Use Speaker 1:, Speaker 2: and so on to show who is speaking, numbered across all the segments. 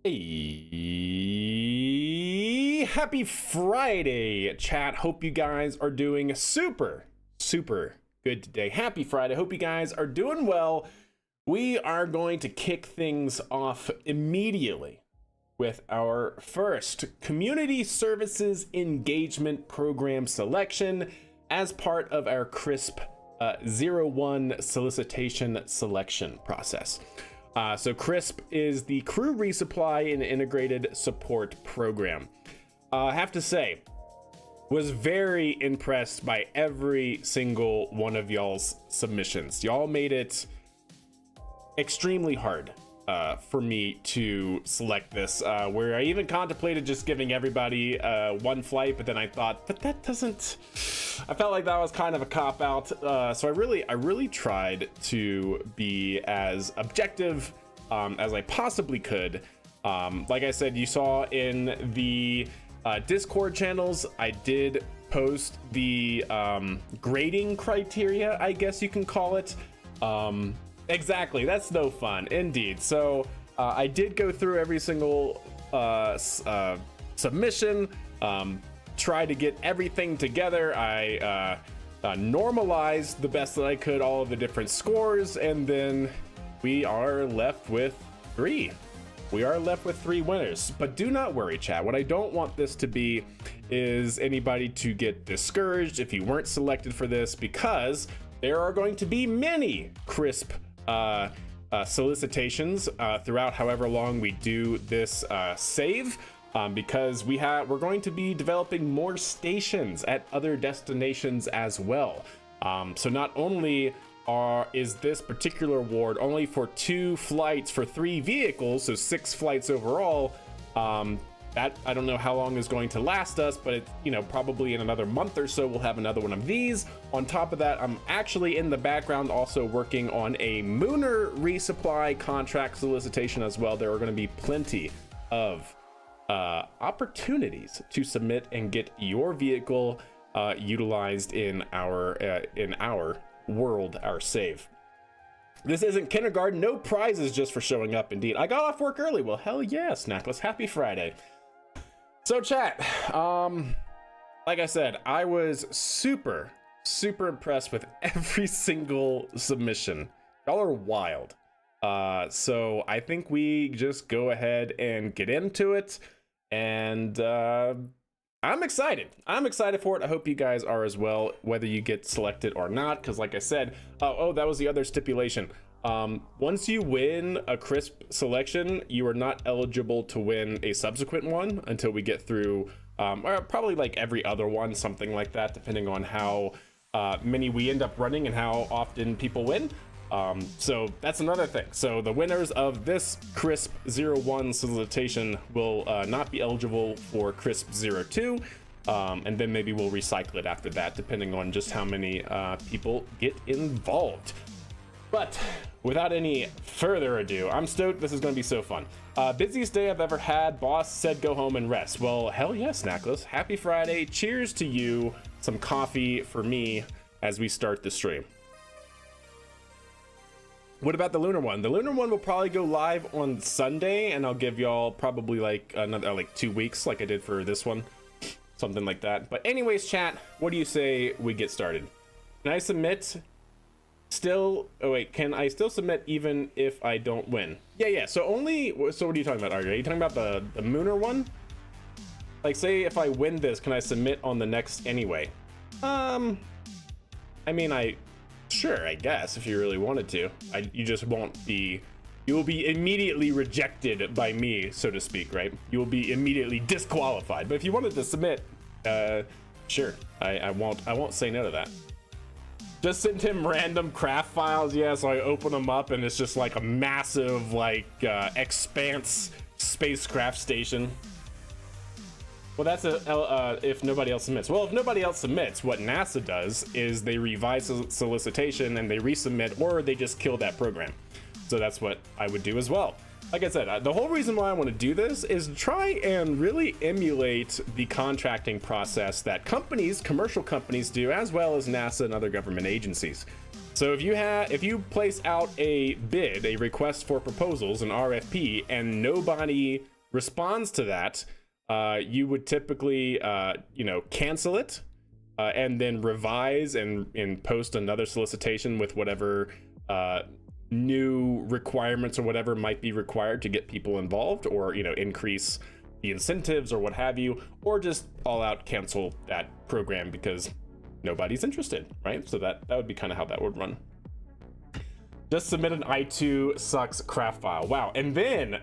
Speaker 1: Hey, happy Friday, chat. Hope you guys are doing super good today. Happy Friday. Hope you guys are doing well. We are going to kick things off immediately with our first Community Services Engagement Program selection as part of our CRISP 01 solicitation selection process. So CRISP is the Crew Resupply and Integrated Support Program. I have to say, was very impressed by every single one of y'all's submissions. Y'all made it extremely hard for me to select this, where I even contemplated just giving everybody one flight, but then I thought, but that doesn't, I felt like that was kind of a cop-out. So I really tried to be as objective as I possibly could. Like I said, you saw in the Discord channels, I did post the grading criteria, I guess you can call it. Exactly, that's no fun, indeed. So I did go through every single submission, try to get everything together. I normalized the best that I could all of the different scores, and then we are left with three. We are left with three winners. But do not worry, chat. What I don't want this to be is anybody to get discouraged if you weren't selected for this, because there are going to be many CRISP solicitations throughout however long we do this save, because we're going to be developing more stations at other destinations as well. So not only is this particular award only for 2 flights for 3 vehicles, so 6 flights overall. That I don't know how long is going to last us, but it's, probably in another month or so we'll have another one of these. On top of that, I'm actually in the background also working on a Munar resupply contract solicitation as well. There are going to be plenty of opportunities to submit and get your vehicle utilized in our world, our save. This isn't kindergarten, no prizes just for showing up. Indeed, I got off work early. Well, hell yeah, Snackless, happy Friday. So chat, like I said, I was super impressed with every single submission. Y'all are wild. So I think we just go ahead and get into it, and I'm excited for it. I hope you guys are as well, whether you get selected or not, because like I said, oh, that was the other stipulation. Once you win a CRISP selection, you are not eligible to win a subsequent one until we get through or probably like every other one, something like that, depending on how many we end up running and how often people win. So that's another thing. So the winners of this CRISP 01 solicitation will not be eligible for CRISP 02, and then maybe we'll recycle it after that, depending on just how many people get involved. But without any further ado, I'm stoked. This is going to be so fun. Busiest day I've ever had. Boss said go home and rest. Well, hell yes, Snackless. Happy Friday. Cheers to you. Some coffee for me as we start the stream. What about the lunar one? The lunar one will probably go live on Sunday, and I'll give y'all probably like another 2 weeks like I did for this one. Something like that. But anyways, chat, what do you say we get started? Can I submit still? Oh wait, can I still submit even if I don't win? Yeah. So what are you talking about, Arya? Are you talking about the Munar one? Like, say if I win this, can I submit on the next anyway? I mean, sure, I guess, if you really wanted to. You just won't be, you will be immediately rejected by me, so to speak, right? You will be immediately disqualified. But if you wanted to submit, sure, I won't say no to that. Just send him random craft files, yeah, so I open them up and it's just like a massive, expanse spacecraft station. Well, that's if nobody else submits. Well, if nobody else submits, what NASA does is they revise the solicitation and they resubmit, or they just kill that program. So that's what I would do as well. Like I said, the whole reason why I want to do this is try and really emulate the contracting process that commercial companies do, as well as NASA and other government agencies. So if you place out a bid, a request for proposals, an RFP, and nobody responds to that, you would typically, cancel it and then revise and post another solicitation with whatever new requirements or whatever might be required to get people involved, or increase the incentives or what have you, or just all out cancel that program because nobody's interested, right? So that would be kind of how that would run. Just submit an I2 sucks craft file. Wow. And then,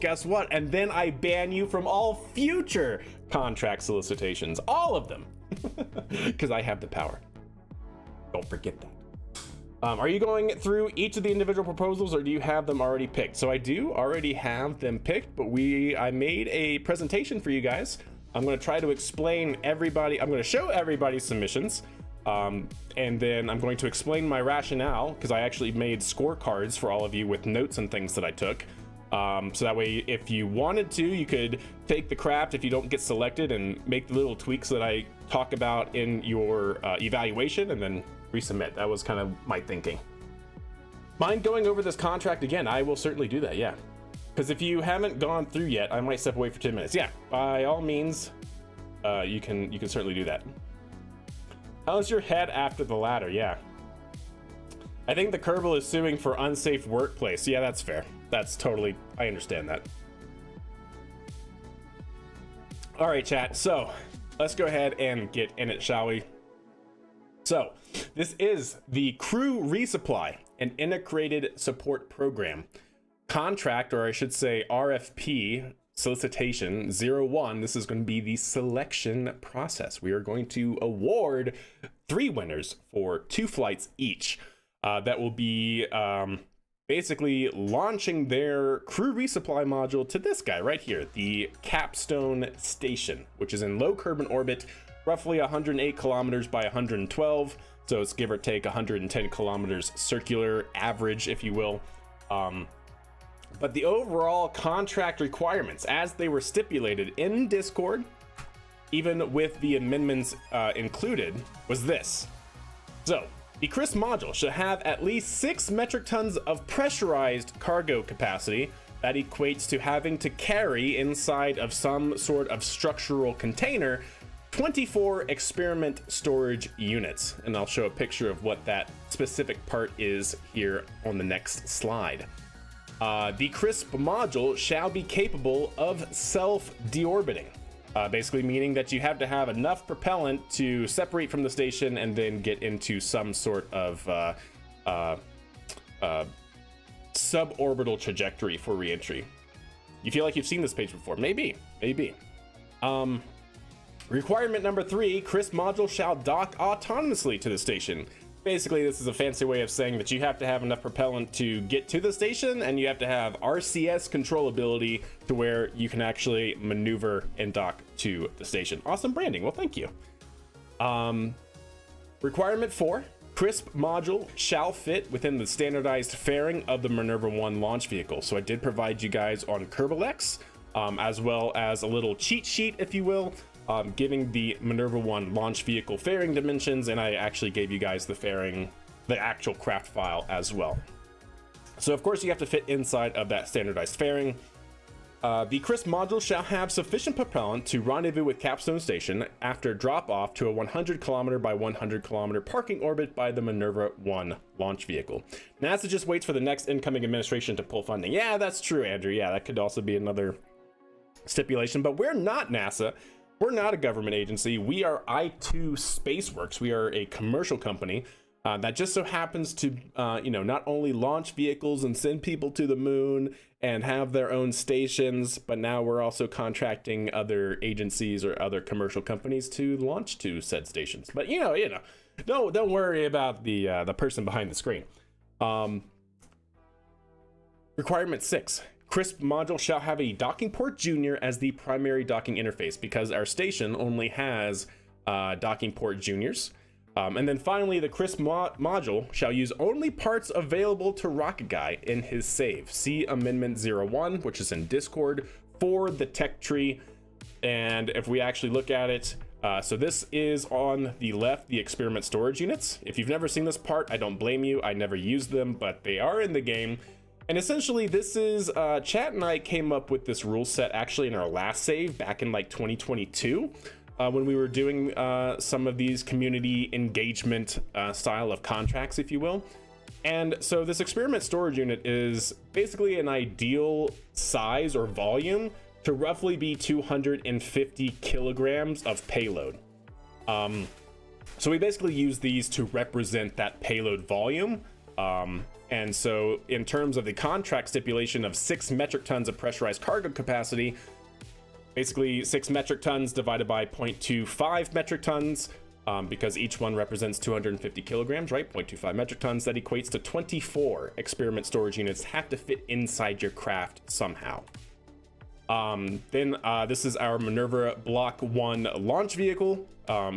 Speaker 1: guess what? And then I ban you from all future contract solicitations, all of them, because I have the power. Don't forget that. Are you going through each of the individual proposals, or do you have them already picked? So I do already have them picked, but I made a presentation for you guys. I'm going to try to explain everybody. I'm going to show everybody's submissions. And then I'm going to explain my rationale, because I actually made scorecards for all of you with notes and things that I took. So that way, if you wanted to, you could take the craft if you don't get selected and make the little tweaks that I talk about in your evaluation and then resubmit. That was kind of my thinking. Mind going over this contract again? I will certainly do that, yeah. Because if you haven't gone through yet, I might step away for 10 minutes. Yeah, by all means, you can certainly do that. How's your head after the ladder? Yeah. I think the Kerbal is suing for unsafe workplace. Yeah, that's fair. That's totally, I understand that. All right, chat. So let's go ahead and get in it, shall we? So this is the Crew Resupply, an integrated support program. Contract, or I should say RFP, solicitation 01. This is going to be the selection process. We are going to award 3 winners for 2 flights each. That will be basically launching their crew resupply module to this guy right here, the Capstone Station, which is in low Kerbin orbit, roughly 108 kilometers by 112. So it's give or take 110 kilometers circular average, if you will. But the overall contract requirements, as they were stipulated in Discord, even with the amendments included, was this. So, the CRIS module should have at least 6 metric tons of pressurized cargo capacity. That equates to having to carry inside of some sort of structural container 24 experiment storage units. And I'll show a picture of what that specific part is here on the next slide. The CRISP module shall be capable of self-deorbiting, basically meaning that you have to have enough propellant to separate from the station and then get into some sort of suborbital trajectory for reentry. You feel like you've seen this page before? Maybe. Requirement number 3, CRISP module shall dock autonomously to the station. Basically, this is a fancy way of saying that you have to have enough propellant to get to the station, and you have to have RCS controllability to where you can actually maneuver and dock to the station. Awesome branding. Well, thank you. Requirement 4, CRISP module shall fit within the standardized fairing of the Minerva 1 launch vehicle. So I did provide you guys on KerbalX, as well as a little cheat sheet, if you will, giving the Minerva 1 launch vehicle fairing dimensions, and I actually gave you guys the fairing, the actual craft file as well. So of course you have to fit inside of that standardized fairing. The CRISP module shall have sufficient propellant to rendezvous with Capstone Station after drop off to a 100 kilometer by 100 kilometer parking orbit by the Minerva 1 launch vehicle. NASA just waits for the next incoming administration to pull funding. Yeah, that's true, Andrew. Yeah, that could also be another stipulation, but we're not NASA. We're not a government agency. We are I2 Spaceworks. We are a commercial company that just so happens to, not only launch vehicles and send people to the moon and have their own stations, but now we're also contracting other agencies or other commercial companies to launch to said stations. But don't worry about the person behind the screen. Requirement 6. CRISP module shall have a docking port junior as the primary docking interface, because our station only has docking port juniors. And then finally, the CRISP module shall use only parts available to Rocket Guy in his save. See Amendment 01, which is in Discord, for the tech tree. And if we actually look at it, so this is on the left, the experiment storage units. If you've never seen this part, I don't blame you. I never used them, but they are in the game. And essentially this is, Chat and I came up with this rule set actually in our last save back in like 2022, when we were doing some of these community engagement style of contracts, if you will. And so this experiment storage unit is basically an ideal size or volume to roughly be 250 kilograms of payload. So we basically use these to represent that payload volume. And so in terms of the contract stipulation of 6 metric tons of pressurized cargo capacity, basically 6 metric tons divided by 0.25 metric tons, because each one represents 250 kilograms, right? 0.25 metric tons, that equates to 24 experiment storage units have to fit inside your craft somehow. Then this is our Minerva Block 1 launch vehicle.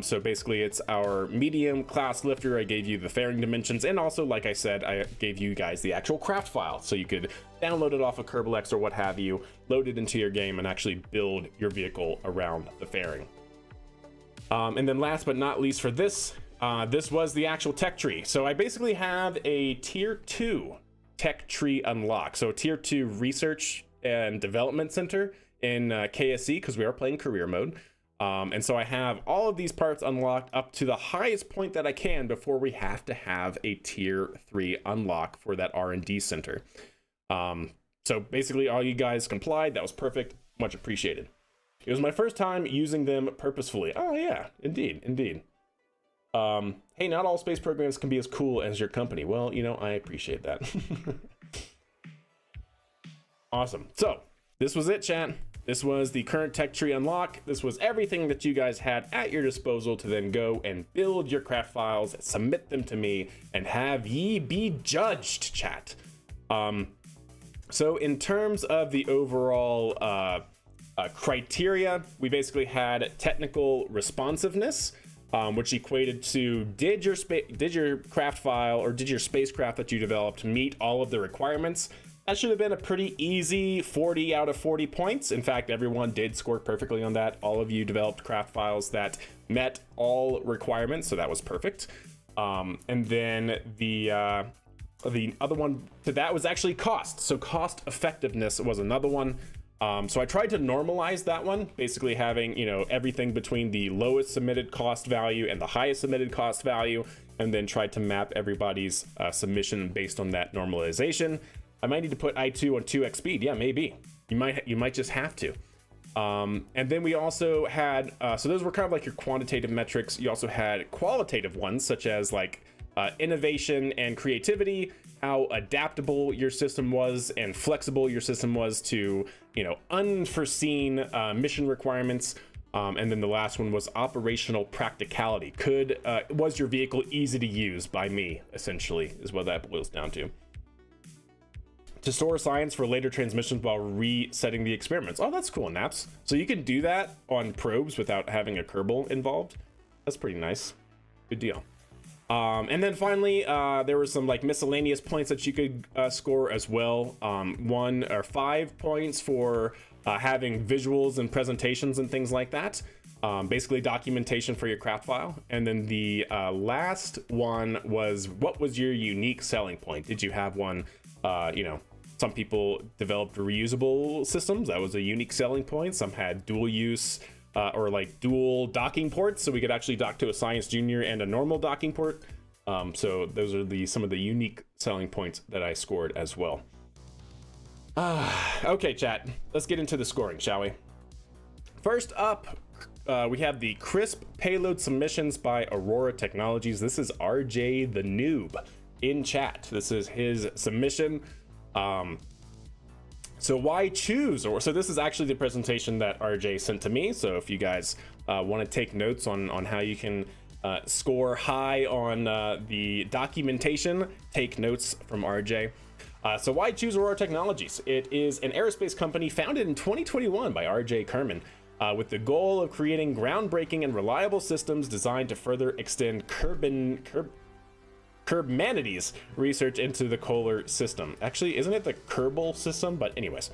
Speaker 1: So basically it's our medium class lifter. I gave you the fairing dimensions, and also, like I said, I gave you guys the actual craft file, so you could download it off of KerbалX or what have you, load it into your game, and actually build your vehicle around the fairing. And then last but not least for this, this was the actual tech tree. So I basically have a tier 2 tech tree unlock. So tier 2 research and development center in KSC, because we are playing career mode. And so I have all of these parts unlocked up to the highest point that I can before we have to have a tier 3 unlock for that R&D center. So basically all you guys complied. That was perfect. Much appreciated. It was my first time using them purposefully. Oh yeah, indeed, indeed. Hey, not all space programs can be as cool as your company. Well, you know, I appreciate that. Awesome. So this was it, chat. This was the current tech tree unlock. This was everything that you guys had at your disposal to then go and build your craft files, submit them to me, and have ye be judged, chat. So in terms of the overall criteria, we basically had technical responsiveness, which equated to did your craft file or did your spacecraft that you developed meet all of the requirements? That should have been a pretty easy 40 out of 40 points. In fact, everyone did score perfectly on that. All of you developed craft files that met all requirements, so that was perfect. And then the other one to that was actually cost. So cost effectiveness was another one. So I tried to normalize that one, basically having, you know, everything between the lowest submitted cost value and the highest submitted cost value, and then tried to map everybody's submission based on that normalization. I might need to put I2 on 2x speed. Yeah, maybe. You might just have to. And then we also had, so those were kind of like your quantitative metrics. You also had qualitative ones, such as like innovation and creativity, how adaptable your system was and flexible your system was to, you know, unforeseen mission requirements. And then the last one was operational practicality. Was your vehicle easy to use by me, essentially, is what that boils down to. To store science for later transmissions while resetting the experiments. Oh, that's cool, Naps. So you can do that on probes without having a Kerbal involved. That's pretty nice. Good deal. And then finally, there were some like miscellaneous points that you could score as well. 1 or 5 points for having visuals and presentations and things like that. Basically documentation for your craft file. And then the last one was, what was your unique selling point? Did you have one? You know, some people developed reusable systems. That was a unique selling point. Some had dual use or like dual docking ports, so we could actually dock to a Science Junior and a normal docking port. So those are some of the unique selling points that I scored as well. Okay, chat, let's get into the scoring, shall we? First up, we have the crisp payload submissions by Aurora Technologies. This is RJ the Noob in chat. This is his submission. So why choose? So this is actually the presentation that RJ sent to me. So if you guys want to take notes on how you can score high on the documentation, take notes from RJ. So why choose Aurora Technologies? It is an aerospace company founded in 2021 by RJ Kerman, with the goal of creating groundbreaking and reliable systems designed to further extend Kerbmanity's research into the Solar System. Actually, isn't it the Kerbal System? But anyways,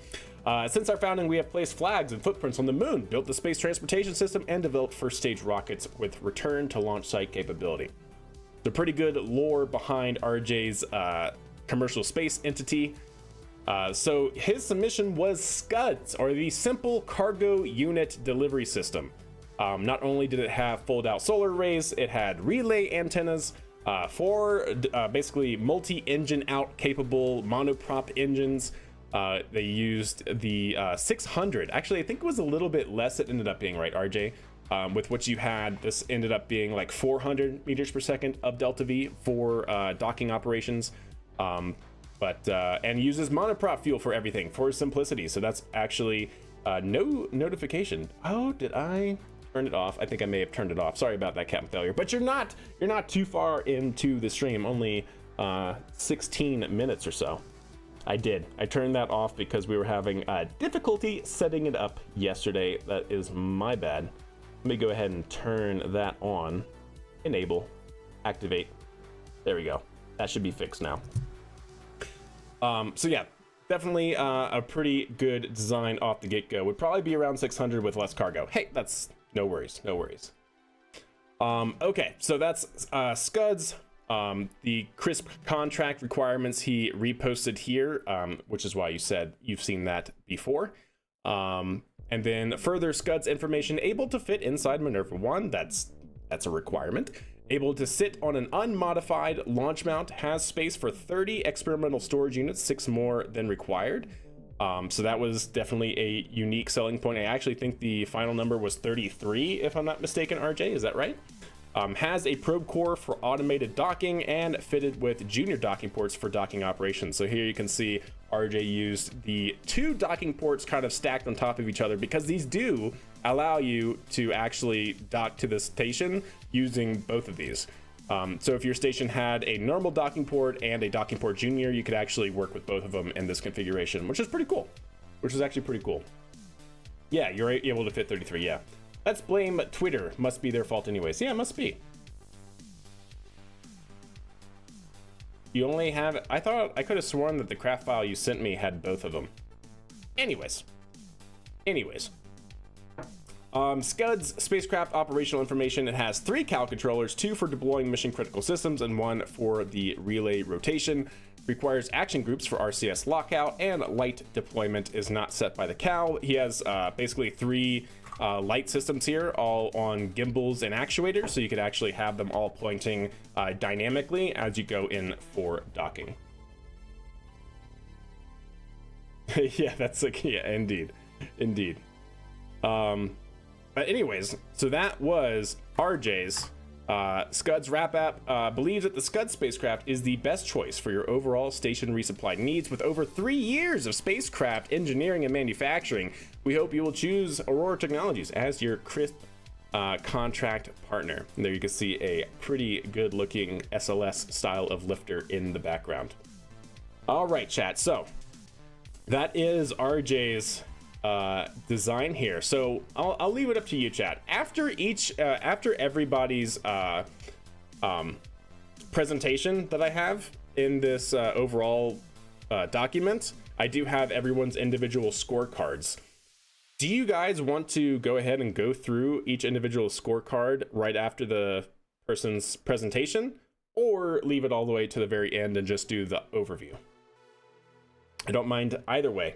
Speaker 1: since our founding, we have placed flags and footprints on the moon, built the space transportation system, and developed first stage rockets with return to launch site capability. The pretty good lore behind RJ's commercial space entity. So his submission was SCUDS, or the Simple Cargo Unit Delivery System. Not only did it have fold-out solar arrays, it had relay antennas, four basically multi-engine out capable monoprop engines. They used the 600. Actually, I think it was a little bit less. It ended up being, right, RJ? With what you had, this ended up being like 400 meters per second of delta V for docking operations. And uses monoprop fuel for everything for simplicity. So that's actually no notification. Oh, did I turn it off? I think I may have turned it off. Sorry about that, Captain Failure. But you're not too far into the stream. Only 16 minutes or so. I turned that off because we were having difficulty setting it up yesterday. That is my bad. Let me go ahead and turn that on. Enable, activate. There we go. That should be fixed now. So yeah, definitely a pretty good design off the get-go. Would probably be around 600 with less cargo. Hey, that's no worries, no worries. Okay, so that's SCUDS. The crisp contract requirements he reposted here, which is why you said you've seen that before. And then further SCUDS information able to fit inside Minerva 1. That's a requirement. Able to sit on an unmodified launch mount, has space for 30 experimental storage units, 6 more than required. So that was definitely a unique selling point. I actually think the final number was 33, if I'm not mistaken, RJ, is that right? Has a probe core for automated docking and fitted with junior docking ports for docking operations. So here you can see RJ used the 2 docking ports kind of stacked on top of each other because these do allow you to actually dock to the station using both of these. So if your station had a normal docking port and a docking port junior, you could actually work with both of them in this configuration, which is pretty cool. Which is actually pretty cool. Yeah, you're able to fit 33, yeah. Let's blame Twitter. Must be their fault anyways. Yeah, it must be. You only have... I thought I could have sworn that the craft file you sent me had both of them. Anyways. SCUDS spacecraft operational information. It has 3 CAL controllers, 2 for deploying mission critical systems and 1 for the relay rotation. Requires action groups for RCS lockout, and light deployment is not set by the CAL. He has basically 3 light systems here, all on gimbals and actuators, so you could actually have them all pointing dynamically as you go in for docking. Yeah, that's like, yeah, indeed. But anyways, so that was RJ's SCUDS wrap up. Believes that the SCUDS spacecraft is the best choice for your overall station resupply needs. With over 3 years of spacecraft engineering and manufacturing, we hope you will choose Aurora Technologies as your crisp contract partner. And there you can see a pretty good looking SLS style of lifter in the background. All right, chat. So that is RJ's design here. So I'll leave it up to you, chat. After everybody's presentation that I have in this overall document, I do have everyone's individual scorecards. Do you guys want to go ahead and go through each individual scorecard right after the person's presentation, or leave it all the way to the very end and just do the overview? I don't mind either way.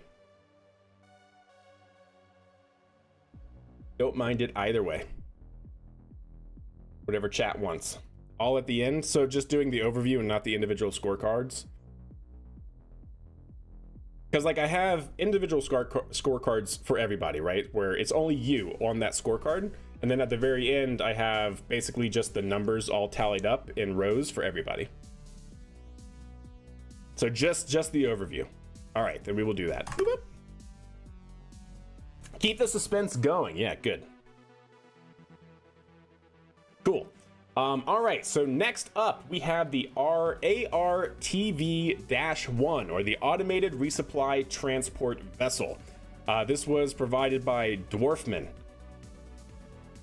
Speaker 1: Don't mind it either way. Whatever chat wants. All at the end, so just doing the overview and not the individual scorecards. Because like I have individual scorecards for everybody, right? Where it's only you on that scorecard. And then at the very end, I have basically just the numbers all tallied up in rows for everybody. So just the overview. All right, then we will do that. Boop, boop. Keep the suspense going. Yeah, good. Cool. All right, so next up, we have the ARTV-1, or the Automated Resupply Transport Vessel. This was provided by Dwarfman.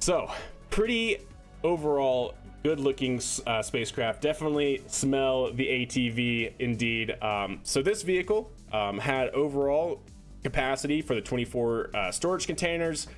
Speaker 1: So, pretty overall good-looking spacecraft. Definitely smell the ATV, indeed. So this vehicle had overall capacity for the 24 storage containers.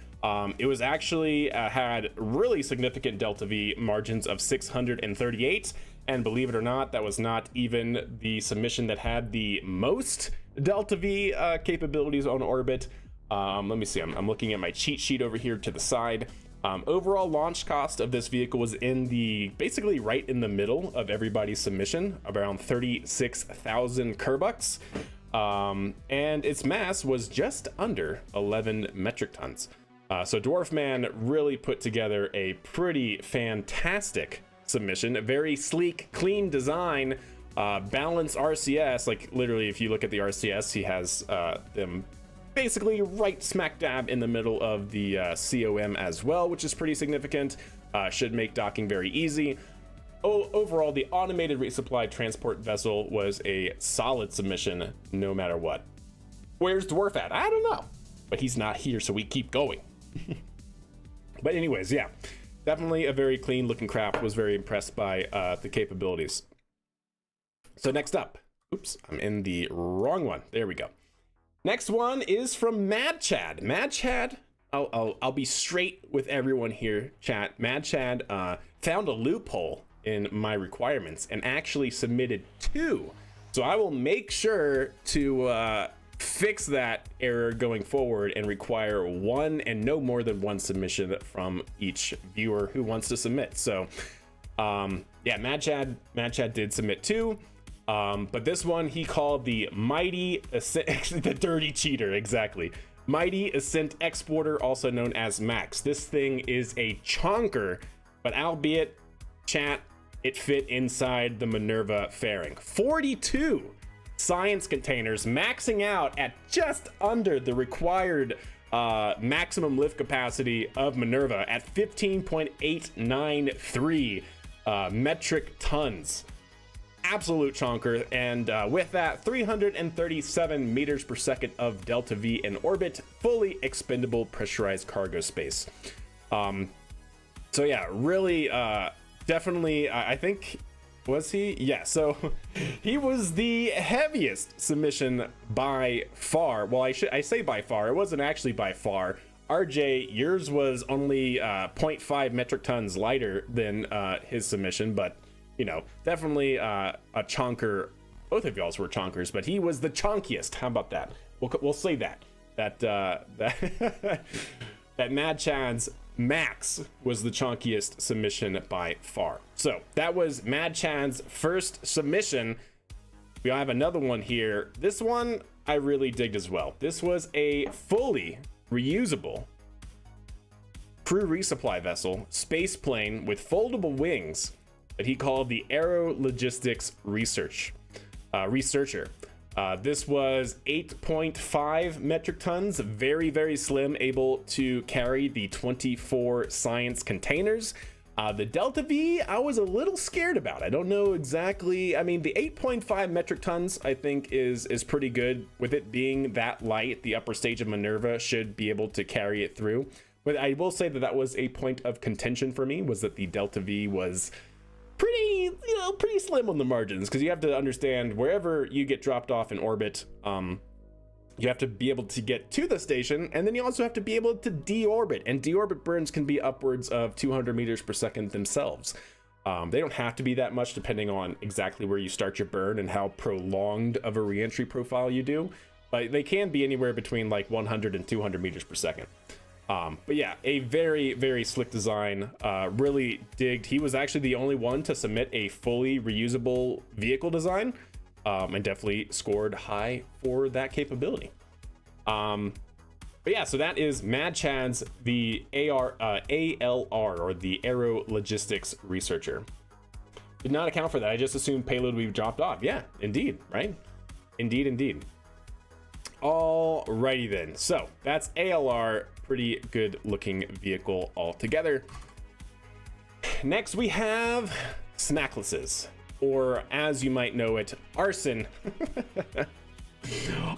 Speaker 1: It was actually had really significant delta V margins of 638, and believe it or not, that was not even the submission that had the most Delta V capabilities on orbit. Let me see. I'm looking at my cheat sheet over here to the side. Overall launch cost of this vehicle was basically right in the middle of everybody's submission, around 36,000 Kerbucks. And its mass was just under 11 metric tons. So Dwarfman really put together a pretty fantastic submission, a very sleek, clean design, balanced RCS. Like literally, if you look at the RCS, he has them basically right smack dab in the middle of the COM as well, which is pretty significant. Should make docking very easy. Overall, the automated resupply transport vessel was a solid submission no matter what. Where's Dwarf at? I don't know, but he's not here, so we keep going. But anyways, yeah, definitely a very clean looking craft. Was very impressed by the capabilities. So next up, oops, I'm in the wrong one. There we go. Next one is from Mad Chad. Mad Chad, I'll be straight with everyone here, chat. Mad Chad found a loophole in my requirements and actually submitted 2. So I will make sure to fix that error going forward and require 1 and no more than 1 submission from each viewer who wants to submit. So yeah, Mad Chad did submit 2. But this one he called the Mighty Ascent, the dirty cheater, exactly. Mighty Ascent Exporter, also known as Max. This thing is a chonker, but albeit, chat, it fit inside the Minerva fairing. 42 science containers, maxing out at just under the required maximum lift capacity of Minerva at 15.893 metric tons. Absolute chonker. And with that, 337 meters per second of Delta V in orbit, fully expendable pressurized cargo space. So yeah, really definitely, I think, was he? Yeah, so he was the heaviest submission by far. Well, I say by far, it wasn't actually by far. RJ, yours was only 0.5 metric tons lighter than his submission, but you know, definitely a chonker. Both of y'all's were chonkers, but he was the chonkiest. How about that? We'll say that that Mad Chad's Max was the chonkiest submission by far. So that was Mad Chad's first submission. We have another one here. This one I really digged as well. This was a fully reusable crew resupply vessel, space plane with foldable wings that he called the Aero Logistics Researcher. This was 8.5 metric tons, very, very slim, able to carry the 24 science containers. The Delta V, I was a little scared about. I don't know exactly. I mean, the 8.5 metric tons, I think, is pretty good. With it being that light, the upper stage of Minerva should be able to carry it through. But I will say that was a point of contention for me, was that the Delta V was pretty slim on the margins, because you have to understand wherever you get dropped off in orbit, you have to be able to get to the station, and then you also have to be able to deorbit, and deorbit burns can be upwards of 200 meters per second themselves. They don't have to be that much depending on exactly where you start your burn and how prolonged of a reentry profile you do, but they can be anywhere between like 100 and 200 meters per second. But yeah, a very, very slick design. Really digged. He was actually the only one to submit a fully reusable vehicle design, and definitely scored high for that capability. But yeah, so that is Mad Chad's the ALR, or the Aero Logistics Researcher. Did not account for that. I just assumed payload would be dropped off. Yeah, indeed, right? Indeed. Alrighty then. So that's ALR. Pretty good looking vehicle altogether. Next we have Snacklesses, or as you might know it, Arson.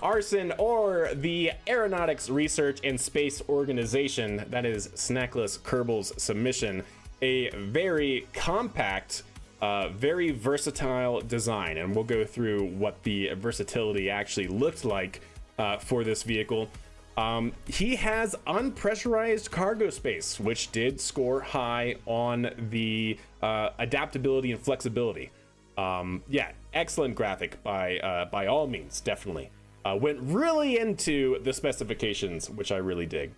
Speaker 1: Arson, or the Aeronautics Research and Space Organization. That is Snackless Kerbal's submission. A very compact, very versatile design, and we'll go through what the versatility actually looked like for this vehicle. He has unpressurized cargo space, which did score high on the adaptability and flexibility. Yeah, excellent graphic by all means, definitely. went really into the specifications, which I really dig.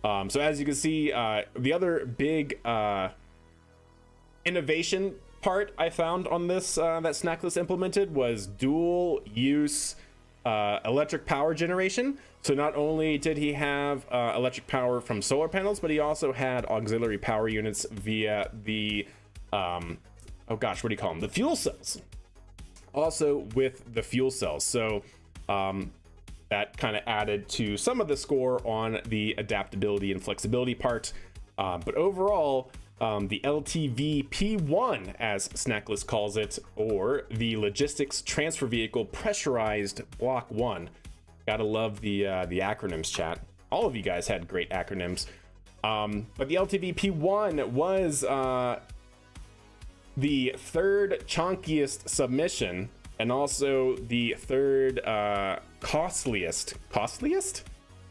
Speaker 1: So as you can see, the other big innovation part I found on this that Snackless implemented was dual use electric power generation. So not only did he have electric power from solar panels, but he also had auxiliary power units via the oh gosh, what do you call them, the fuel cells, also with the fuel cells. So that kind of added to some of the score on the adaptability and flexibility part, but overall the LTV P1, as Snackless calls it, or the Logistics Transfer Vehicle Pressurized Block 1. Gotta love the acronyms, chat. All of you guys had great acronyms. But the LTV P1 was the third chunkiest submission, and also the third costliest?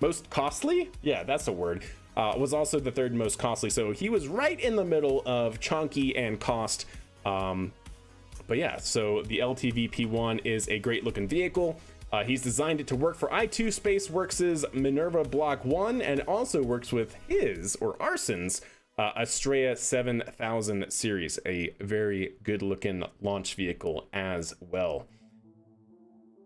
Speaker 1: Most costly? Yeah, that's a word. Was also the third most costly. So he was right in the middle of chunky and cost. But yeah, so the LTV P1 is a great looking vehicle. He's designed it to work for i2 Spaceworks' Minerva Block 1, and also works with his, or Arson's, Astrea 7000 series, a very good looking launch vehicle as well.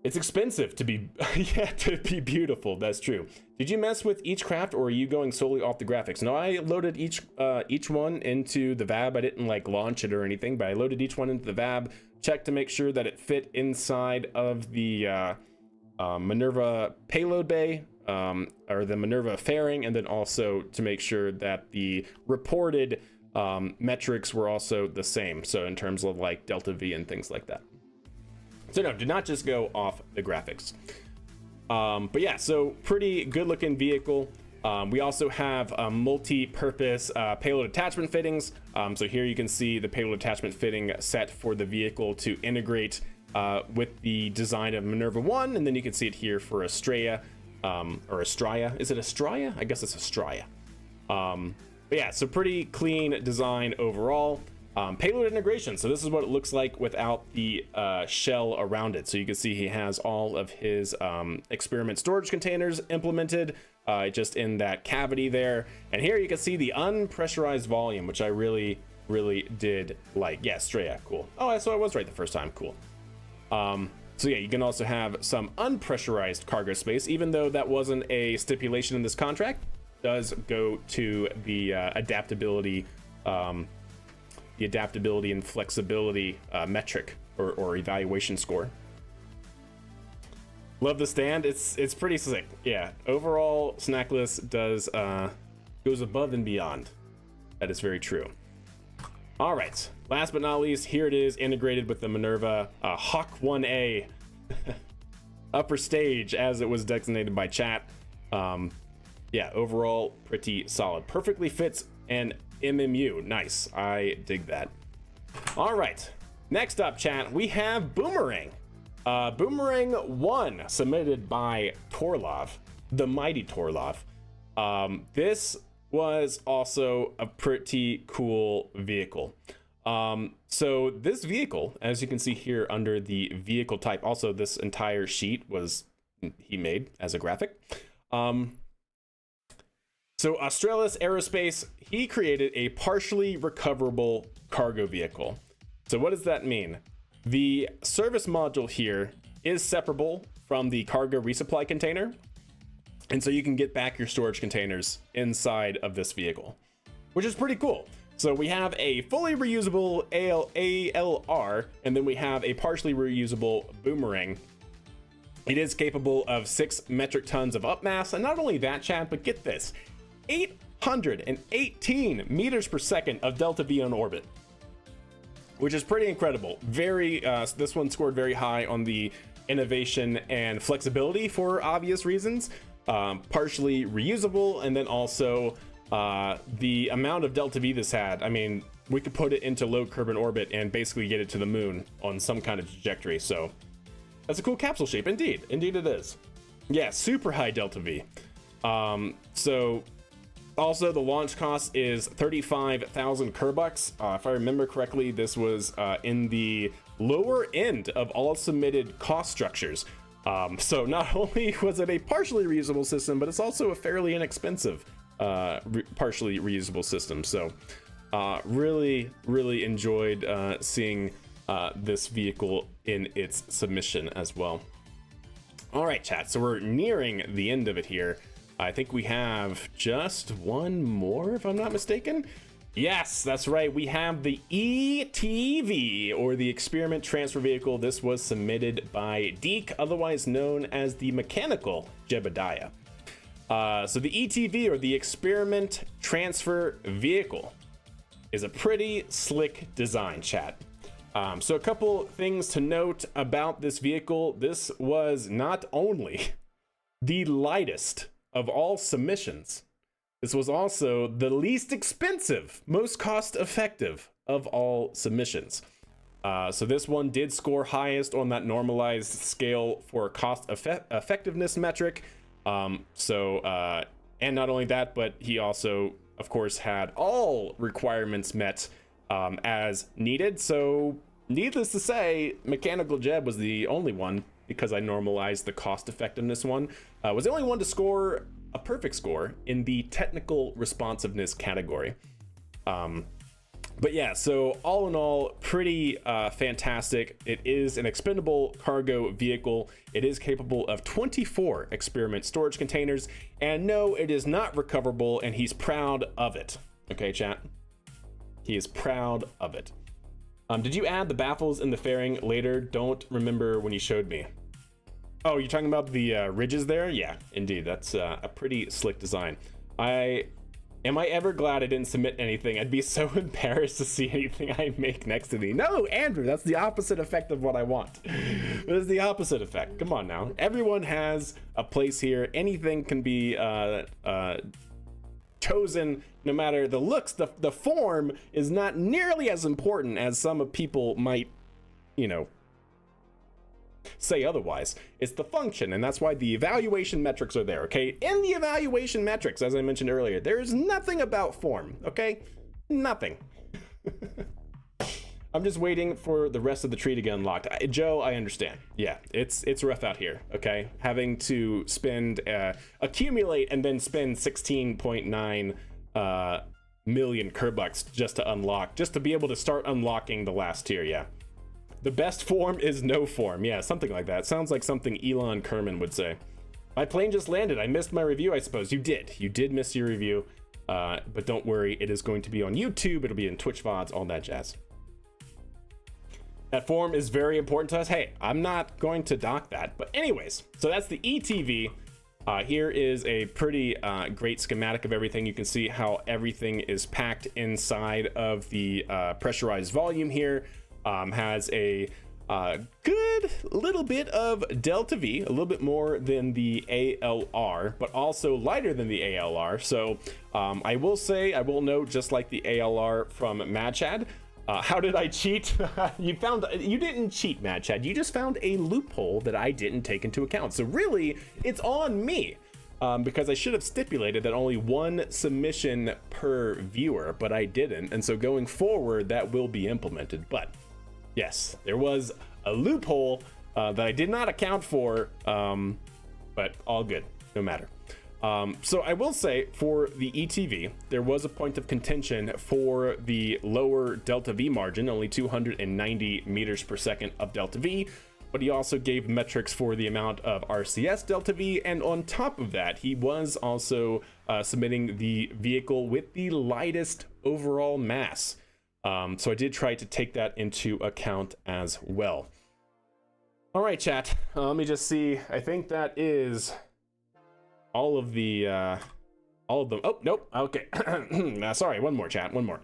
Speaker 1: It's expensive to be yeah, to be beautiful. That's true. Did you mess with each craft, or are you going solely off the graphics? No, I loaded each one into the VAB. I didn't like launch it or anything, but I loaded each one into the VAB, checked to make sure that it fit inside of the Minerva payload bay, or the Minerva fairing, and then also to make sure that the reported metrics were also the same. So in terms of like delta V and things like that. So no, do not just go off the graphics. But yeah, so pretty good looking vehicle. We also have multi-purpose payload attachment fittings. So here you can see the payload attachment fitting set for the vehicle to integrate with the design of Minerva 1, and then you can see it here for Astrea, or Astraea. Is it Astraea? I guess it's Astraea. But yeah, so pretty clean design overall. Payload integration. So this is what it looks like without the shell around it. So you can see he has all of his experiment storage containers implemented just in that cavity there. And here you can see the unpressurized volume, which I really did like. Yeah, Astraea, cool. Oh, so I was right the first time, cool. So yeah, you can also have some unpressurized cargo space, even though that wasn't a stipulation in this contract. Does go to the adaptability and flexibility metric or evaluation score. Love the stand. It's pretty sick. Yeah, overall Snackless does goes above and beyond. That is very true. All right, last but not least, here it is integrated with the Minerva Hawk 1A upper stage, as it was designated by chat. Yeah, overall pretty solid. Perfectly fits an MMU. Nice, I dig that. All right, next up, chat, we have Boomerang. Boomerang 1, submitted by Torlov, the mighty Torlov. This was also a pretty cool vehicle. So this vehicle, as you can see here under the vehicle type, also this entire sheet was he made as a graphic. So Australis Aerospace, he created a partially recoverable cargo vehicle. So what does that mean? The service module here is separable from the cargo resupply container. And so you can get back your storage containers inside of this vehicle, which is pretty cool. So we have a fully reusable ALR, and then we have a partially reusable Boomerang. It is capable of 6 metric tons of upmass, and not only that, chat, but get this, 818 meters per second of delta V on orbit, which is pretty incredible. Very, this one scored very high on the innovation and flexibility for obvious reasons. Partially reusable, and then also the amount of delta V this had. I mean, we could put it into low Kerbin orbit and basically get it to the moon on some kind of trajectory. So that's a cool capsule shape. Indeed it is. Yeah, super high delta V. So also the launch cost is 35,000 Kerbucks. If I remember correctly, this was in the lower end of all submitted cost structures. So not only was it a partially reusable system, but it's also a fairly inexpensive partially reusable system. So really enjoyed seeing this vehicle in its submission as well. All right, chat, so we're nearing the end of it here. I think we have just one more, if I'm not mistaken. Yes, that's right. We have the ETV, or the Experiment Transfer Vehicle. This was submitted by Deke, otherwise known as the Mechanical Jebediah. So the ETV, or the Experiment Transfer Vehicle, is a pretty slick design, chat. So a couple things to note about this vehicle. This was not only the lightest of all submissions, this was also the least expensive, most cost-effective of all submissions. So this one did score highest on that normalized scale for cost-effectiveness metric. And not only that, but he also, of course, had all requirements met as needed. So needless to say, Mechanical Jeb was the only one, because I normalized the cost effectiveness one, was the only one to score a perfect score in the technical responsiveness category. But yeah, so all in all, pretty fantastic. It is an expendable cargo vehicle. It is capable of 24 experiment storage containers, and no, it is not recoverable, and he's proud of it. Okay, chat? He is proud of it. Did you add the baffles in the fairing later? Don't remember when you showed me. Oh, you're talking about the ridges there? Yeah, indeed. That's a pretty slick design. Am I ever glad I didn't submit anything? I'd be so embarrassed to see anything I make next to me. No, Andrew, that's the opposite effect of what I want. It is the opposite effect. Come on now. Everyone has a place here. Anything can be chosen, no matter the looks. The form is not nearly as important as some of people might, say otherwise. It's the function, and that's why the evaluation metrics are there. Okay, in the evaluation metrics, as I mentioned earlier, there's nothing about form. Okay, nothing. I'm just waiting for the rest of the tree to get unlocked. Joe, I understand. Yeah, it's rough out here. Okay, having to spend accumulate and then spend 16.9 million Kerbucks just to be able to start unlocking the last tier. Yeah. The best form is no form. Yeah, something like that. Sounds like something Elon Kerman would say. My plane just landed. I missed my review, I suppose. You did miss your review. But don't worry, it is going to be on YouTube. It'll be in Twitch VODs, all that jazz. That form is very important to us. Hey, I'm not going to dock that. But anyways, so that's the ETV. Here is a pretty great schematic of everything. You can see how everything is packed inside of the pressurized volume here. Has a good little bit of Delta V, a little bit more than the ALR, but also lighter than the ALR. So I will note, just like the ALR from Mad Chad, how did I cheat? You didn't cheat, Mad Chad. You just found a loophole that I didn't take into account. So really, it's on me. Because I should have stipulated that only one submission per viewer, but I didn't. And so going forward, that will be implemented. But yes, there was a loophole that I did not account for, but all good, no matter. So I will say, for the ETV, there was a point of contention for the lower Delta V margin, only 290 meters per second of Delta V, but he also gave metrics for the amount of RCS Delta V, and on top of that, he was also submitting the vehicle with the lightest overall mass. So I did try to take that into account as well. All right, chat. Let me just see. I think that is all of them. Oh, nope. Okay. Sorry. One more, chat. One more.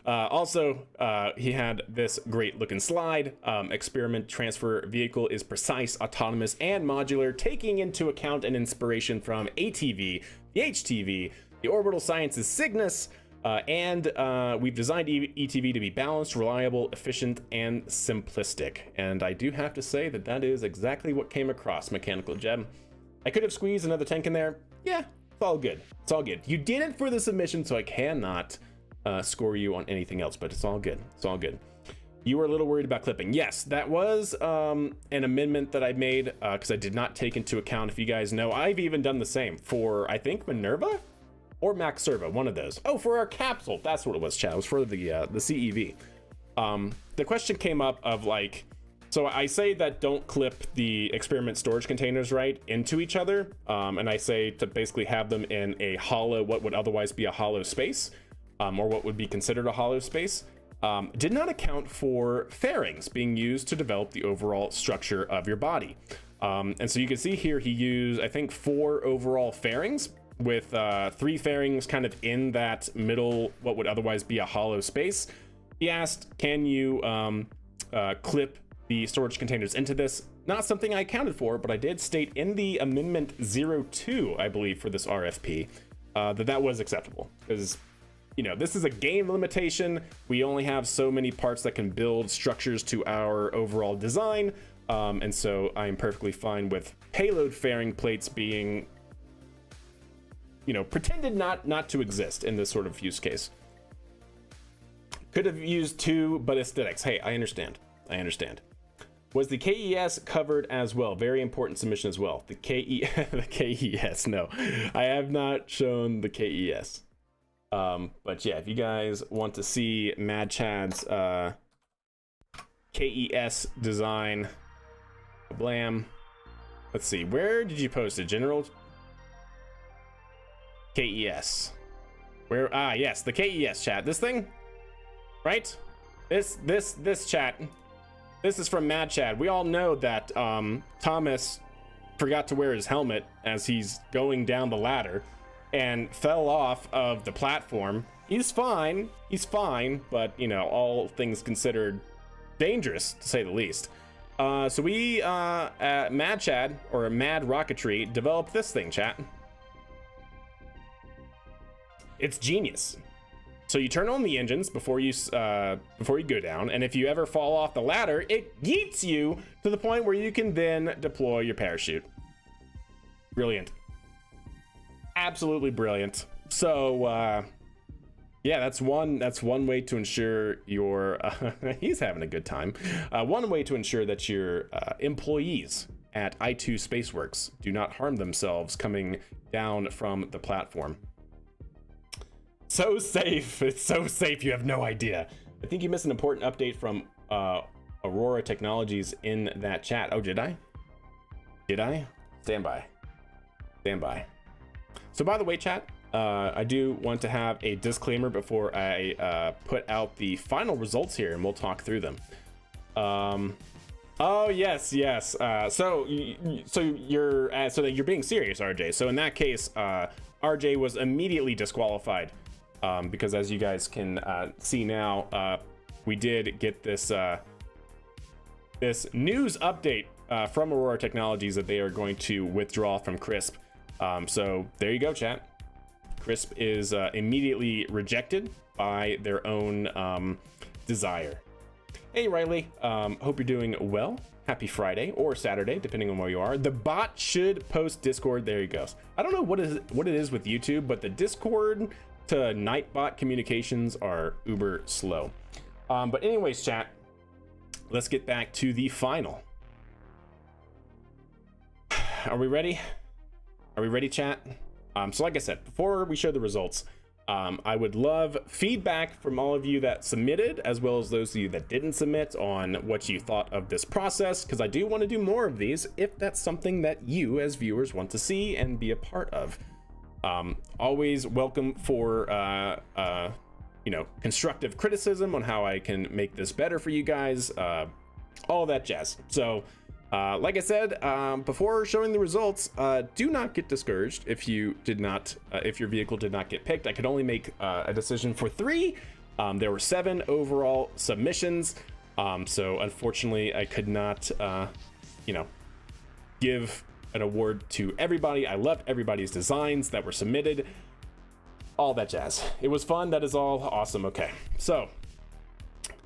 Speaker 1: Also, he had this great looking slide. Experiment Transfer Vehicle is precise, autonomous, and modular, taking into account an inspiration from ATV, the HTV, the Orbital Sciences Cygnus, and we've designed ETV to be balanced, reliable, efficient, and simplistic. And I do have to say that that is exactly what came across, Mechanical Jeb. I could have squeezed another tank in there. Yeah, it's all good. It's all good. You did it for the submission, so I cannot score you on anything else, but it's all good. It's all good. You were a little worried about clipping. Yes, that was an amendment that I made because I did not take into account, if you guys know, I've even done the same for, I think, Minerva or Max Servo, one of those. Oh, for our capsule. That's what it was, chat. It was for the CEV. The question came up of like, so I say that don't clip the experiment storage containers right into each other. And I say to basically have them in a hollow, what would otherwise be a hollow space, or what would be considered a hollow space. Did not account for fairings being used to develop the overall structure of your body. And so you can see here, he used, I think, 4 overall fairings with 3 fairings kind of in that middle, what would otherwise be a hollow space. He asked, can you clip the storage containers into this? Not something I accounted for, but I did state in the amendment 02, I believe, for this RFP, that was acceptable, because you know, this is a game limitation. We only have so many parts that can build structures to our overall design. And so I'm perfectly fine with payload fairing plates being, you know, pretended not to exist in this sort of use case. Could have used 2, but aesthetics. Hey, I understand. Was the KES covered as well? Very important submission as well. The KES, no. I have not shown the KES. But yeah, if you guys want to see Mad Chad's KES design, blam. Let's see, where did you post it? General KES. Where? Ah, yes, the KES chat. This thing, right? This chat. This is from Mad Chad. We all know that Thomas forgot to wear his helmet as he's going down the ladder and fell off of the platform. He's fine, but you know, all things considered, dangerous to say the least. So we at Mad Chad, or Mad Rocketry, developed this thing, chat. It's genius. So you turn on the engines before you go down, and if you ever fall off the ladder, it yeets you to the point where you can then deploy your parachute. Brilliant. Absolutely brilliant. So yeah, that's one way to ensure your he's having a good time. One way to ensure that your employees at I2 Spaceworks do not harm themselves coming down from the platform. So safe. It's so safe, you have no idea. I think you missed an important update from Aurora Technologies in that chat. Oh, did I? Stand by. So by the way, chat, I do want to have a disclaimer before I put out the final results here, and we'll talk through them. Oh yes. So you're being serious, RJ. So in that case, RJ was immediately disqualified because, as you guys can see now, we did get this this news update from Aurora Technologies that they are going to withdraw from CRISP. So there you go, chat. CRISP is immediately rejected by their own desire. Hey Riley, hope you're doing well. Happy Friday or Saturday, depending on where you are. The bot should post Discord. There he goes. I don't know what it is with YouTube, but the Discord to Nightbot communications are uber slow. But anyways, chat, let's get back to the final. Are we ready? Are we ready, chat? So like I said, before we show the results, I would love feedback from all of you that submitted, as well as those of you that didn't submit, on what you thought of this process, because I do want to do more of these if that's something that you as viewers want to see and be a part of. Always welcome for you know, constructive criticism on how I can make this better for you guys, all that jazz. So like I said, before showing the results, do not get discouraged if you did not, if your vehicle did not get picked. I could only make a decision for 3. There were 7 overall submissions, so unfortunately I could not, you know, give an award to everybody. I loved everybody's designs that were submitted, all that jazz. It was fun. That is all awesome. Okay, so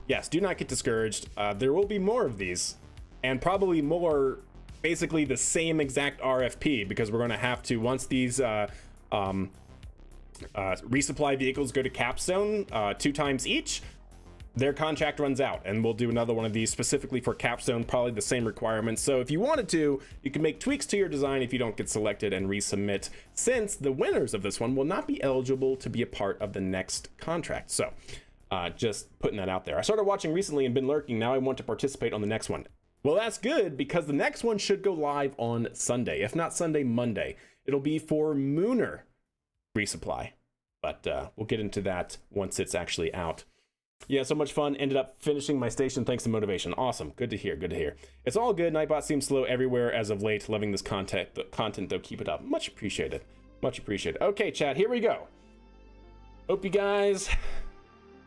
Speaker 1: yes, do not get discouraged. There will be more of these, and probably more, basically the same exact RFP, because we're going to have to, once these resupply vehicles go to Capstone 2 times each, their contract runs out, and we'll do another one of these specifically for Capstone, probably the same requirements. So if you wanted to, you can make tweaks to your design if you don't get selected and resubmit, since the winners of this one will not be eligible to be a part of the next contract. So just putting that out there. I started watching recently and been lurking. Now I want to participate on the next one. Well, that's good, because the next one should go live on Sunday. If not Sunday, Monday. It'll be for Munar resupply, but we'll get into that once it's actually out. Yeah, so much fun. Ended up finishing my station thanks to motivation. Awesome. Good to hear. Good to hear. It's all good. Nightbot seems slow everywhere as of late. Loving this content though. Keep it up. Much appreciated. Much appreciated. Okay, chat. Here we go. Hope you guys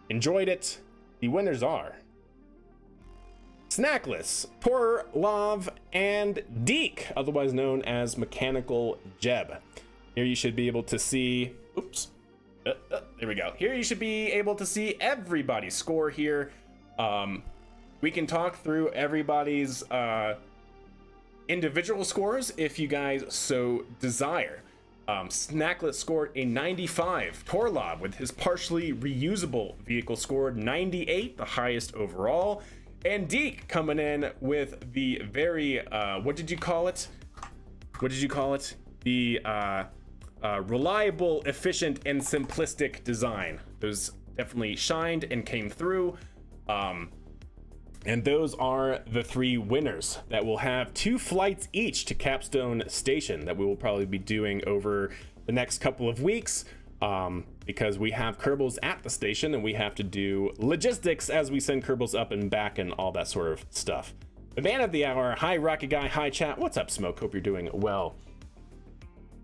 Speaker 1: enjoyed it. The winners are Snackless, Torlav, and Deke, otherwise known as Mechanical Jeb. Here you should be able to see. Oops. There we go. Here you should be able to see everybody's score here. We can talk through everybody's individual scores if you guys so desire. Snacklet scored a 95. Torlav, with his partially reusable vehicle, scored 98, the highest overall. And Deke coming in with the very, what did you call it? The reliable, efficient, and simplistic design. Those definitely shined and came through. And those are the three winners that will have 2 flights each to Capstone Station that we will probably be doing over the next couple of weeks, because we have Kerbals at the station and we have to do logistics as we send Kerbals up and back and all that sort of stuff. The man of the hour. Hi, Rocket Guy. Hi, chat. What's up, Smoke? Hope you're doing well.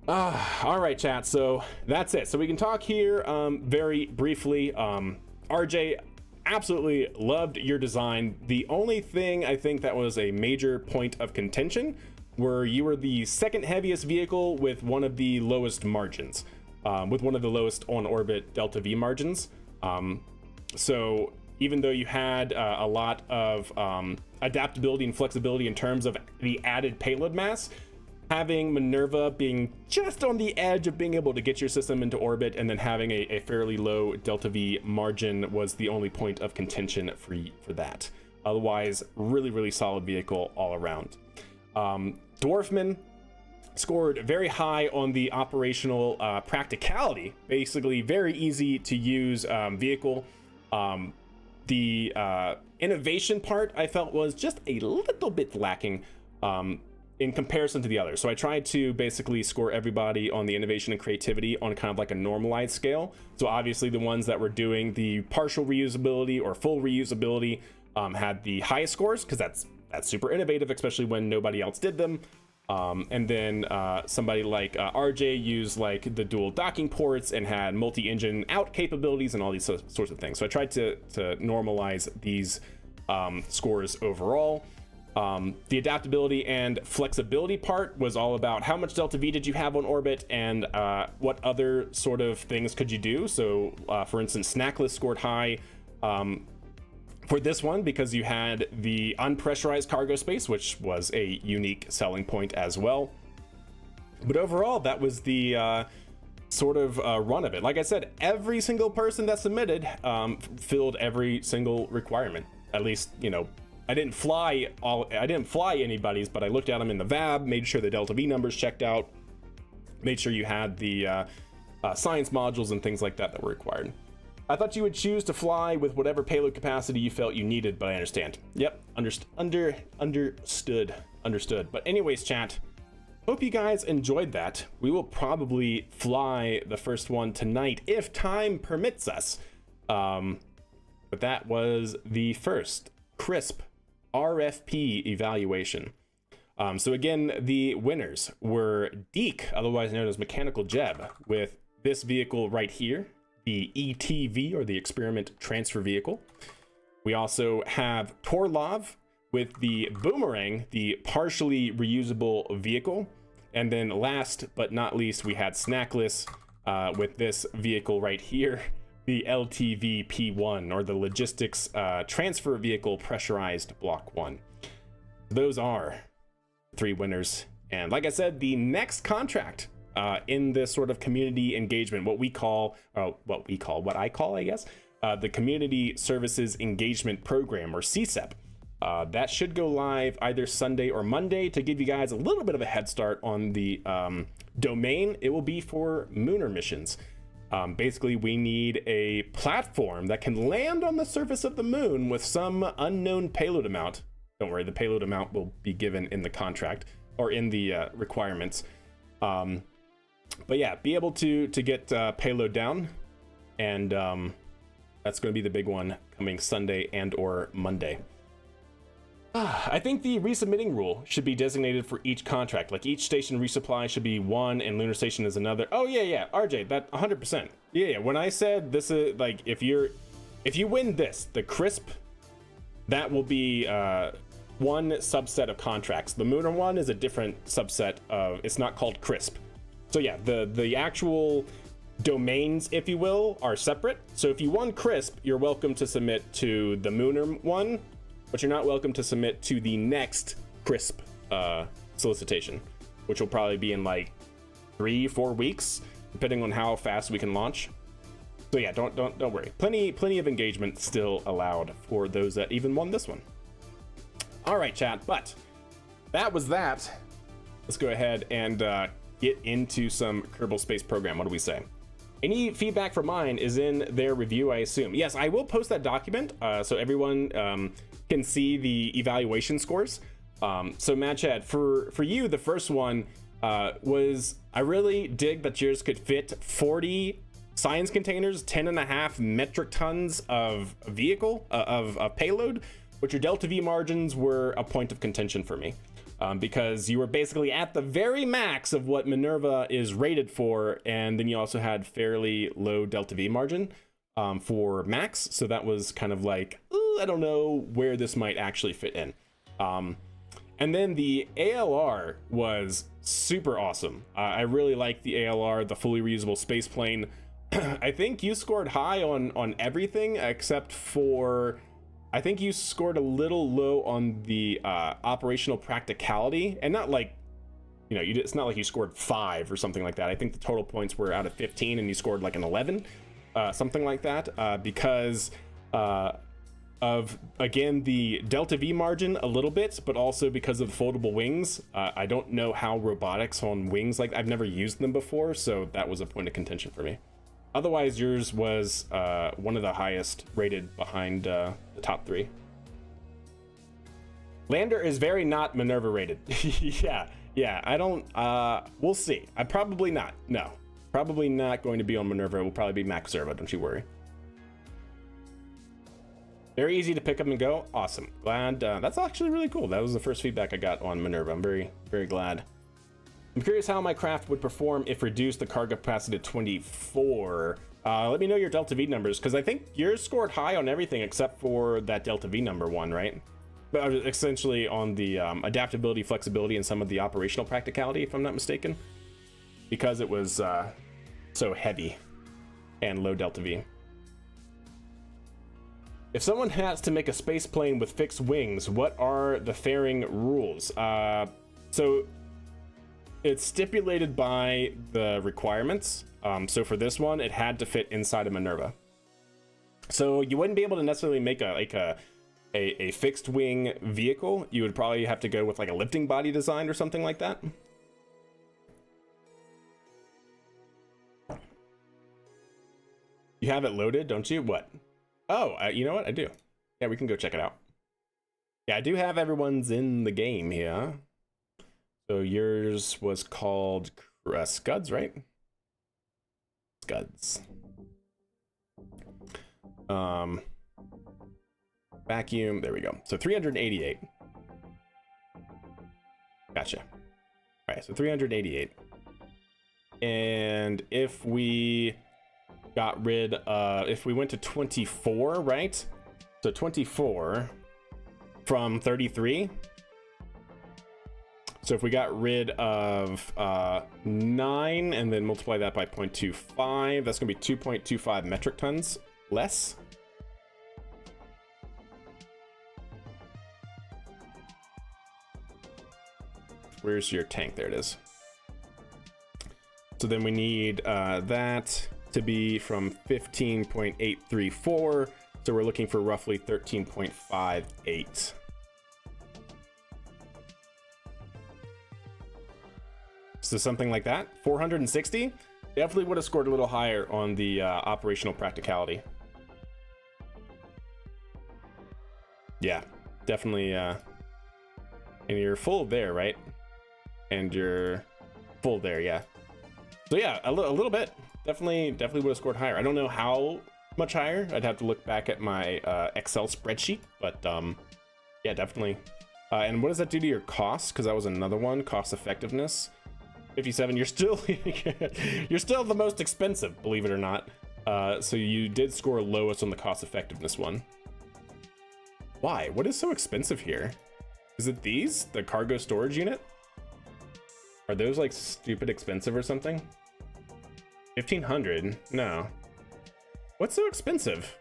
Speaker 1: All right, chat. So that's it. So we can talk here very briefly. RJ, absolutely loved your design. The only thing I think that was a major point of contention were you were the second heaviest vehicle with one of the lowest margins, with one of the lowest on orbit delta V margins. So even though you had a lot of adaptability and flexibility in terms of the added payload mass, having Minerva being just on the edge of being able to get your system into orbit and then having a fairly low delta V margin was the only point of contention for that. Otherwise, really, really solid vehicle all around. Dwarfman scored very high on the operational practicality, basically very easy to use vehicle. The innovation part I felt was just a little bit lacking in comparison to the others. So I tried to basically score everybody on the innovation and creativity on kind of like a normalized scale. So obviously the ones that were doing the partial reusability or full reusability had the highest scores, because that's super innovative, especially when nobody else did them. And then somebody like RJ used like the dual docking ports and had multi-engine out capabilities and all these sorts of things. So I tried to normalize these scores overall. The adaptability and flexibility part was all about how much delta V did you have on orbit and what other sort of things could you do. So for instance, Snackless scored high for this one because you had the unpressurized cargo space, which was a unique selling point as well. But overall, that was the sort of run of it. Like I said, every single person that submitted filled every single requirement. At least, you know, I didn't fly anybody's, but I looked at them in the VAB, made sure the delta V numbers checked out, made sure you had the science modules and things like that were required. I thought you would choose to fly with whatever payload capacity you felt you needed, but I understand. Yep, understood. But anyways, chat, hope you guys enjoyed that. We will probably fly the first one tonight if time permits us. But that was the first crisp RFP evaluation. So again, the winners were Deke, otherwise known as Mechanical Jeb, with this vehicle right here, the ETV, or the Experiment Transfer Vehicle. We also have Torlav with the Boomerang, the partially reusable vehicle. And then last but not least, we had Snackless with this vehicle right here, the LTV P1, or the Logistics Transfer Vehicle Pressurized Block 1. Those are 3 winners. And like I said, the next contract in this sort of community engagement, what I call, I guess, the Community Services Engagement Program, or CSEP. That should go live either Sunday or Monday. To give you guys a little bit of a head start on the domain, it will be for Munar missions. Basically, we need a platform that can land on the surface of the moon with some unknown payload amount. Don't worry, the payload amount will be given in the contract or in the requirements. But yeah, be able to get payload down, and that's going to be the big one coming Sunday and or Monday. I think the resubmitting rule should be designated for each contract. Like each station resupply should be one and lunar station is another. Oh yeah, RJ, that 100%. Yeah, when I said this is like, if you win this, the CRISP, that will be one subset of contracts. The Munar one is a different subset of, it's not called CRISP. So yeah, the actual domains, if you will, are separate. So if you won CRISP, you're welcome to submit to the Munar one, but you're not welcome to submit to the next CRISP solicitation, which will probably be in like 3-4 weeks, depending on how fast we can launch. So yeah, don't worry. Plenty of engagement still allowed for those that even won this one. All right, chat. But that was that. Let's go ahead and get into some Kerbal Space Program. What do we say? Any feedback from mine is in their review, I assume. Yes, I will post that document so everyone can see the evaluation scores. So Mad Chad, for you, the first one was, I really dig that yours could fit 40 science containers, 10.5 metric tons of vehicle, of payload, but your Delta V margins were a point of contention for me. Because you were basically at the very max of what Minerva is rated for, and then you also had fairly low Delta V margin for max, so that was kind of like, I don't know where this might actually fit in. And then the ALR was super awesome. I really like the ALR, the fully reusable space plane. I think you scored high on everything except for, I think you scored a little low on the operational practicality, and not like, you know, it's not like you scored 5 or something like that. I think the total points were out of 15 and you scored like an 11, something like that, because of, again, the Delta V margin a little bit, but also because of the foldable wings. I don't know how robotics on wings, like I've never used them before, so that was a point of contention for me. Otherwise, yours was one of the highest rated behind the top 3. Lander is very not Minerva rated. yeah, I don't, we'll see. I probably not, no. Probably not going to be on Minerva. It will probably be Max Servo, don't you worry. Very easy to pick up and go. Awesome. Glad. That's actually really cool. That was the first feedback I got on Minerva. I'm very, very glad. I'm curious how my craft would perform if reduced the cargo capacity to 24. Let me know your Delta V numbers, because I think yours scored high on everything except for that Delta V number one, right? But essentially on the adaptability, flexibility, and some of the operational practicality, if I'm not mistaken, because it was so heavy and low Delta V. If someone has to make a space plane with fixed wings, what are the fairing rules? So it's stipulated by the requirements. So for this one, it had to fit inside of Minerva. So you wouldn't be able to necessarily make a fixed wing vehicle. You would probably have to go with like a lifting body design or something like that. You have it loaded, don't you? What? Oh, you know what? I do. Yeah, we can go check it out. Yeah, I do have everyone's in the game here. So yours was scuds, right? Scuds. Vacuum, there we go. So 388. Gotcha. All right, so 388. And if we got rid of, if we went to 24, right? So 24 from 33. So if we got rid of 9 and then multiply that by 0.25, that's gonna be 2.25 metric tons less. Where's your tank? There it is. So then we need that. to be from 15.834, so we're looking for roughly 13.58. So something like that. 460 definitely would have scored a little higher on the operational practicality. Yeah, definitely. And you're full there, right? And you're full there, yeah. So yeah, a little bit. Definitely would have scored higher. I don't know how much higher. I'd have to look back at my Excel spreadsheet, but yeah, definitely. And what does that do to your cost? Because that was another one, cost effectiveness. 57. You're still you're still the most expensive, believe it or not. So you did score lowest on the cost effectiveness one. Why? What is so expensive here? Is it these? The cargo storage unit? Are those like stupid expensive or something? 1500? No. What's so expensive?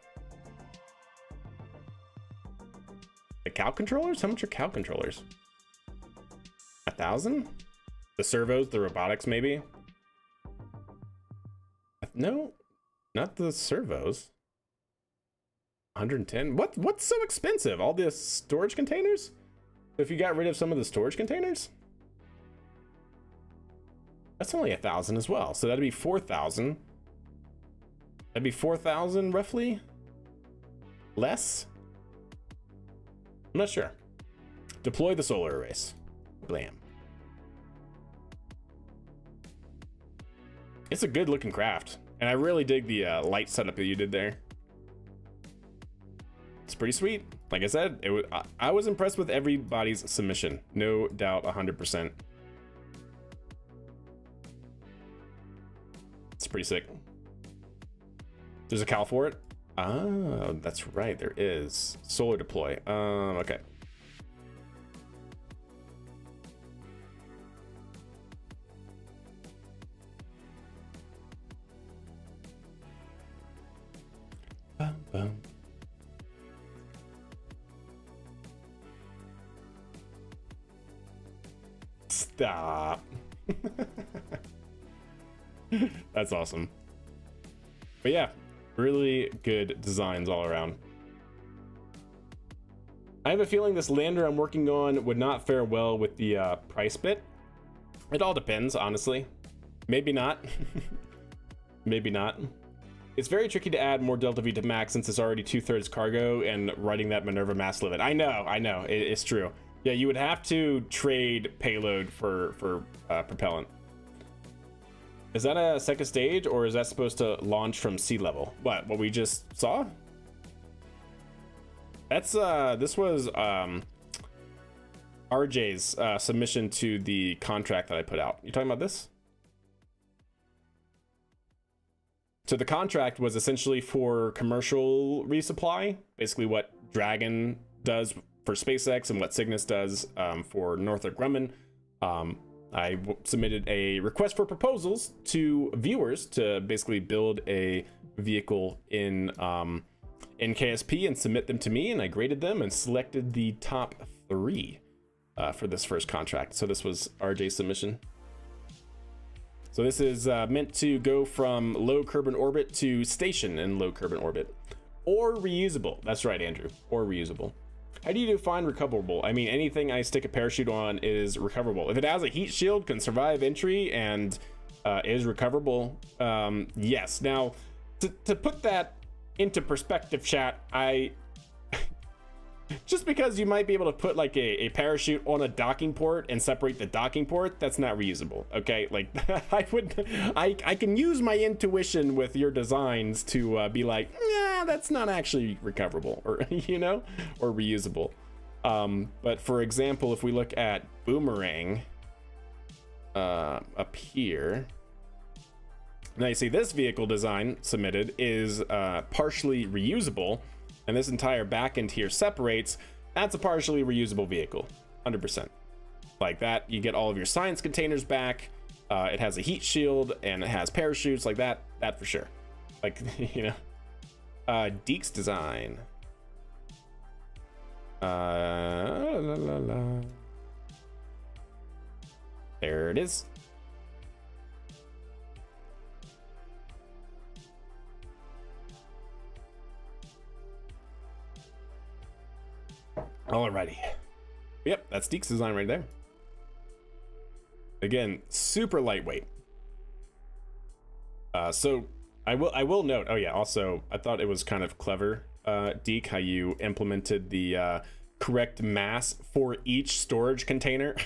Speaker 1: The cow controllers? How much are cow controllers? 1,000? The servos, the robotics, maybe? No, not the servos. 110? What's so expensive? All the storage containers? If you got rid of some of the storage containers? That's only 1,000 as well. So that'd be 4,000. That'd be 4,000 roughly? Less? I'm not sure. Deploy the solar arrays. Blam. It's a good looking craft. And I really dig the light setup that you did there. It's pretty sweet. Like I said, I was impressed with everybody's submission. No doubt, 100%. It's pretty sick. There's a cal for it. Oh, that's right. There is. Solar deploy. Okay. Bum, bum. Stop. That's awesome. But yeah, really good designs all around. I have a feeling this lander I'm working on would not fare well with the price bit. It all depends, honestly. Maybe not. Maybe not. It's very tricky to add more Delta V to max since it's already 2/3 cargo and riding that Minerva mass limit. I know, it's true. Yeah, you would have to trade payload for propellant. Is that a second stage, or is that supposed to launch from sea level? What we just saw? That's this was RJ's submission to the contract that I put out. You talking about this? So the contract was essentially for commercial resupply, basically what Dragon does for SpaceX and what Cygnus does for Northrop Grumman. I submitted a request for proposals to viewers to basically build a vehicle in KSP and submit them to me, and I graded them and selected the top 3 for this first contract. So this was RJ's submission. So this is meant to go from low Kerbin orbit to station in low Kerbin orbit, or reusable. That's right, Andrew, or reusable. How do you define recoverable? I mean, anything I stick a parachute on is recoverable. If it has a heat shield, can survive entry, and is recoverable, yes. Now, to put that into perspective, chat, just because you might be able to put like a parachute on a docking port and separate the docking port, that's not reusable. Okay, like I can use my intuition with your designs to be like, nah, that's not actually recoverable, or you know, or reusable. But for example, if we look at Boomerang up here, now you see this vehicle design submitted is partially reusable. And this entire back end here separates. That's a partially reusable vehicle, 100%. Like that, you get all of your science containers back. It has a heat shield and it has parachutes, like that for sure. Like, you know. Deeks design. There it is. Alrighty. Yep, that's Deke's design right there. Again, super lightweight. So I will note, oh yeah, also I thought it was kind of clever, Deke, how you implemented the correct mass for each storage container.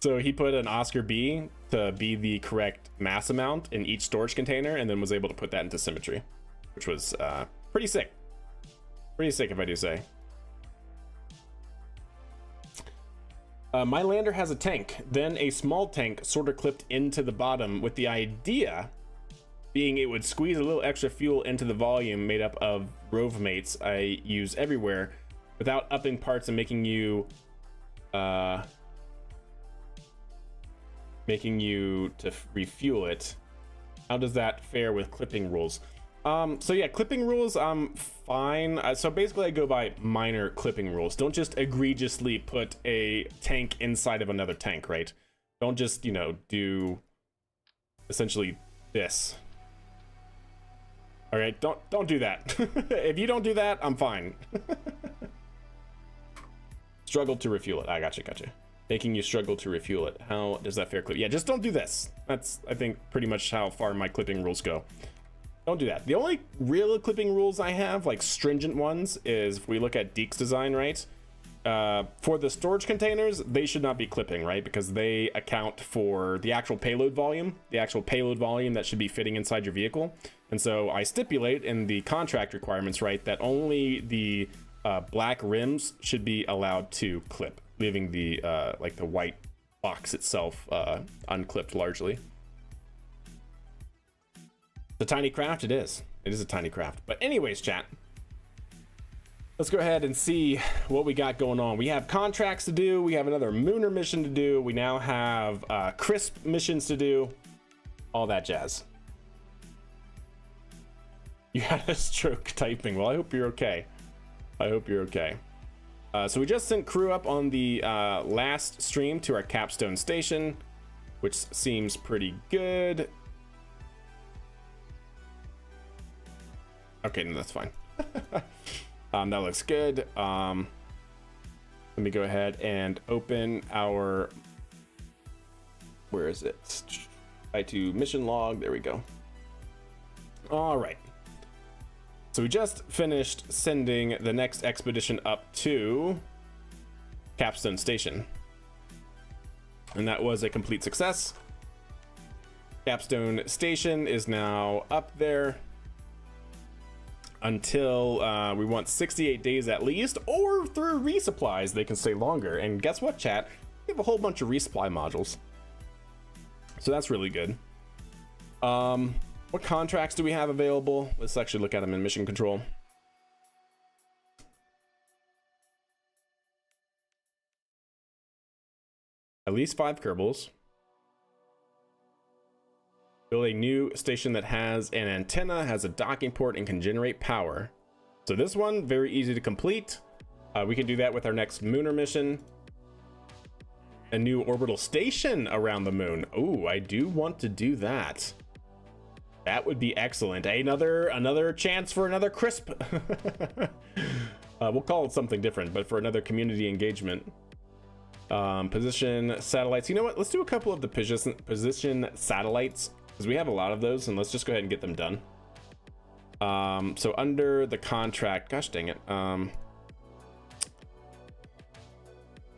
Speaker 1: So he put an Oscar B to be the correct mass amount in each storage container, and then was able to put that into symmetry, which was pretty sick. Pretty sick, if I do say. My lander has a tank, then a small tank sort of clipped into the bottom, with the idea being it would squeeze a little extra fuel into the volume made up of rove mates I use everywhere without upping parts and making you to refuel it. How does that fare with clipping rules? So yeah, clipping rules, I'm fine. So basically I go by minor clipping rules. Don't just egregiously put a tank inside of another tank, right? Don't just, you know, do essentially this. All right, don't do that. If you don't do that, I'm fine. Struggle to refuel it. I gotcha. Making you struggle to refuel it. How does that fare clip? Yeah, just don't do this. That's, I think, pretty much how far my clipping rules go. Don't do that. The only real clipping rules I have, like stringent ones, is if we look at Deke's design, right? For the storage containers, they should not be clipping, right? Because they account for the actual payload volume that should be fitting inside your vehicle. And so I stipulate in the contract requirements, right, that only the black rims should be allowed to clip, leaving the like the white box itself unclipped largely. The tiny craft, it is a tiny craft. But anyways, chat, let's go ahead and see what we got going on. We have contracts to do, we have another Munar mission to do, we now have crisp missions to do, all that jazz. You had a stroke typing. Well, I hope you're okay. So we just sent crew up on the last stream to our capstone station, which seems pretty good. Okay, no, that's fine. That looks good. Let me go ahead and open our, where is it? I2 mission log. There we go. All right. So we just finished sending the next expedition up to Capstone Station, and that was a complete success. Capstone Station is now up there until we want 68 days at least, or through resupplies they can stay longer. And guess what, chat? We have a whole bunch of resupply modules, so that's really good. What contracts do we have available? Let's actually look at them in mission control. At least 5 Kerbals. Build a new station that has an antenna, has a docking port, and can generate power. So this one, very easy to complete. We can do that with our next Munar mission. A new orbital station around the moon. Ooh, I do want to do that. That would be excellent. Another chance for another crisp. We'll call it something different, but for another community engagement. Position satellites. You know what? Let's do a couple of the position satellites, because we have a lot of those, and let's just go ahead and get them done. So under the contract, gosh dang it.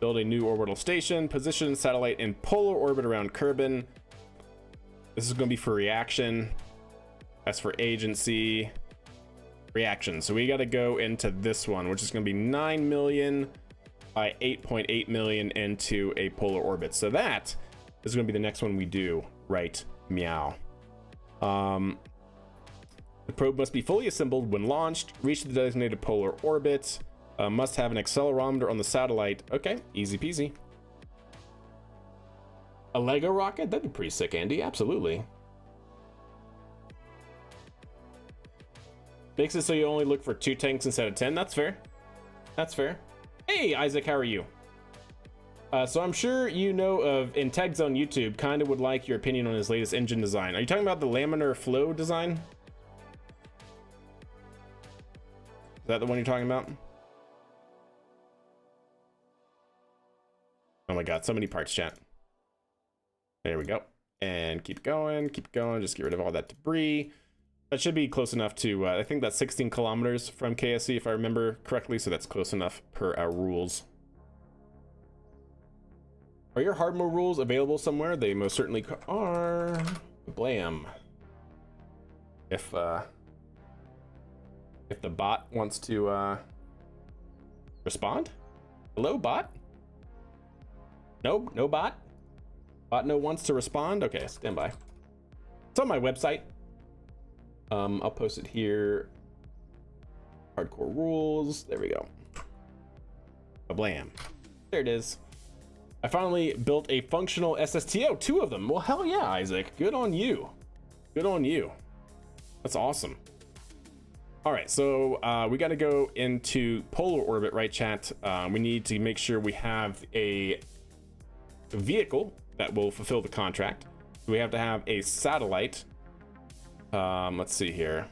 Speaker 1: Build a new orbital station. Position satellite in polar orbit around Kerbin. This is going to be for reaction. As for agency, reaction. So we got to go into this one, which is going to be 9 million by 8.8 million into a polar orbit. So that is going to be the next one we do, right? Meow. The probe must be fully assembled when launched, reach the designated polar orbit, must have an accelerometer on the satellite. Okay, easy peasy. A Lego rocket? That'd be pretty sick, Andy. Absolutely. Makes it so you only look for 2 tanks instead of 10. That's fair. That's fair. Hey, Isaac, how are you? So I'm sure you know of Integ's on YouTube. Kind of would like your opinion on his latest engine design. Are you talking about the laminar flow design? Is that the one you're talking about? Oh my god, so many parts, chat. There we go. And keep going, just get rid of all that debris. That should be close enough to, I think that's 16 kilometers from KSC if I remember correctly, so that's close enough per our rules. Are your hard mode rules available somewhere? They most certainly are. Blam. If the bot wants to respond? Hello, bot? Nope, no bot? Bot no wants to respond? Okay, stand by. It's on my website. I'll post it here. Hardcore rules. There we go. Blam. There it is. I finally built a functional SSTO, 2 of them. Well, hell yeah, Isaac. Good on you. Good on you. That's awesome. All right, so we got to go into polar orbit, right, chat? We need to make sure we have a vehicle that will fulfill the contract. We have to have a satellite. Let's see here.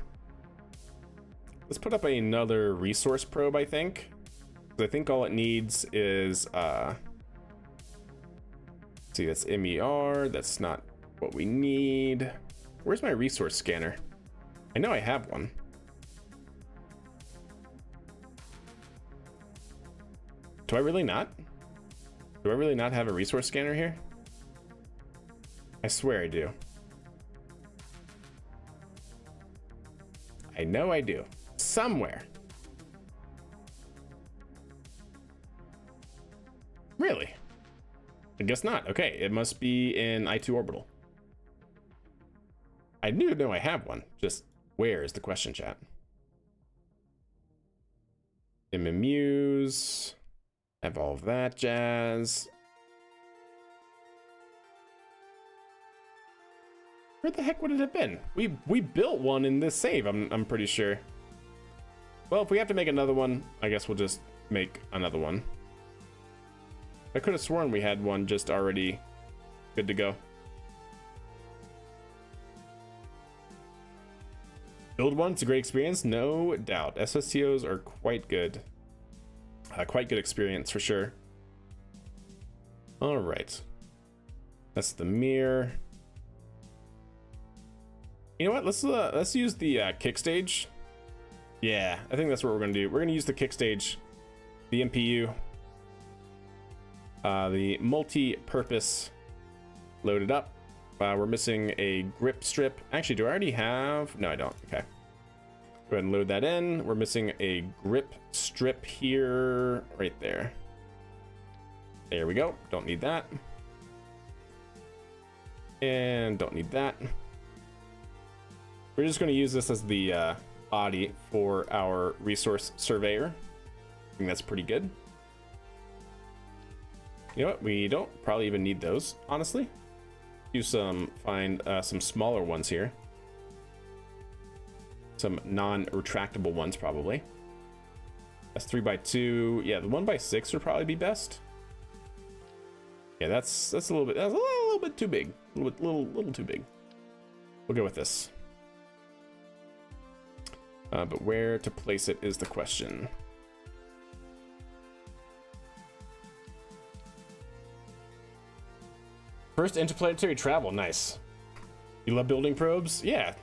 Speaker 1: Let's put up another resource probe, I think. I think all it needs is, see, that's MER. That's not what we need. Where's my resource scanner? I know I have one. Do I really not? Do I really not have a resource scanner here? I swear I do. I know I do. Somewhere. Really? I guess not. Okay, it must be in I2 orbital. I do know I have one. Just where is the question, chat? MMUs. Have all of that jazz. Where the heck would it have been? We built one in this save, I'm pretty sure. Well, if we have to make another one, I guess we'll just make another one. I could have sworn we had one just already good to go. Build one, it's a great experience, no doubt. SSTOs are quite good. Quite good experience for sure. All right. That's the mirror. You know what? Let's use the kick stage. Yeah, I think that's what we're gonna do. We're gonna use the kick stage, the MPU, the multi-purpose loaded up. We're missing a grip strip. Actually, do I already have? No, I don't. Okay. Go ahead and load that in. We're missing a grip strip here, right there. There we go. Don't need that. And don't need that. We're just going to use this as the body for our resource surveyor. I think that's pretty good. You know what? We don't probably even need those, honestly. Find some smaller ones here. Some non-retractable ones, probably. That's 3x2. Yeah, the 1x6 would probably be best. Yeah, that's a little bit too big. A little too big. We'll go with this. But where to place it is the question. First interplanetary travel, nice. You love building probes? Yeah.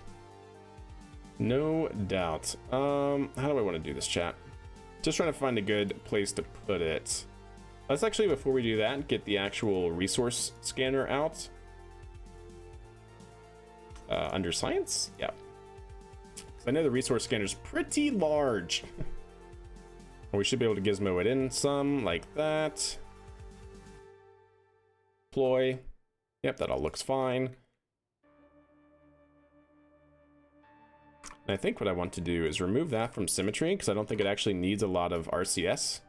Speaker 1: No doubt. How do I want to do this, chat? Just trying to find a good place to put it. Let's actually, before we do that, get the actual resource scanner out. Under science? Yeah. I know the resource scanner is pretty large. We should be able to gizmo it in some, like that. Deploy. Yep, that all looks fine. And I think what I want to do is remove that from symmetry, because I don't think it actually needs a lot of RCS.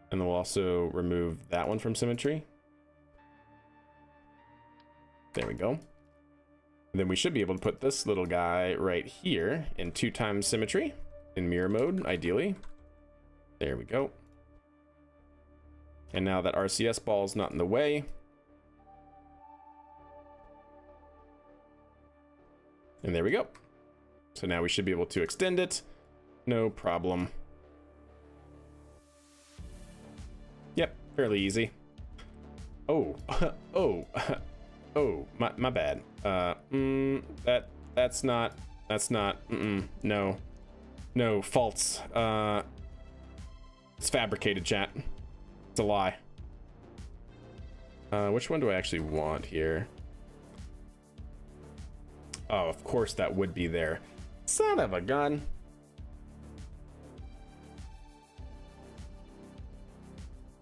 Speaker 1: And then we'll also remove that one from symmetry. There we go. And then we should be able to put this little guy right here in 2x symmetry in mirror mode, ideally. There we go. And now that RCS ball is not in the way. And there we go. So now we should be able to extend it. No problem. Yep, fairly easy. Oh, oh, oh, my bad. That's not, no, false. It's fabricated, chat. It's a lie. Which one do I actually want here? Oh, of course that would be there. Son of a gun.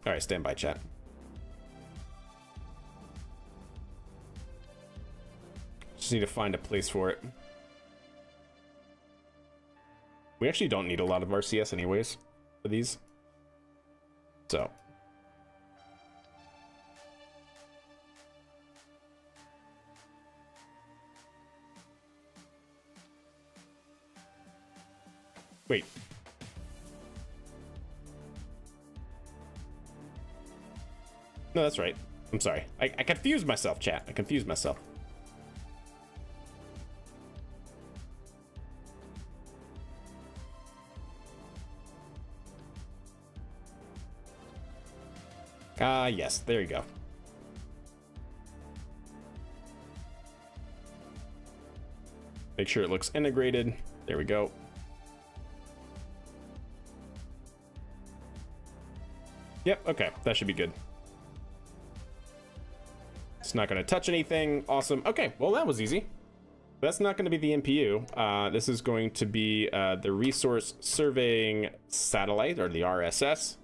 Speaker 1: All right, stand by, chat. Just need to find a place for it. We actually don't need a lot of RCS anyways for these. So. Wait. No, that's right. I'm sorry. I confused myself, chat. I confused myself. Yes, there you go. Make sure it looks integrated. There we go. Yep, okay, that should be good. It's not going to touch anything. Awesome. Okay, well, that was easy. That's not going to be the NPU. This is going to be the Resource Surveying Satellite, or the RSS.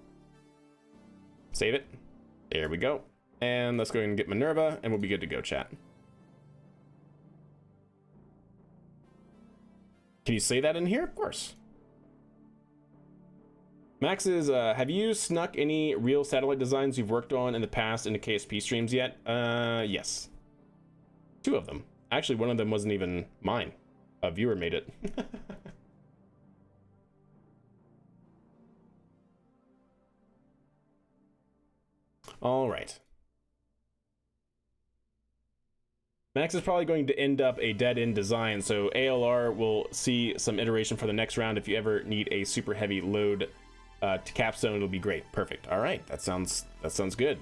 Speaker 1: Save it. There we go. And let's go ahead and get Minerva, and we'll be good to go, chat. Can you say that in here? Of course. Max is, have you snuck any real satellite designs you've worked on in the past into KSP streams yet? Yes. 2 of them. Actually, one of them wasn't even mine. A viewer made it. All right. Max is probably going to end up a dead-end design, so ALR will see some iteration for the next round. If you ever need a super heavy load to capstone, it'll be great. Perfect. All right, that sounds good.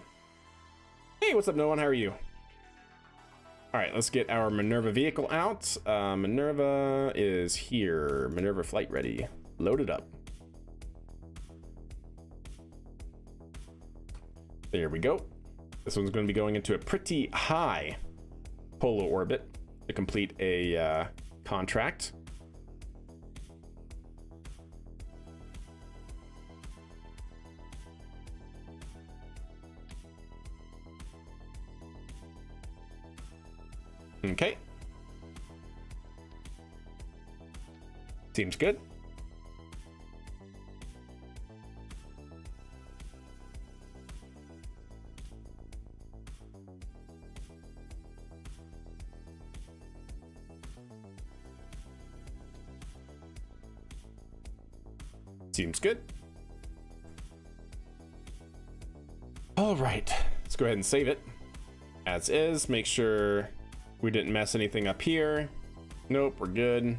Speaker 1: Hey, what's up, no one? How are you? All right, let's get our Minerva vehicle out. Minerva is here. Minerva flight ready. Loaded up. There we go. This one's going to be going into a pretty high polar orbit to complete a contract. Okay. Seems good. Seems good. All right, let's go ahead and save it as is. Make sure we didn't mess anything up here. Nope, we're good.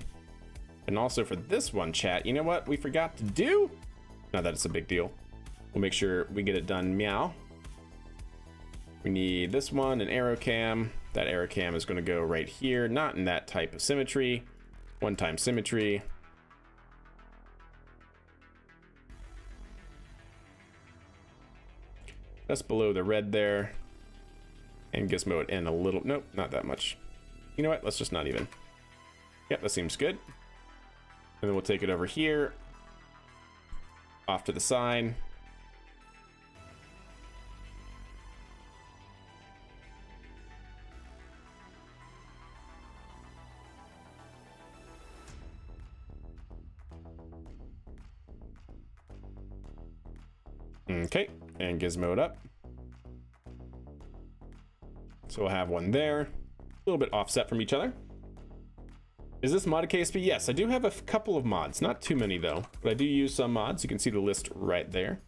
Speaker 1: And also for this one, chat, you know what we forgot to do? Not that it's a big deal. We'll make sure we get it done. Meow. We need this one, an arrow cam. That arrow cam is going to go right here, not in that type of symmetry. One-time symmetry. Just below the red there. And gizmo it in a little. Nope, not that much. You know what? Let's just not even. Yep, that seems good. And then we'll take it over here. Off to the side. Okay, and gizmo it up. So we'll have one there, a little bit offset from each other. Is this modded KSP? Yes, I do have a couple of mods, not too many though, but I do use some mods. You can see the list right there.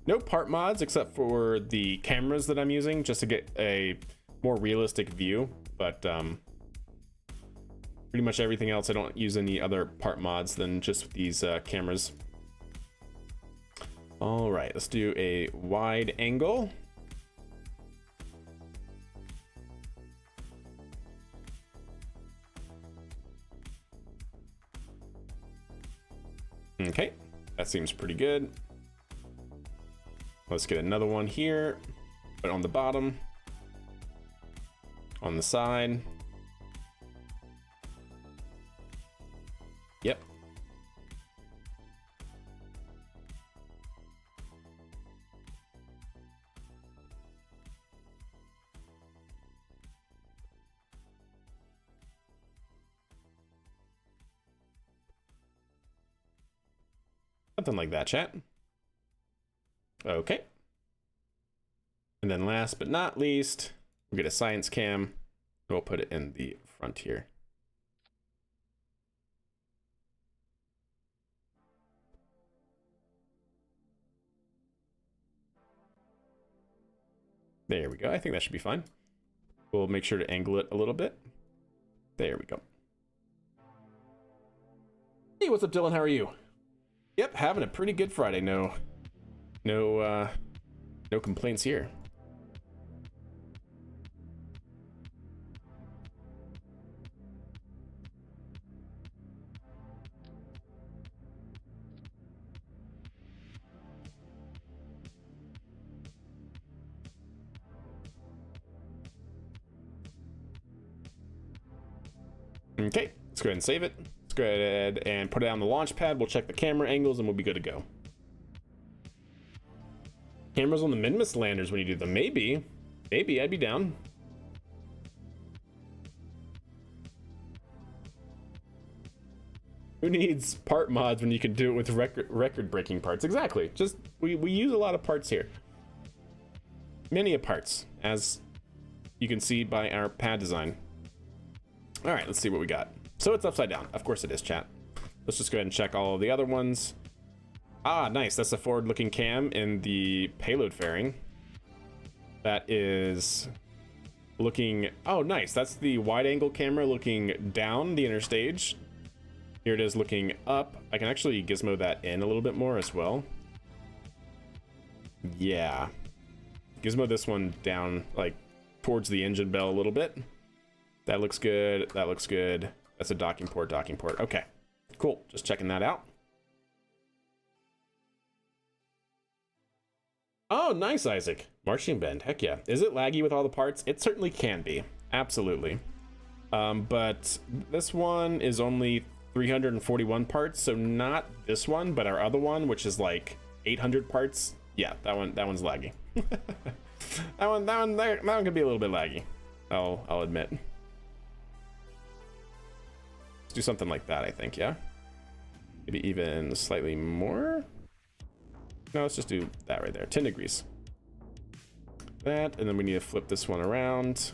Speaker 1: No part mods except for the cameras that I'm using just to get a more realistic view, but pretty much everything else I don't use any other part mods than just these cameras. All right, let's do a wide angle. Okay, that seems pretty good. Let's get another one here, put it on the bottom, on the side. Yep. Something like that, chat. Okay. And then last but not least, we'll get a science cam. We'll put it in the front here. There we go. I think that should be fine. We'll make sure to angle it a little bit. There we go. Hey, what's up, Dylan? How are you? Yep, having a pretty good Friday. No complaints here. Okay, let's go ahead and save it. Let's go ahead and put it on the launch pad. We'll check the camera angles and we'll be good to go. Cameras on the Minmus landers when you do them. Maybe I'd be down. Who needs part mods when you can do it with record-breaking parts? Exactly. Just we use a lot of parts here. Many of parts, as you can see by our pad design. All right, let's see what we got. So it's upside down. Of course it is, chat. Let's just go ahead and check all of the other ones. Ah, nice. That's a forward-looking cam in the payload fairing. That is looking... Oh, nice. That's the wide-angle camera looking down the inner stage. Here it is looking up. I can actually gizmo that in a little bit more as well. Yeah. Gizmo this one down, like, towards the engine bell a little bit. That looks good. That looks good. That's a docking port, docking port. Okay, cool. Just checking that out. Oh, nice, Isaac. Marching bend. Heck yeah. Is it laggy with all the parts? It certainly can be. Absolutely. But this one is only 341 parts, so not this one, but our other one, which is like 800 parts. Yeah, that one's laggy. that one could be a little bit laggy. I'll admit. Let's do something like that, I think, yeah? Maybe even slightly more? No, let's just do that right there, 10 degrees. That, and then we need to flip this one around.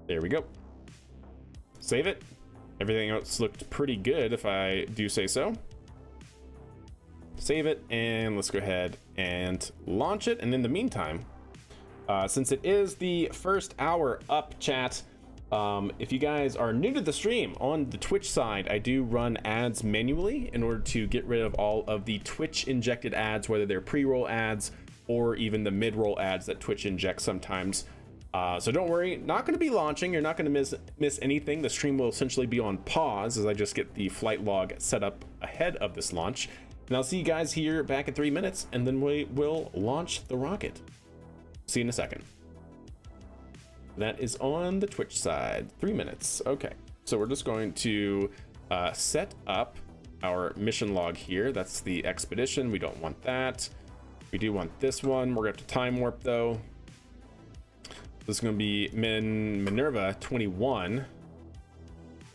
Speaker 1: There we go. Save it. Everything else looked pretty good, if I do say so. Save it, and let's go ahead and launch it. And in the meantime, since it is the first hour up, chat, if you guys are new to the stream, on the Twitch side, I do run ads manually in order to get rid of all of the Twitch injected ads, whether they're pre-roll ads or even the mid-roll ads that Twitch injects sometimes. So don't worry, not going to be launching. You're not going to miss anything. The stream will essentially be on pause as I just get the flight log set up ahead of this launch. And I'll see you guys here back in 3 minutes, and then we will launch the rocket. See you in a second. That is on the Twitch side. 3 minutes. Okay, so we're just going to set up our mission log here. That's the expedition. We don't want that. We do want this one. We're going to have to time warp though. This is going to be Minerva 21.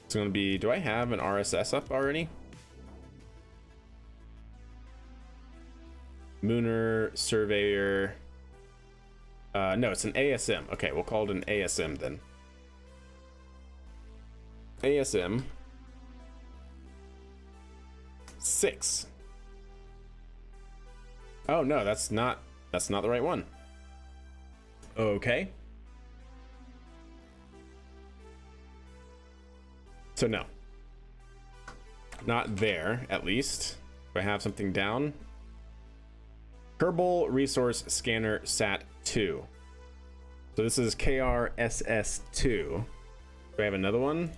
Speaker 1: It's going to be, do I have an RSS up already? Munar Surveyor. No, it's an ASM. Okay, we'll call it an ASM then. ASM 6. Oh no, that's not the right one. Okay. So no. Not there, at least. Do I have something down? Kerbal Resource Scanner Sat 2. So this is KRSS2. Do I have another one?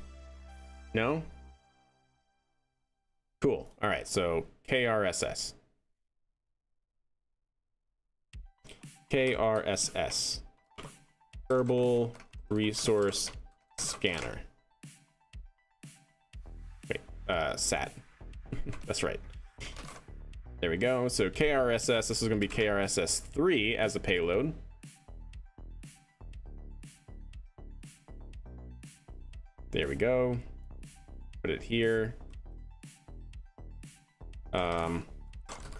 Speaker 1: No? Cool. All right, so KRSS. KRSS. Kerbal Resource Scanner. Wait, SAT. That's right. There we go. So KRSS, this is going to be KRSS3 as a payload. There we go. Put it here.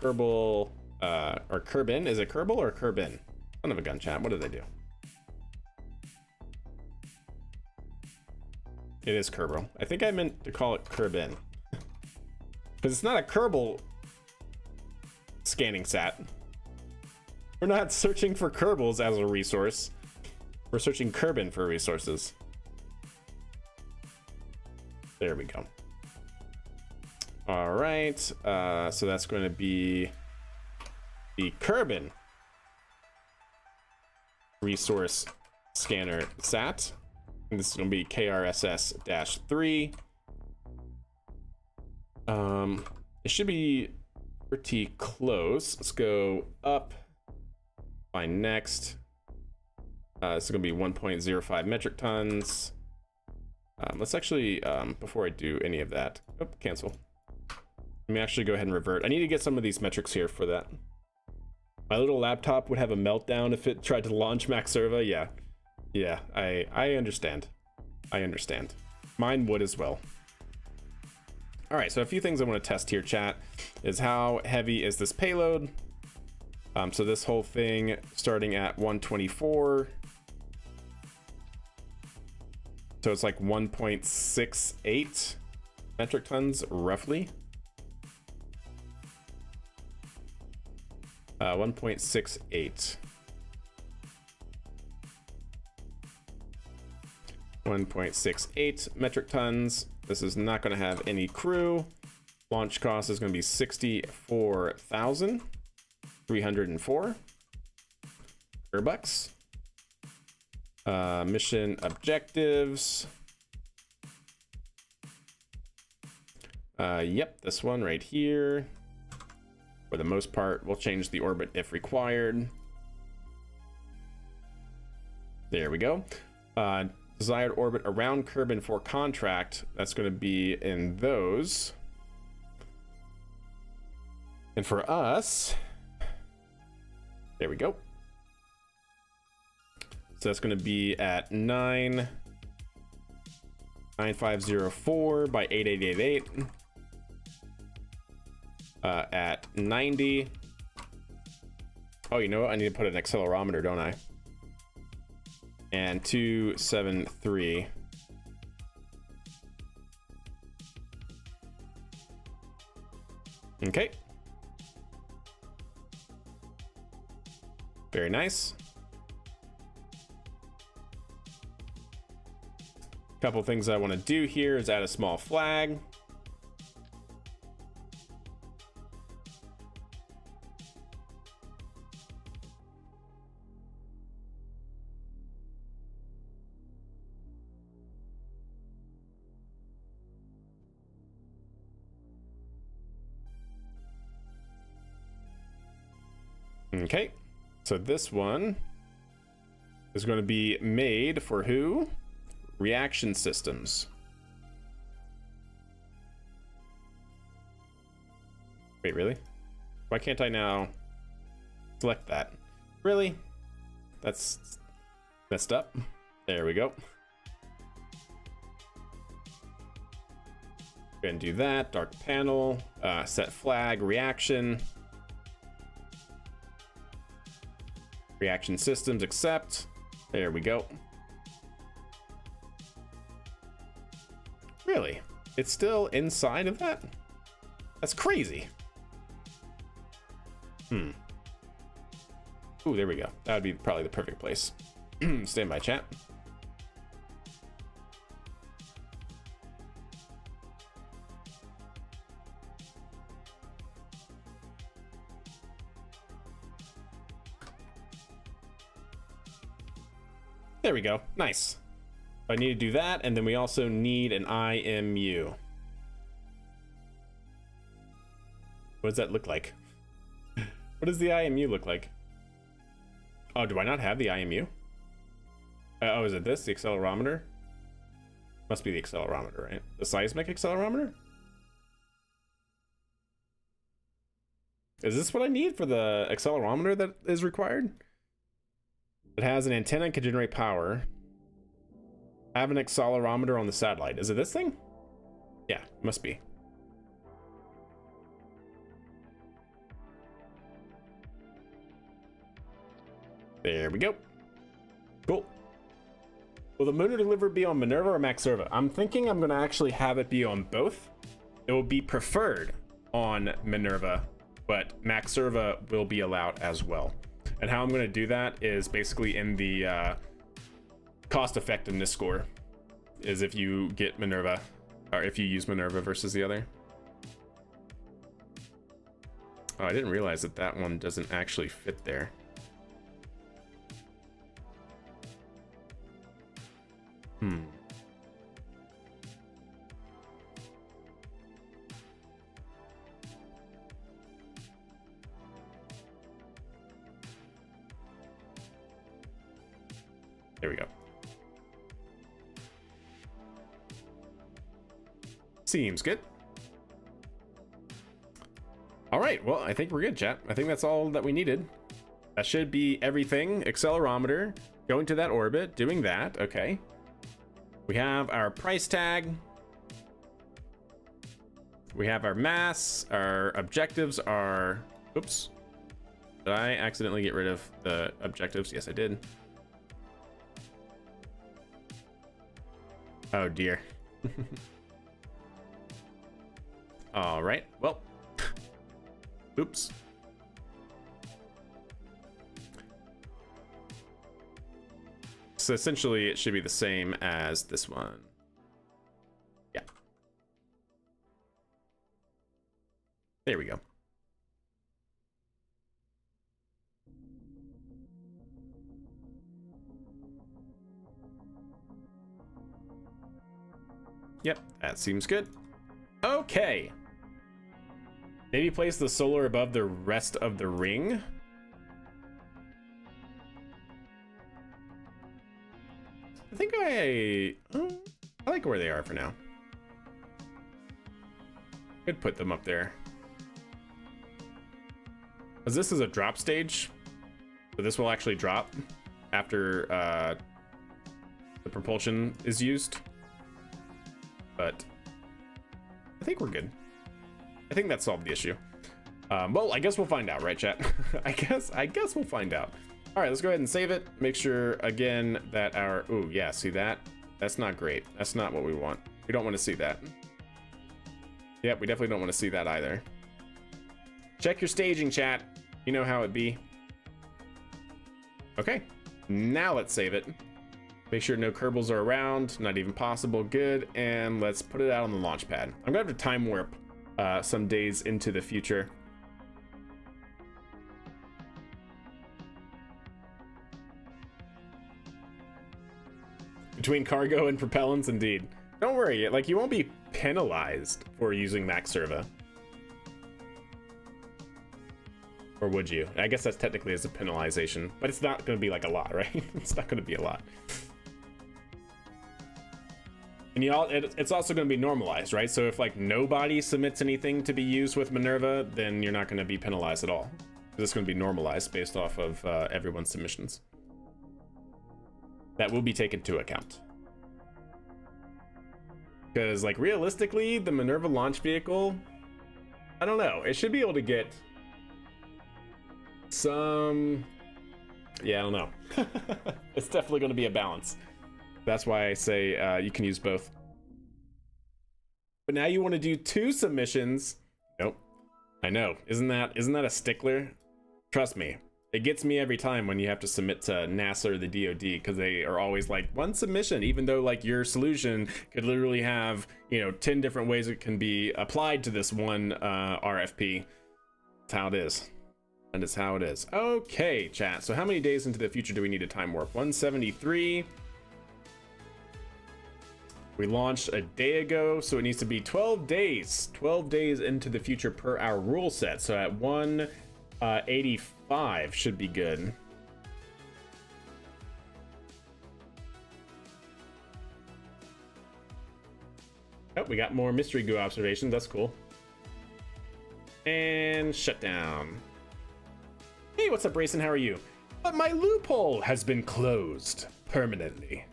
Speaker 1: Kerbal, or Kerbin. Is it Kerbal or Kerbin? Son of a gun, chat. What did I do? It is Kerbal. I think I meant to call it Kerbin. Because it's not a Kerbal scanning sat. We're not searching for Kerbals as a resource. We're searching Kerbin for resources. There we go. All right. So that's going to be the Kerbin resource scanner sat. And this is going to be KRSS-3. It should be pretty close. Let's go up. Find next. This is going to be 1.05 metric tons. Let's actually, before I do any of that, cancel. Let me actually go ahead and revert. I need to get some of these metrics here for that. My little laptop would have a meltdown if it tried to launch Maxerva. Yeah, I understand. I understand. Mine would as well. All right, so a few things I want to test here, chat, is how heavy is this payload? So this whole thing starting at 124. So it's like 1.68 metric tons, roughly. 1.68. 1.68 metric tons. This is not going to have any crew. Launch cost is going to be 64,304 bucks. Mission objectives. Yep, this one right here. For the most part, we'll change the orbit if required. There we go. Desired orbit around Kerbin for contract. That's going to be in those. And for us, there we go. So that's going to be at 9504 by 8888. At 90. Oh, you know what? I need to put an accelerometer, don't I? And 273. Okay. Very nice. Couple things I want to do here is add a small flag. Okay, so this one is going to be made for who? Reaction systems. Wait, really? Why can't I now select that? Really? That's messed up. There we go. Go ahead and do that. Dark panel, set flag, reaction. Reaction systems, accept. There we go. Really? It's still inside of that? That's crazy. Ooh, there we go. That would be probably the perfect place. Stand by, chat. There we go. Nice. I need to do that, and then we also need an IMU. What does that look like? What does the IMU look like? Oh, do I not have the IMU? Oh, is it this? The accelerometer? Must be the accelerometer, right? The seismic accelerometer? Is this what I need for the accelerometer that is required? It has an antenna and can generate power. Have an accelerometer on the satellite. Is it this thing? Yeah, must be. There we go. Cool. Will the Munar delivery be on Minerva or Maxerva? I'm thinking I'm going to actually have it be on both. It will be preferred on Minerva, but Maxerva will be allowed as well. And how I'm going to do that is basically in the cost effectiveness score, is if you get Minerva, or if you use Minerva versus the other. Oh, I didn't realize that that one doesn't actually fit there. There we go. Seems good. All right, well, I think we're good, chat. I think that's all that we needed. That should be everything. Accelerometer, going to that orbit, doing that. Okay. We have our price tag. We have our mass. Our objectives are... Oops. Did I accidentally get rid of the objectives? Yes, I did. Oh, dear. All right. Well. Oops. So essentially, it should be the same as this one. Yeah. There we go. Yep, that seems good. Okay. Maybe place the solar above the rest of the ring. I think I like where they are for now. Could put them up there. Because this is a drop stage. So this will actually drop after the propulsion is used. But I think we're good. I think that solved the issue. Well, I guess we'll find out, right, chat? I guess we'll find out. All right, let's go ahead and save it. Make sure again that our, ooh, yeah, see that? That's not great. That's not what we want. We don't want to see that. Yep, we definitely don't want to see that either. Check your staging, chat. You know how it be. Okay, now let's save it. Make sure no Kerbals are around, not even possible. Good, and let's put it out on the launch pad. I'm gonna have to time warp some days into the future. Between cargo and propellants, indeed. Don't worry, like, you won't be penalized for using Maxerva. Or would you? I guess that's technically as a penalization, but it's not going to be like a lot, right? It's not going to be a lot. And it's also going to be normalized, right? So if like nobody submits anything to be used with Minerva, then you're not going to be penalized at all. It's going to be normalized based off of everyone's submissions. That will be taken into account. Because like realistically, the Minerva launch vehicle, I don't know, it should be able to get some, yeah, I don't know. It's definitely going to be a balance. That's why I say you can use both. But now you want to do 2 submissions. Nope. I know. Isn't that a stickler? Trust me. It gets me every time when you have to submit to NASA or the DoD, because they are always like one submission, even though like your solution could literally have, you know, 10 different ways it can be applied to this one RFP. That's how it is. And it's how it is. Okay, chat. So how many days into the future do we need to time warp? 173. We launched a day ago, so it needs to be 12 days. 12 days into the future per our rule set. So at 185 should be good. Oh, we got more mystery goo observations. That's cool. And shut down. Hey, what's up, Rayson? How are you? But my loophole has been closed permanently.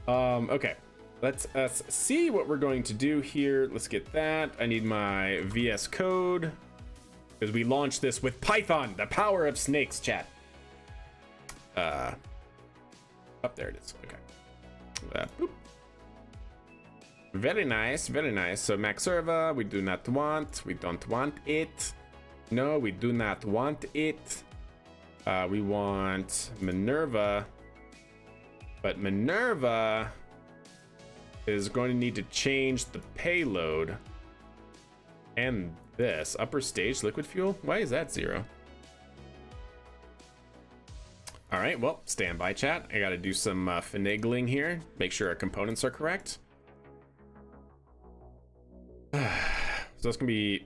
Speaker 1: Okay, let's see what we're going to do here. Let's get that. I need my VS code because we launched this with Python, the power of snakes, chat. Up there it is. Okay. Boop. Very nice, very nice. So max server, we do not want. We don't want it. No, we do not want it. We want Minerva. But Minerva is going to need to change the payload. And this. Upper stage liquid fuel? Why is that 0? Alright, well, stand by, chat. I gotta do some finagling here. Make sure our components are correct. So it's gonna be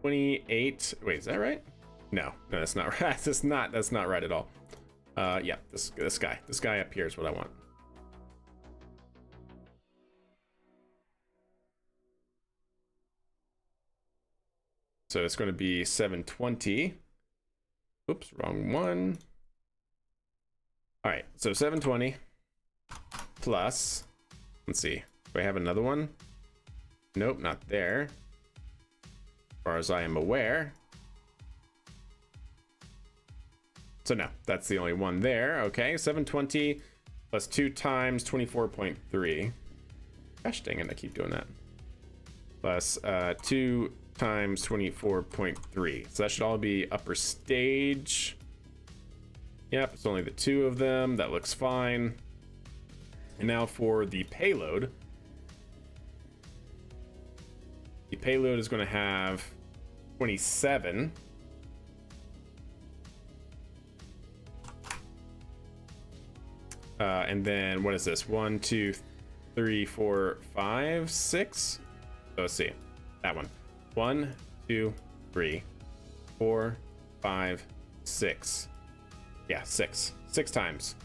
Speaker 1: 28. Wait, is that right? No, that's not right. That's not right at all. Yeah, this guy up here is what I want. So it's going to be 720. Oops, wrong one. All right, so 720 plus, let's see, do I have another one? Nope, not there. As far as I am aware. So no, that's the only one there. Okay, 720 plus 2 times 24.3. Gosh dang it, I keep doing that. Plus 2 times 24.3. So that should all be upper stage. Yep, it's only the 2 of them. That looks fine. And now for the payload. The payload is going to have 27. And then what is this? 1, 2, 3, 4, 5, 6. So let's see. That one. 1, 2, 3, 4, 5, 6. Yeah, 6. 6 times.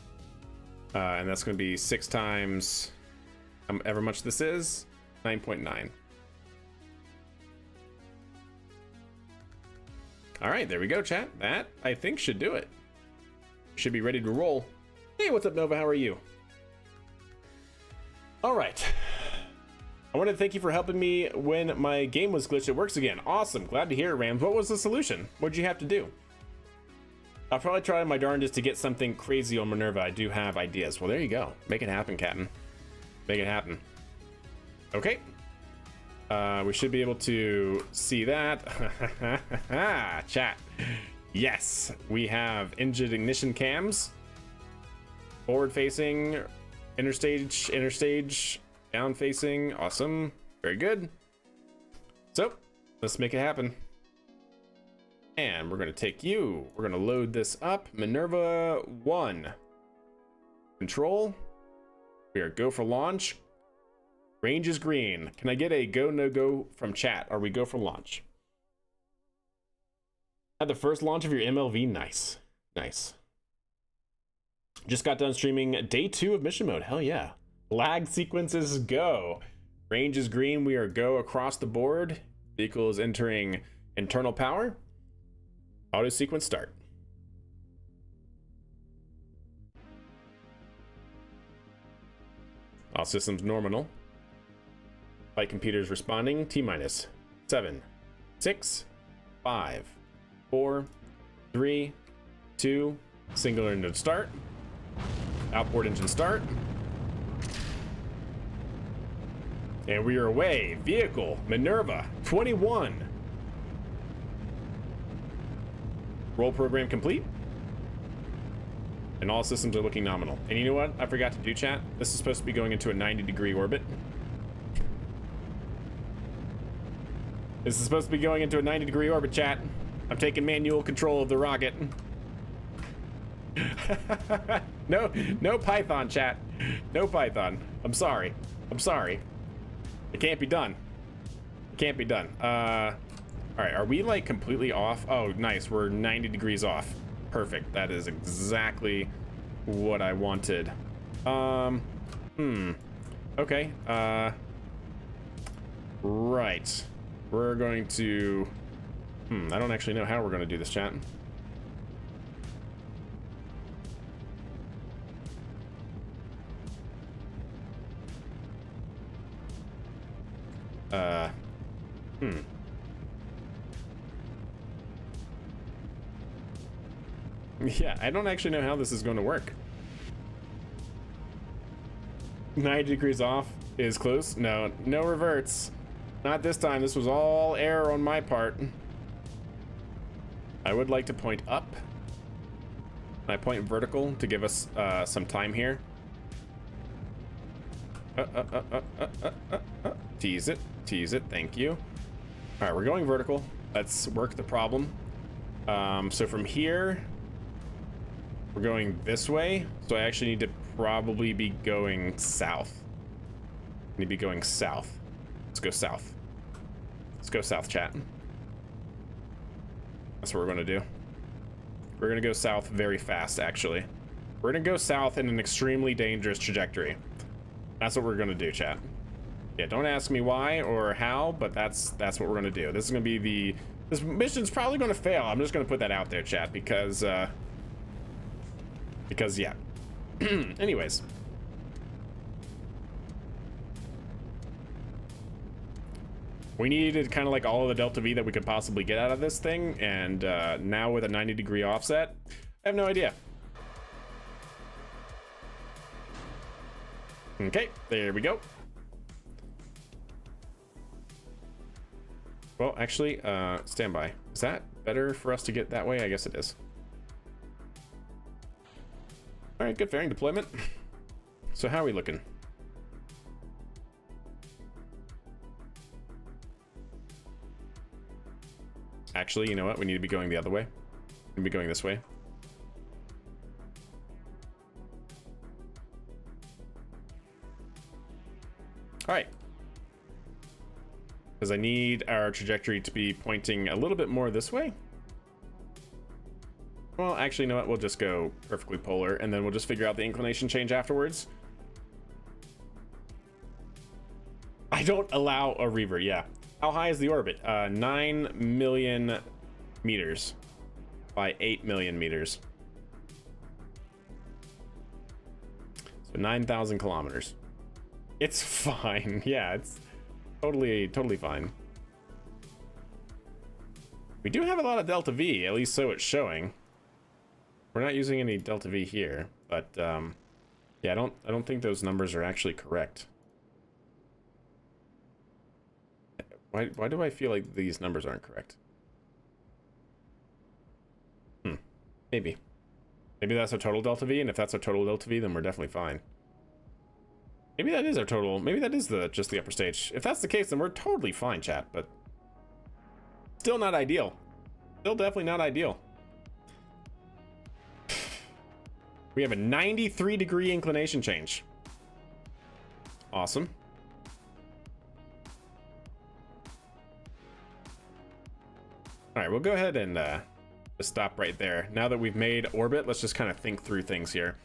Speaker 1: And that's going to be 6 times however much this is. 9.9. All right, there we go, chat. That, I think, should do it. Should be ready to roll. Hey, what's up, Nova? How are you? All right. I want to thank you for helping me when my game was glitched. It works again. Awesome. Glad to hear it, Rams. What was the solution? What'd you have to do? I'll probably try my darndest to get something crazy on Minerva. I do have ideas. Well, there you go. Make it happen, Captain. Make it happen. Okay. We should be able to see that. Chat. Yes, we have engine ignition cams. Forward facing, interstage, down facing. Awesome. Very good. So let's make it happen. And we're going to take you. We're going to load this up. Minerva 1. Control. We are go for launch. Range is green. Can I get a go, no go from chat? Are we go for launch? At the first launch of your MLV. Nice. Nice. Just got done streaming day 2 of mission mode. Hell yeah. Lag sequences go. Range is green. We are go across the board. Vehicle is entering internal power. Auto sequence start. All systems nominal. Flight computers responding. T-minus 7, 6, 5, 4, 3, 2. Single engine start. Outboard engine start. And we are away. Vehicle Minerva 21. Roll program complete. And all systems are looking nominal. And you know what I forgot to do, chat? This is supposed to be going into a 90-degree orbit. This is supposed to be going into a 90-degree orbit, chat. I'm taking manual control of the rocket. No Python, chat. No Python. I'm sorry. I'm sorry. It can't be done. It can't be done. All right, are we like completely off? Oh, nice. We're 90 degrees off. Perfect. That is exactly what I wanted. Okay. Right. We're going to... I don't actually know how we're going to do this, chat. Yeah, I don't actually know how this is going to work. 90 degrees off is close. No reverts. Not this time. This was all error on my part. I would like to point up. And I point vertical to give us some time here. Tease it. Tease it. Thank you. All right, we're going vertical. Let's work the problem. So from here, we're going this way. So I actually need to probably be going south. I need to be going south. Let's go south. Let's go south, chat. That's what we're going to do. We're going to go south very fast, actually. We're going to go south in an extremely dangerous trajectory. That's what we're going to do, chat. Yeah, don't ask me why or how, but that's what we're going to do. This is going to be this mission's probably going to fail. I'm just going to put that out there, chat, because yeah. Anyways. We needed kind of like all of the delta V that we could possibly get out of this thing, and now with a 90-degree offset, I have no idea. Okay, there we go. Well, actually, stand by. Is that better for us to get that way? I guess it is. All right, good fairing deployment. So how are we looking? Actually, you know what? We need to be going the other way. We need to be going this way. All right. Because I need our trajectory to be pointing a little bit more this way. Well, actually, you know what? We'll just go perfectly polar, and then we'll just figure out the inclination change afterwards. I don't allow a revert, yeah. How high is the orbit? 9 million meters by 8 million meters. So 9,000 kilometers. It's fine. Yeah, it's totally fine. We do have a lot of delta V, at least so it's showing. We're not using any delta V here, but yeah, I don't think those numbers are actually correct. Why do I feel like these numbers aren't correct? Maybe that's our total delta V, and if that's our total delta V, then we're definitely fine. Maybe that is our total. Maybe that is just the upper stage. If that's the case, then we're totally fine, chat. But still not ideal. Still definitely not ideal. We have a 93-degree inclination change. Awesome. All right, we'll go ahead and just stop right there. Now that we've made orbit, let's just kind of think through things here.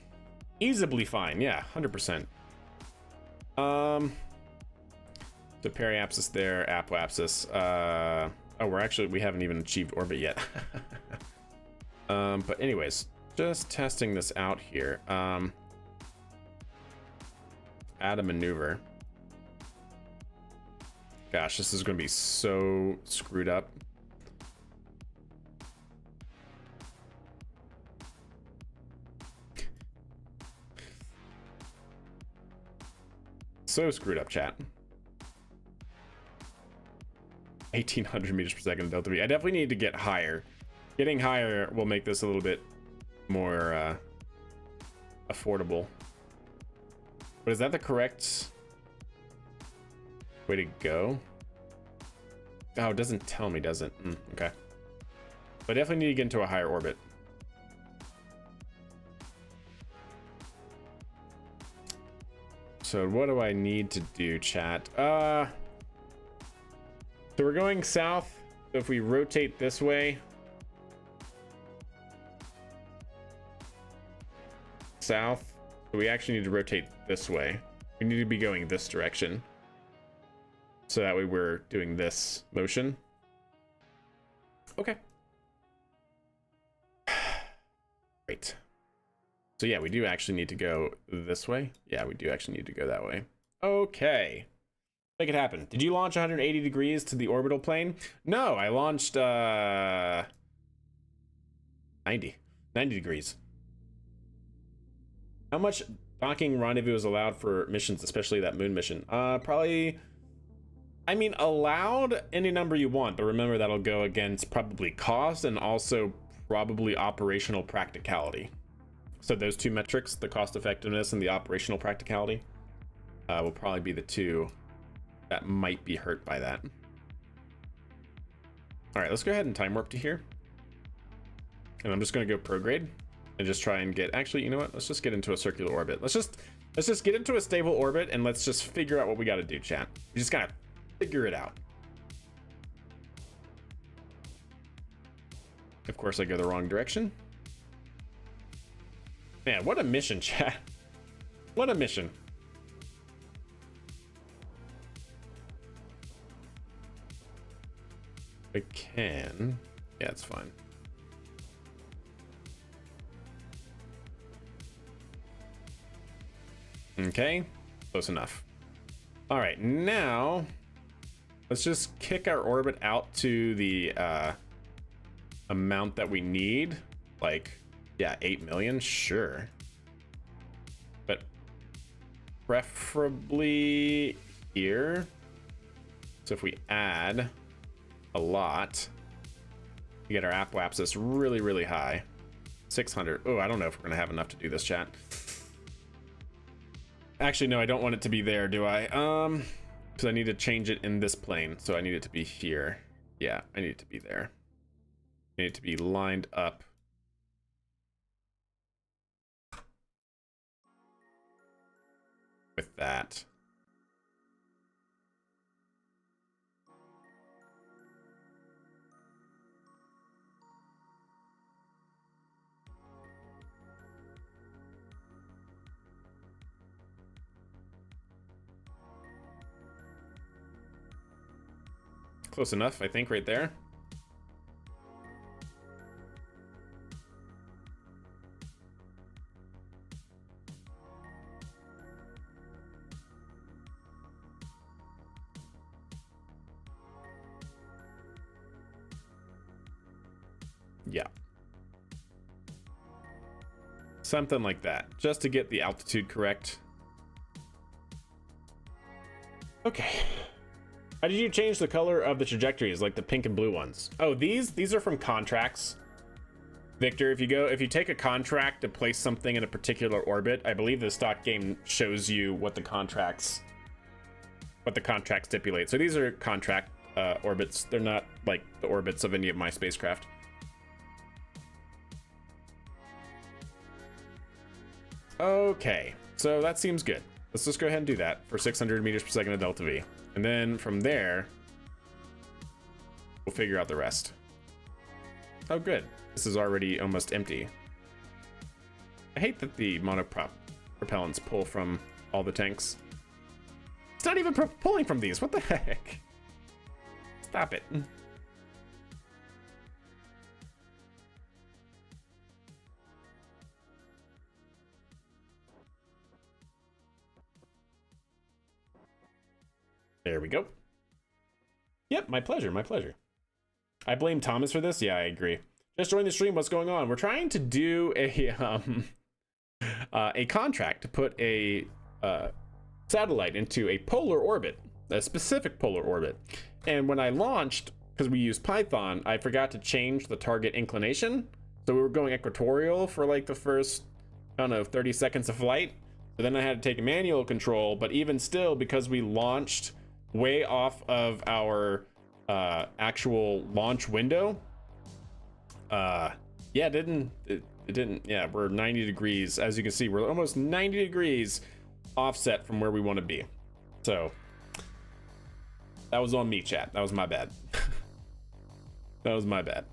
Speaker 1: Easily fine, yeah, 100%. So periapsis there, apoapsis. Oh, we haven't even achieved orbit yet. But anyways, just testing this out here. Add a maneuver. Gosh, this is going to be so screwed up. So screwed up, chat. 1800 meters per second delta V. I definitely need to get higher. Getting higher will make this a little bit more affordable. But is that the correct way to go? Oh, it doesn't tell me, does it? Okay. But I definitely need to get into a higher orbit. So what do I need to do, chat? So we're going south. So if we rotate this way, south, so we actually need to rotate this way. We need to be going this direction. So that way we're doing this motion. Okay. Great. So yeah, we do actually need to go this way. Yeah, we do actually need to go that way. Okay. Make it happen. Did you launch 180 degrees to the orbital plane? No, I launched 90 degrees. How much docking rendezvous is allowed for missions, especially that moon mission? Probably, I mean, allowed any number you want, but remember that'll go against probably cost and also probably operational practicality. So those two metrics, the cost effectiveness and the operational practicality, will probably be the two that might be hurt by that. All right, let's go ahead and time warp to here. And I'm just gonna go prograde and just try and get, actually, you know what? Let's just get into a circular orbit. Let's just get into a stable orbit and let's just figure out what we gotta do, chat. We just gotta figure it out. Of course, I go the wrong direction. Man, what a mission, chat. What a mission. I can. Yeah, it's fine. Okay, close enough. All right, now let's just kick our orbit out to the amount that we need. Like, yeah, 8 million, sure. But preferably here. So if we add a lot, we get our apoapsis really, really high. 600. Oh, I don't know if we're gonna have enough to do this, chat. Actually, no, I don't want it to be there, do I? Because I need to change it in this plane, so I need it to be here. Yeah, I need it to be there. I need it to be lined up. With that. Close enough, I think, right there. Yeah. Something like that, just to get the altitude correct. Okay. How did you change the color of the trajectories, like the pink and blue ones? Oh, these are from contracts. Victor, if you take a contract to place something in a particular orbit, I believe the stock game shows you what the contracts stipulate. So these are contract orbits. They're not like the orbits of any of my spacecraft. Okay, so that seems good. Let's just go ahead and do that for 600 meters per second of delta V. And then from there, we'll figure out the rest. Oh, good. This is already almost empty. I hate that the monoprop propellants pull from all the tanks. It's not even pulling from these. What the heck? Stop it. There we go. Yep, my pleasure, my pleasure. I blame Thomas for this. Yeah, I agree. Just join the stream. What's going on? We're trying to do a contract to put a satellite into a polar orbit, a specific polar orbit. And when I launched because we use Python, I forgot to change the target inclination. So we were going equatorial for like the first, I don't know, 30 seconds of flight. So then I had to take manual control, but even still, because we launched way off of our actual launch window, yeah, it didn't, yeah, we're 90 degrees. As you can see, we're almost 90 degrees offset from where we want to be. So that was on me, chat. That was my bad. That was my bad.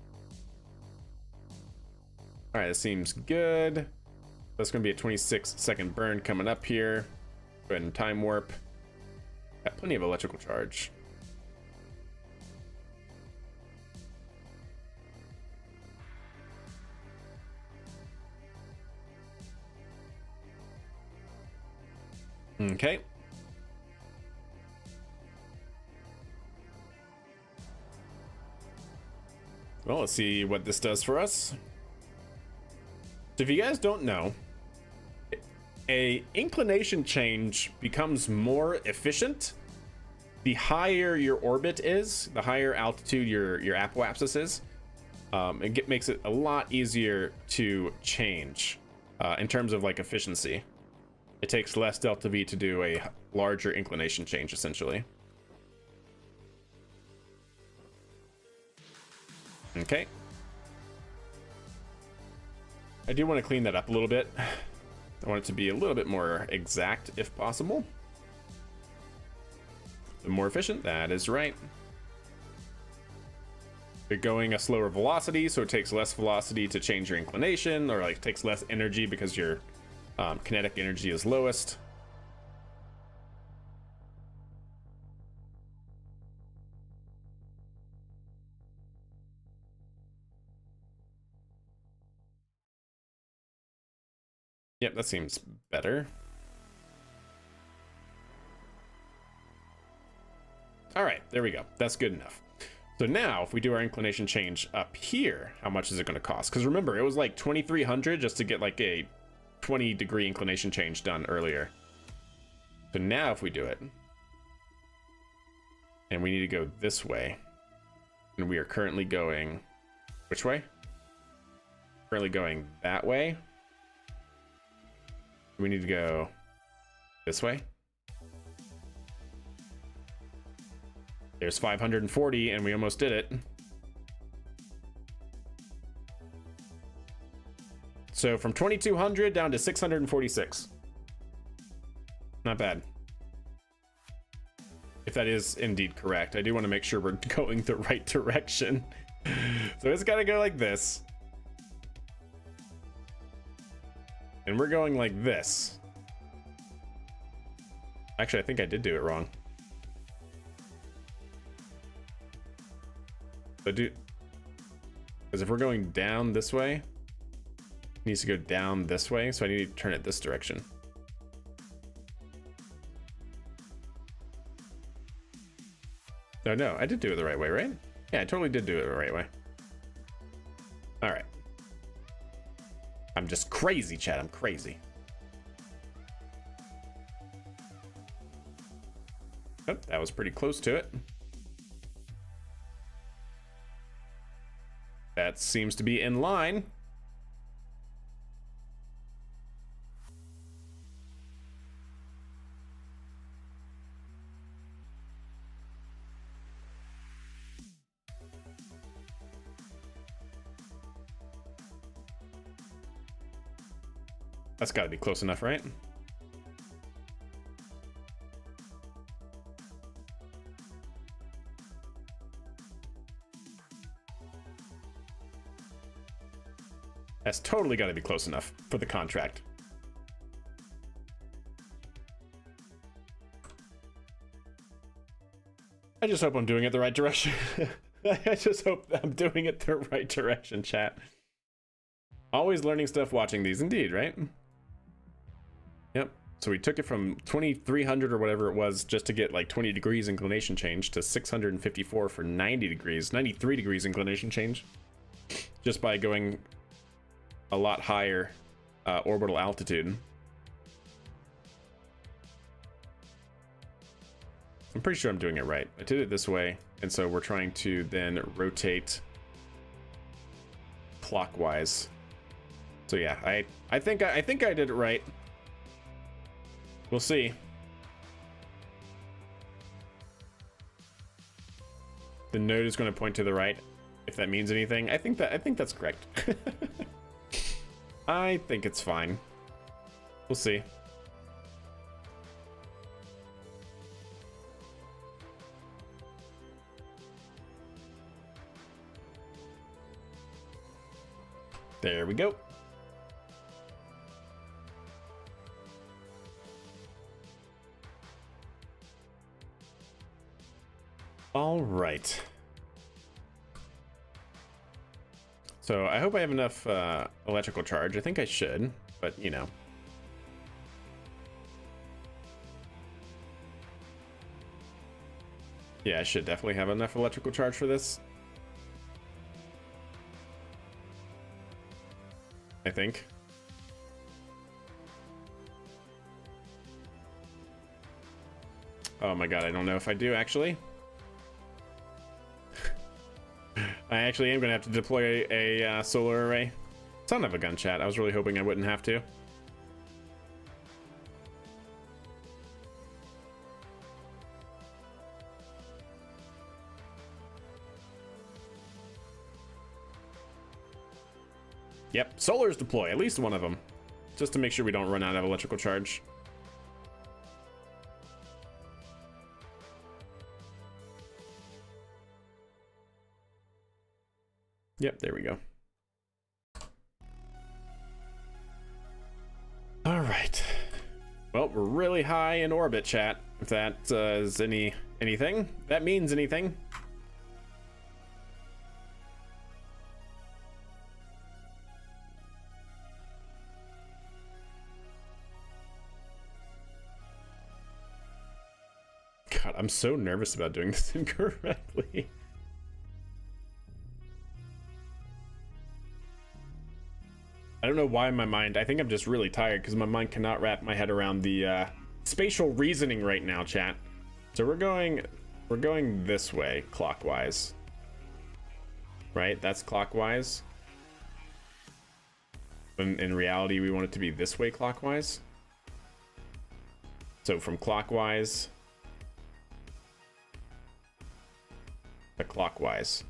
Speaker 1: All right, that seems good. That's going to be a 26-second burn coming up here. Go ahead and time warp. Got plenty of electrical charge. Okay. Well, let's see what this does for us. So if you guys don't know, a inclination change becomes more efficient the higher your orbit is, the higher altitude your apoapsis is. It makes it a lot easier to change in terms of like efficiency. It takes less delta V to do a larger inclination change, essentially. Okay. I do want to clean that up a little bit. I want it to be a little bit more exact if possible. The more efficient, that is right. You're going a slower velocity, so it takes less velocity to change your inclination, or like takes less energy because your kinetic energy is lowest. Yep, that seems better. All right, there we go. That's good enough. So now if we do our inclination change up here, how much is it going to cost? Because remember, it was like 2,300 just to get like a 20-degree inclination change done earlier. So now if we do it, and we need to go this way, and we are currently going, which way? Currently going that way. We need to go this way. There's 540, and we almost did it. So from 2,200 down to 646. Not bad. If that is indeed correct. I do want to make sure we're going the right direction. So it's got to go like this. And we're going like this. Actually, I think I did do it wrong. But because if we're going down this way, it needs to go down this way, so I need to turn it this direction. No, I did do it the right way, right? Yeah, I totally did do it the right way. All right. I'm just crazy, chat. I'm crazy. Oh, that was pretty close to it. That seems to be in line. That's got to be close enough, right? That's totally got to be close enough for the contract. I just hope I'm doing it the right direction. I just hope I'm doing it the right direction, chat. Always learning stuff watching these, indeed, right? Yep. So we took it from 2,300 or whatever it was just to get like 20 degrees inclination change to 654 for 90 degrees, 93 degrees inclination change, just by going a lot higher orbital altitude. I'm pretty sure I'm doing it right. I did it this way, and so we're trying to then rotate clockwise. So yeah, I think I did it right. We'll see. The node is going to point to the right, if that means anything. I think that's correct. I think it's fine. We'll see. There we go. All right. So I hope I have enough electrical charge. I think I should, but you know. Yeah, I should definitely have enough electrical charge for this. I think. Oh my god, I don't know if I do actually. I actually am gonna have to deploy a solar array. Son of a gun, chat. I was really hoping I wouldn't have to. Yep, solars deploy, at least one of them. Just to make sure we don't run out of electrical charge. Yep, there we go. All right. Well, we're really high in orbit, chat. If that is anything, that means anything. God, I'm so nervous about doing this incorrectly. I don't know why my mind, I think I'm just really tired because my mind cannot wrap my head around the spatial reasoning right now, chat. So we're going this way, clockwise. Right? That's clockwise. In reality, we want it to be this way clockwise. So from clockwise to clockwise.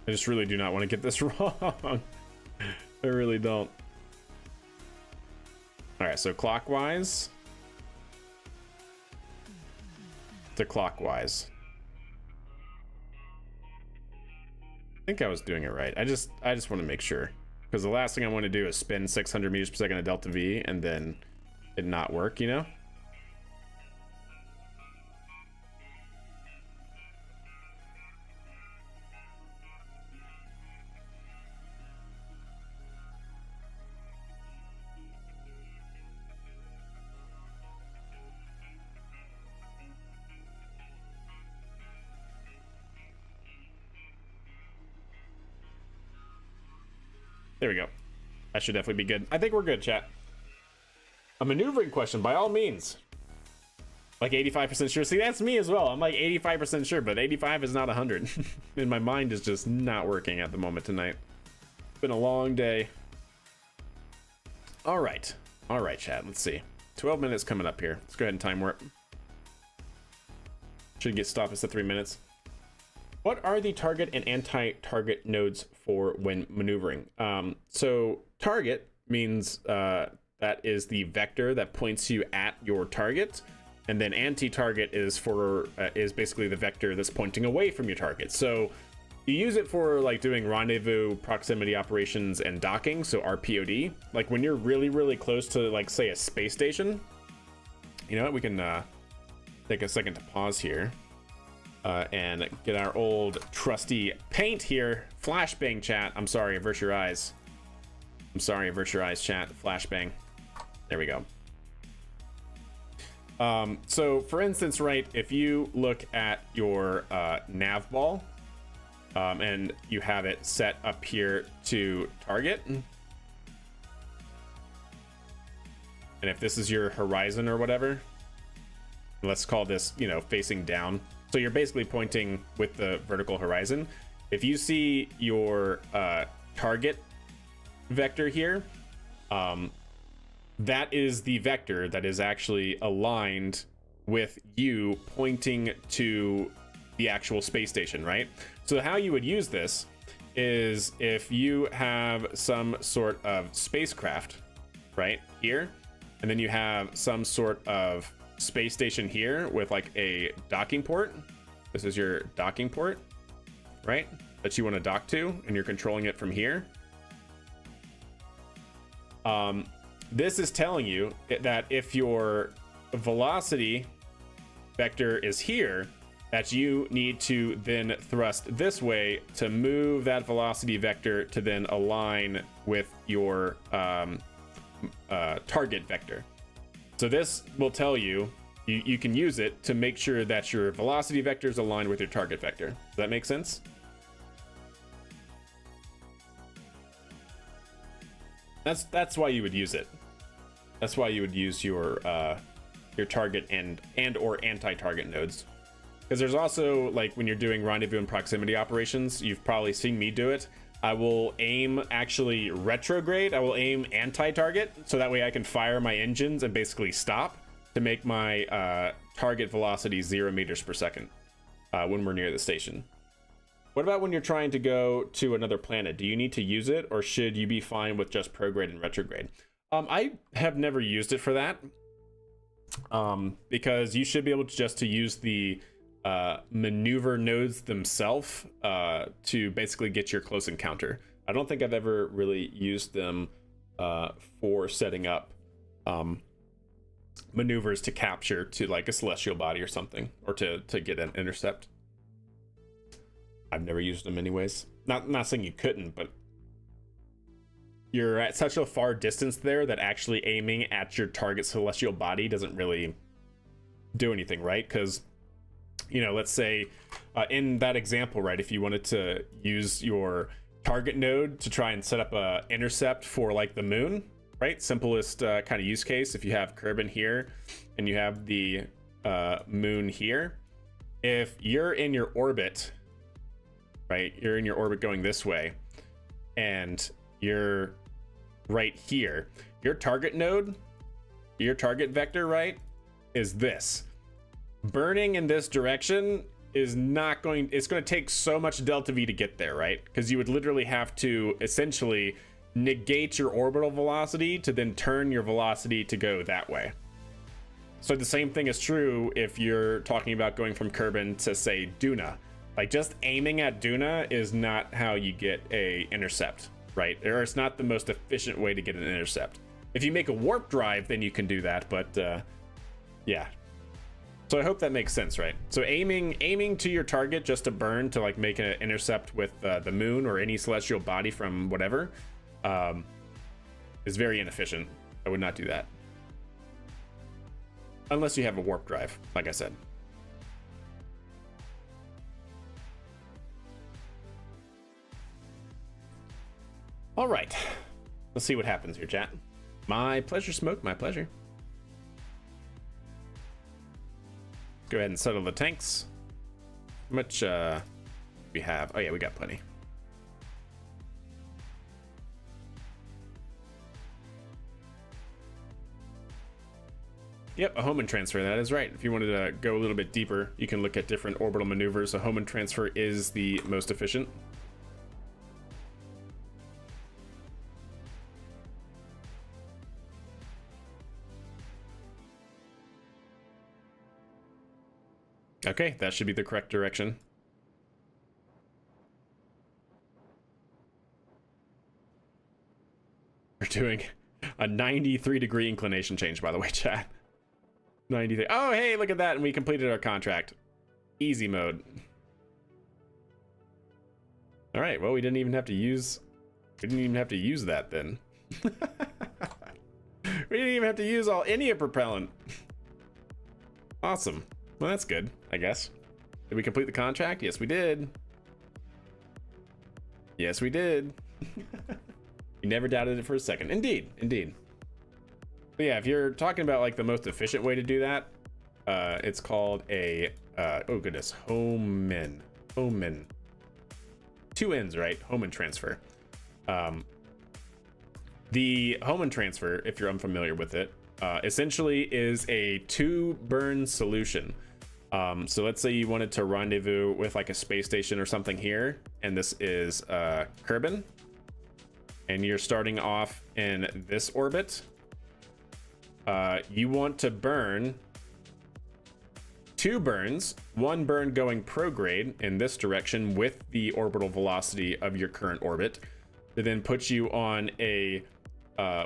Speaker 1: I just really do not want to get this wrong. I really don't. All right, so clockwise to clockwise. I think I was doing it right. I just want to make sure, because the last thing I want to do is spin 600 meters per second at delta V and then it not work, you know? There we go. That should definitely be good. I think we're good, chat. A maneuvering question, by all means. Like 85% sure. See, that's me as well. I'm like 85% sure, but 85 is not 100. And my mind is just not working at the moment tonight. It's been a long day. All right. All right, chat. Let's see. 12 minutes coming up here. Let's go ahead and time warp. Should get stopped at 3 minutes. What are the target and anti-target nodes for when maneuvering? So target means that is the vector that points you at your target, and then anti-target is is basically the vector that's pointing away from your target. So you use it for like doing rendezvous, proximity operations, and docking. So RPOD, like when you're really, really close to like say a space station. You know what? We can take a second to pause here. And get our old trusty paint here. Flashbang, chat. I'm sorry, avert your eyes. I'm sorry, virtualized chat, flashbang. There we go. So for instance, right, if you look at your nav ball, and you have it set up here to target, and if this is your horizon or whatever, let's call this, you know, facing down. So you're basically pointing with the vertical horizon. If you see your target vector here, that is the vector that is actually aligned with you pointing to the actual space station, right? So how you would use this is if you have some sort of spacecraft right here, and then you have some sort of space station here with like a docking port. This is your docking port, right? That you want to dock to, and you're controlling it from here. This is telling you that if your velocity vector is here, that you need to then thrust this way to move that velocity vector to then align with your target vector. So this will tell you, you can use it to make sure that your velocity vector is aligned with your target vector. Does that make sense? That's why you would use it. That's why you would use your target and or anti-target nodes. Because there's also, like, when you're doing rendezvous and proximity operations, you've probably seen me do it. I will aim actually retrograde. I will aim anti-target, so that way I can fire my engines and basically stop to make my target velocity 0 meters per second when we're near the station. What about when you're trying to go to another planet? Do you need to use it, or should you be fine with just prograde and retrograde? I have never used it for that, because you should be able to use the maneuver nodes themselves to basically get your close encounter. I don't think I've ever really used them for setting up maneuvers to capture to like a celestial body or something, or to get an intercept. I've never used them anyways. Not saying you couldn't, but you're at such a far distance there that actually aiming at your target celestial body doesn't really do anything, right? Because, you know, let's say in that example, right, if you wanted to use your target node to try and set up a intercept for like the moon, right? Simplest kind of use case. If you have Kerbin here and you have the moon here, if you're in your orbit, right, you're in your orbit going this way, and you're right here, your target node, your target vector, right, is this. Burning in this direction is not going, it's going to take so much delta V to get there, right? Because you would literally have to essentially negate your orbital velocity to then turn your velocity to go that way. So the same thing is true if you're talking about going from Kerbin to, say, Duna. Like, just aiming at Duna is not how you get a intercept, right? Or it's not the most efficient way to get an intercept. If you make a warp drive, then you can do that, but yeah. So I hope that makes sense, right? So aiming to your target just to burn, to like make an intercept with the moon or any celestial body from whatever, is very inefficient. I would not do that. Unless you have a warp drive, like I said. All right, let's see what happens here, chat. My pleasure, Smoke, my pleasure. Go ahead and settle the tanks. How much we have? Oh yeah, we got plenty. Yep, a Hohmann transfer, that is right. If you wanted to go a little bit deeper, you can look at different orbital maneuvers. A Hohmann transfer is the most efficient. Okay, that should be the correct direction. We're doing a 93-degree inclination change, by the way, chat. 93. Oh, hey, look at that, and we completed our contract. Easy mode. All right, well, we didn't even have to use that then. We didn't even have to use any of propellant. Awesome. Well, that's good, I guess. Did we complete the contract? Yes, we did. Yes, we did. You never doubted it for a second. Indeed, indeed. But yeah, if you're talking about like the most efficient way to do that, it's called a, oh goodness, Homan. 2 N's, right? Homan transfer. The Homan transfer, if you're unfamiliar with it, essentially is a 2-burn solution. So let's say you wanted to rendezvous with like a space station or something here, and this is Kerbin, and you're starting off in this orbit. You want to burn 2 burns, 1 burn going prograde in this direction with the orbital velocity of your current orbit, to then put you on a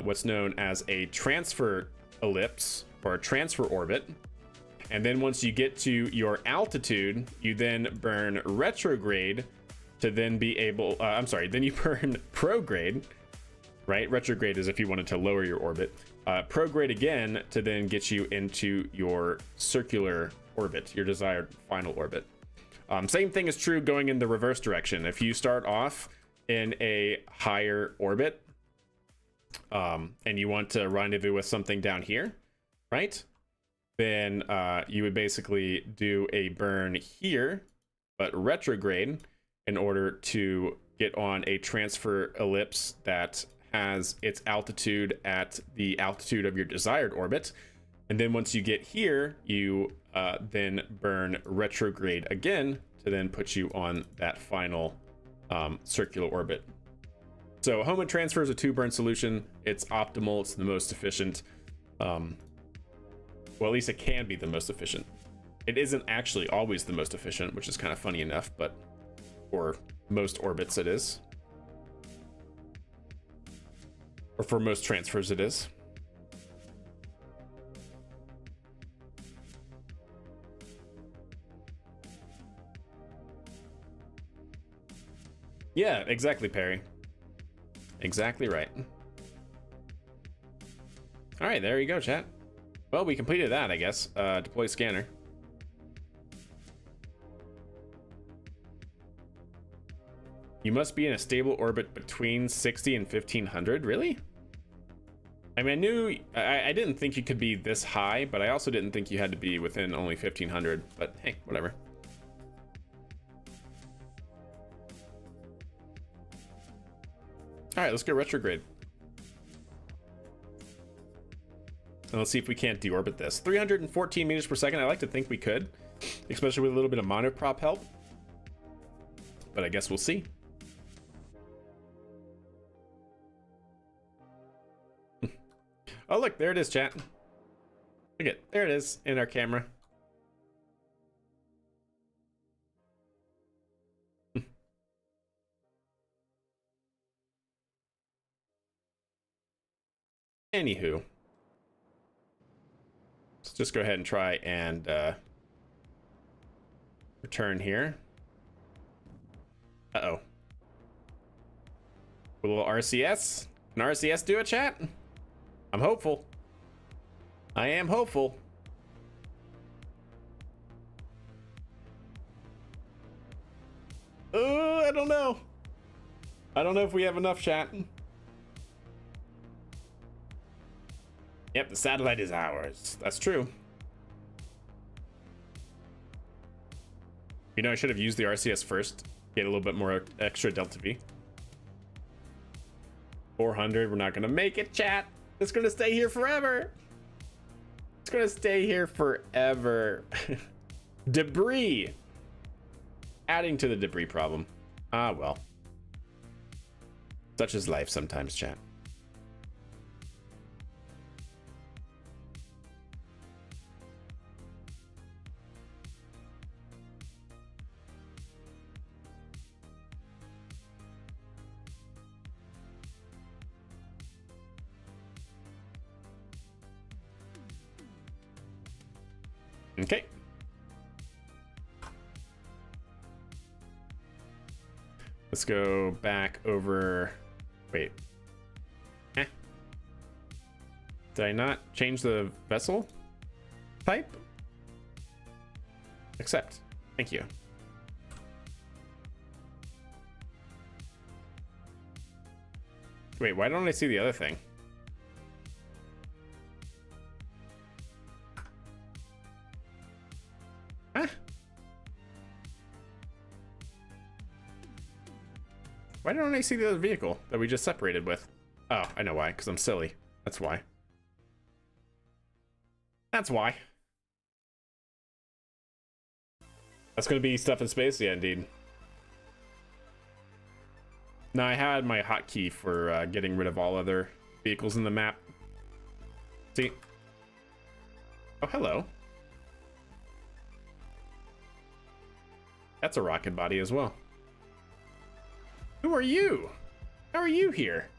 Speaker 1: what's known as a transfer ellipse or a transfer orbit. And then once you get to your altitude, you then burn retrograde to then be able, then you burn prograde, right? Retrograde is if you wanted to lower your orbit. Prograde again to then get you into your circular orbit, your desired final orbit. Same thing is true going in the reverse direction. If you start off in a higher orbit, and you want to rendezvous with something down here, right? Then you would basically do a burn here, but retrograde, in order to get on a transfer ellipse that has its altitude at the altitude of your desired orbit. And then once you get here, you then burn retrograde again to then put you on that final circular orbit. So Homan transfer is a 2-burn solution. It's optimal. It's the most efficient. Well, at least it can be the most efficient. It isn't actually always the most efficient, which is kind of funny enough, but for most orbits it is. Or for most transfers it is. Yeah, exactly, Perry. Exactly right. All right, there you go, chat. Well, we completed that, I guess. Deploy scanner. You must be in a stable orbit between 60 and 1500. Really? I mean, I didn't think you could be this high, but I also didn't think you had to be within only 1500. But hey, whatever. All right, let's go retrograde. And let's see if we can't deorbit this. 314 meters per second. I like to think we could, especially with a little bit of monoprop help. But I guess we'll see. Oh, look, there it is, chat. Look at, there it is in our camera. Anywho, let's just go ahead and try and return here. Uh-oh. A little RCS? Can RCS do it, chat? I'm hopeful. I am hopeful. I don't know. I don't know if we have enough, chat. Yep, the satellite is ours. That's true. You know, I should have used the RCS first. Get a little bit more extra delta V. 400, we're not gonna make it, chat. It's gonna stay here forever. It's gonna stay here forever. Debris. Adding to the debris problem. Ah, well. Such is life sometimes, chat. Okay. Let's go back over. Wait. Did I not change the vessel type? Accept. Thank you. Wait, why don't I see the other thing? Huh? Why don't I see the other vehicle that we just separated with? Oh, I know why, because I'm silly. That's why. That's why. That's going to be stuff in space? Yeah, indeed. Now, I had my hotkey for getting rid of all other vehicles in the map. See? Oh, hello. That's a rocket body as well. Who are you? How are you here?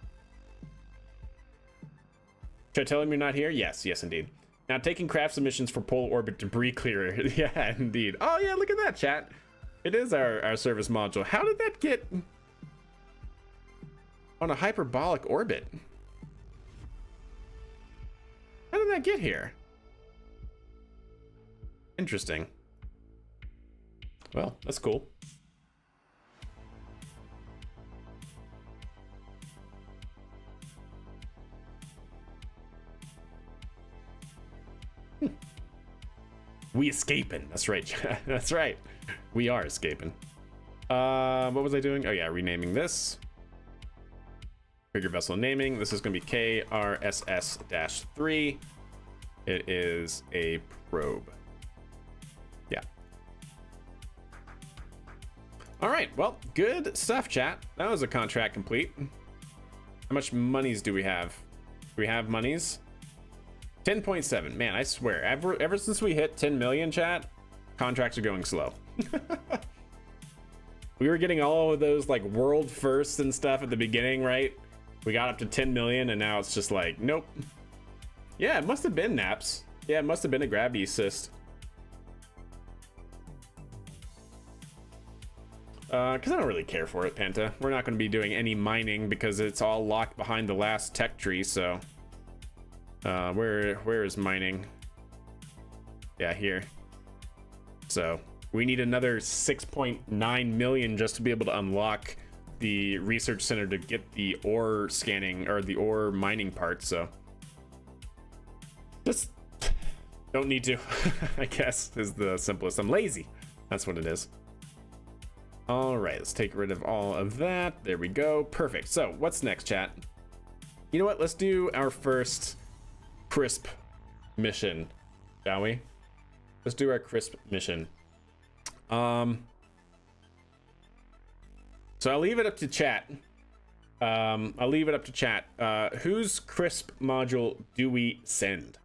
Speaker 1: Should I tell him you're not here? Yes, yes, indeed. Now, taking craft submissions for polar orbit debris clearer. Yeah, indeed. Oh, yeah, look at that, chat. It is our service module. How did that get on a hyperbolic orbit? How did that get here? Interesting. Well, that's cool. We escaping. That's right. That's right. We are escaping. What was I doing? Oh yeah, renaming this. Trigger vessel naming. This is going to be KRSS-3. It is a probe. Yeah. All right. Well, good stuff, chat. That was a contract complete. How much monies do we have? Do we have monies? 10.7. Man, I swear, ever since we hit 10 million, chat, contracts are going slow. We were getting all of those like world firsts and stuff at the beginning, right? We got up to 10 million and now it's just like, nope. Yeah, it must have been naps. Yeah, it must have been a gravity assist. Because I don't really care for it, Penta. We're not going to be doing any mining because it's all locked behind the last tech tree, so... where is mining? Yeah, here. So we need another 6.9 million just to be able to unlock the research center to get the ore scanning or the ore mining part. So just don't need to. I guess is the simplest. I'm lazy. That's what it is. All right, let's take rid of all of that. There we go. Perfect. So what's next, chat? You know what? Let's do our first crisp mission, shall we? Let's do our crisp mission. So I'll leave it up to chat. Whose crisp module do we send?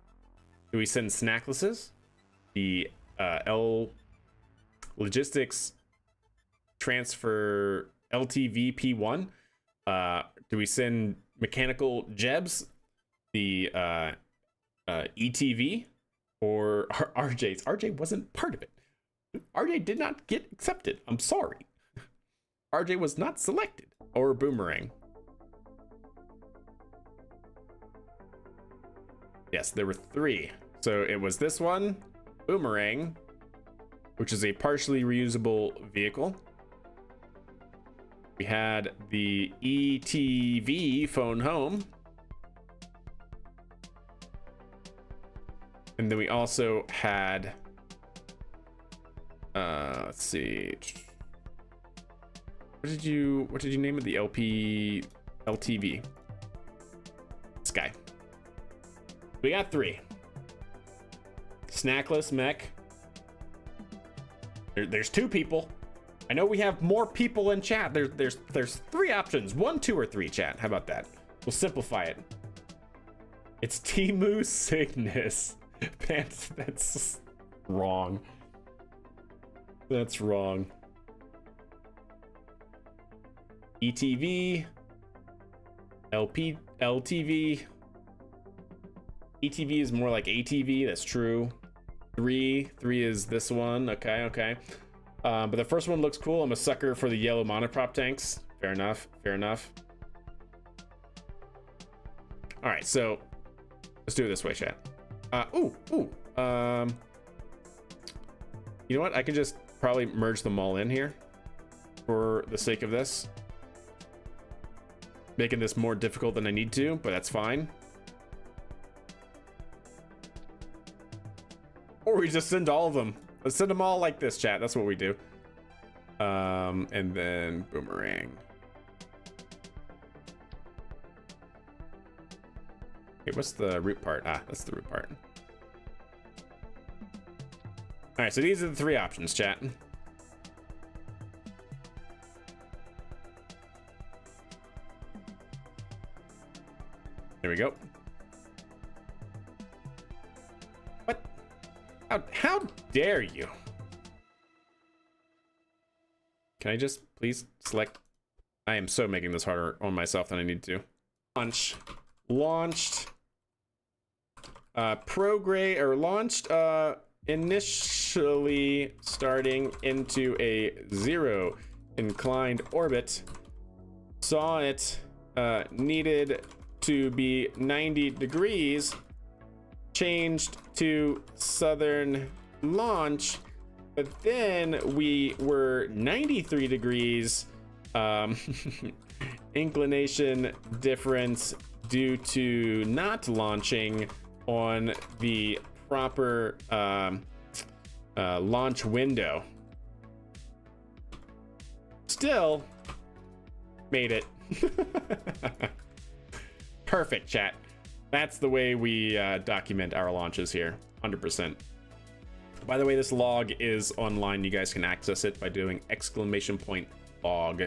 Speaker 1: Do we send Snacklesses? The L logistics transfer LTVP1? Do we send mechanical Jebs? The ETV or RJ's? RJ wasn't part of it. RJ did not get accepted. I'm sorry. RJ was not selected. Or Boomerang. Yes, there were 3. So it was this one, Boomerang, which is a partially reusable vehicle. We had the ETV phone home. And then we also had, let's see, what did you name it? The LTV. This guy. We got 3. Snackless mech. There's 2 people. I know we have more people in chat. There's 3 options. 1, 2, or 3, chat. How about that? We'll simplify it. It's Timu Cygnus. That's wrong. That's wrong. ETV, LTV. ETV is more like ATV. That's true. 3 is this one. Okay. But the first one looks cool. I'm a sucker for the yellow monoprop tanks. Fair enough. All right, so Let's do it this way, chat. You know what? I can just probably merge them all in here for the sake of this. Making this more difficult than I need to, but that's fine. Or we just send all of them. Let's send them all like this, chat. That's what we do. And then boomerang. Okay, what's the root part? Ah, that's the root part. All right, so these are the three options, chat. There we go. What? How dare you? Can I just please select? I am so making this harder on myself than I need to. Launched. Launched initially starting into a 0 inclined orbit. Saw it needed to be 90 degrees. Changed to southern launch, but then we were 93 degrees. Inclination difference due to not launching on the proper launch window. Still made it. Perfect, chat. That's the way we document our launches here, 100%. By the way, this log is online. You guys can access it by doing !log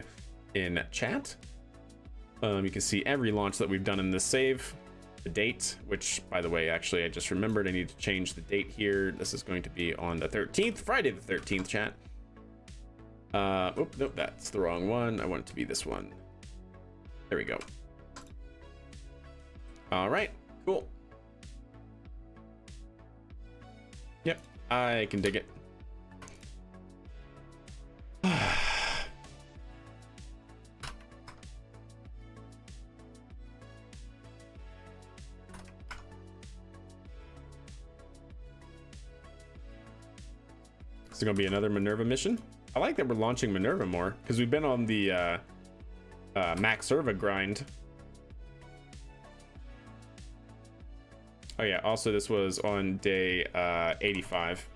Speaker 1: in chat. You can see every launch that we've done in this save. The date, which, by the way, actually, I just remembered I need to change the date here. This is going to be on the 13th, Friday the 13th, chat. Nope, that's the wrong one. I want it to be this one. There we go. All right, cool. Yep, I can dig it. Is it gonna be another Minerva mission? I like that we're launching Minerva more because we've been on the Max Serva grind. Oh yeah, also this was on day 85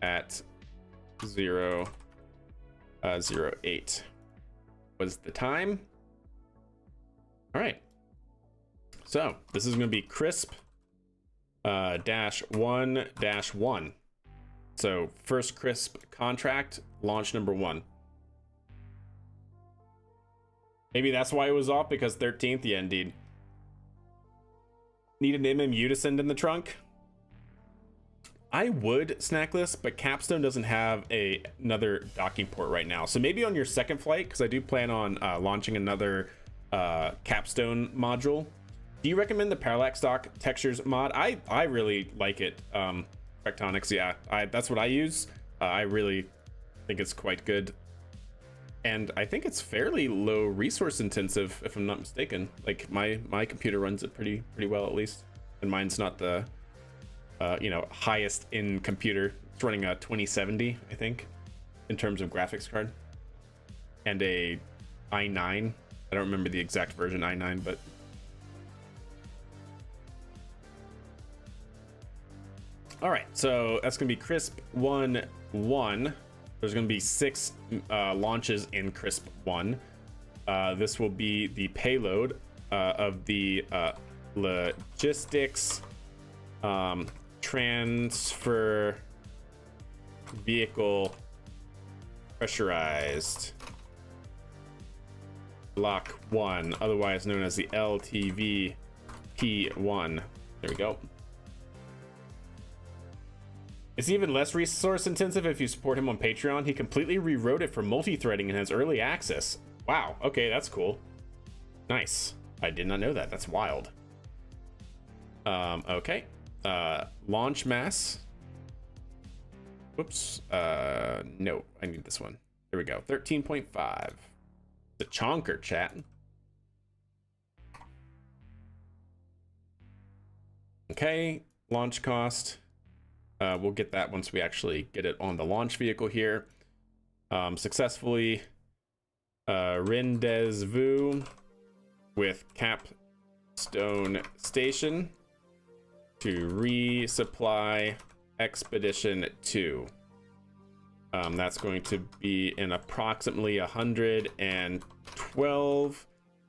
Speaker 1: at 0:08 was the time. All right, so this is gonna be crisp -1-1. So first crisp contract, launch number 1. Maybe that's why it was off, because 13th, yeah, indeed. Need an MMU to send in the trunk? I would, Snackless, but Capstone doesn't have another docking port right now. So maybe on your second flight, because I do plan on launching another Capstone module. Do you recommend the Parallax Dock Textures mod? I really like it. Tectonics, yeah, that's what I use. I really think it's quite good, and I think it's fairly low resource intensive, if I'm not mistaken. Like my computer runs it pretty well, at least, and mine's not the highest in computer. It's running a 2070, I think, in terms of graphics card, and a i9. I don't remember the exact version i9, but all right, so that's gonna be crisp 1-1. There's gonna be 6 launches in crisp 1. This will be the payload of the logistics transfer vehicle pressurized block 1, otherwise known as the LTV P1. There we go. It's even less resource intensive if you support him on Patreon. He completely rewrote it for multi-threading and has early access. Wow, okay, that's cool. Nice. I did not know that. That's wild. Okay. Launch mass. Whoops. No, I need this one. There we go. 13.5. The chonker, chat. okay. Launch cost. We'll get that once we actually get it on the launch vehicle here. Successfully rendezvous with Capstone Station to resupply Expedition 2. That's going to be in approximately 112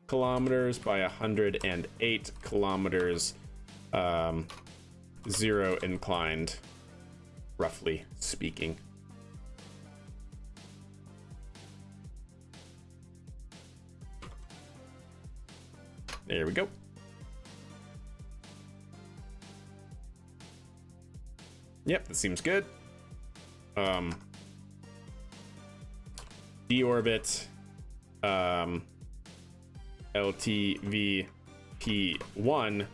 Speaker 1: kilometers by 108 kilometers, 0 inclined, roughly speaking. There we go. Yep, that seems good. Deorbit LTVP1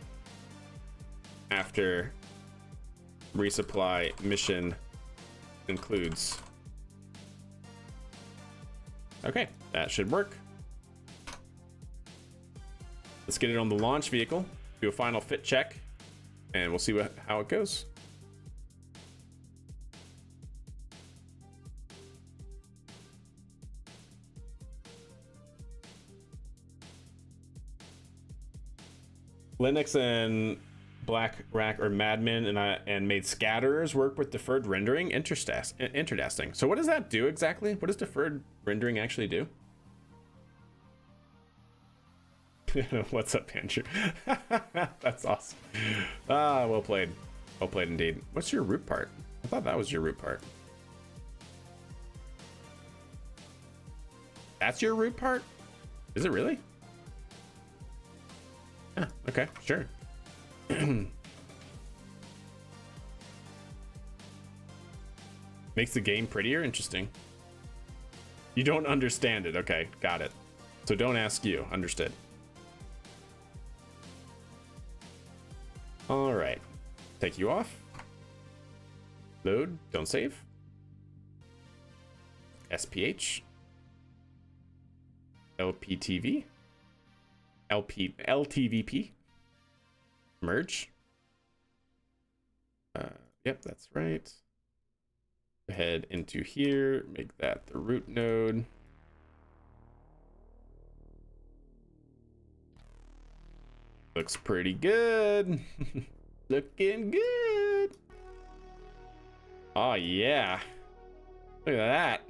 Speaker 1: after resupply mission includes. Okay, that should work. Let's get it on the launch vehicle, do a final fit check, and we'll see how it goes. Linux and Black Rack or Madman and made scatterers work with deferred rendering. Interesting. So what does that do exactly? What does deferred rendering actually do? What's up, Andrew? That's awesome. Well played. Well played indeed. What's your root part? I thought that was your root part. That's your root part? Is it really? Yeah, okay, sure. Makes the game prettier? Interesting. You don't understand it. Okay, got it. So don't ask you. Understood. All right. Take you off. Load. Don't save. SPH. LPTV. LTVP. Merge. Yep, that's right. Head into here, make that the root node. Looks pretty good. Looking good. Oh yeah. Look at that.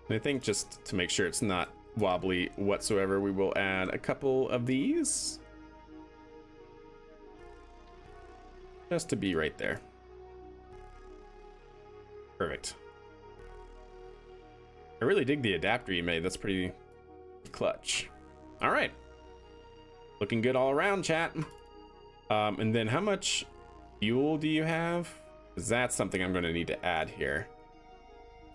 Speaker 1: I think just to make sure it's not wobbly whatsoever, we will add a couple of these. Just to be right there. Perfect. I really dig the adapter you made. That's pretty clutch. All right. Looking good all around, chat. And then how much fuel do you have? Because that's something I'm going to need to add here.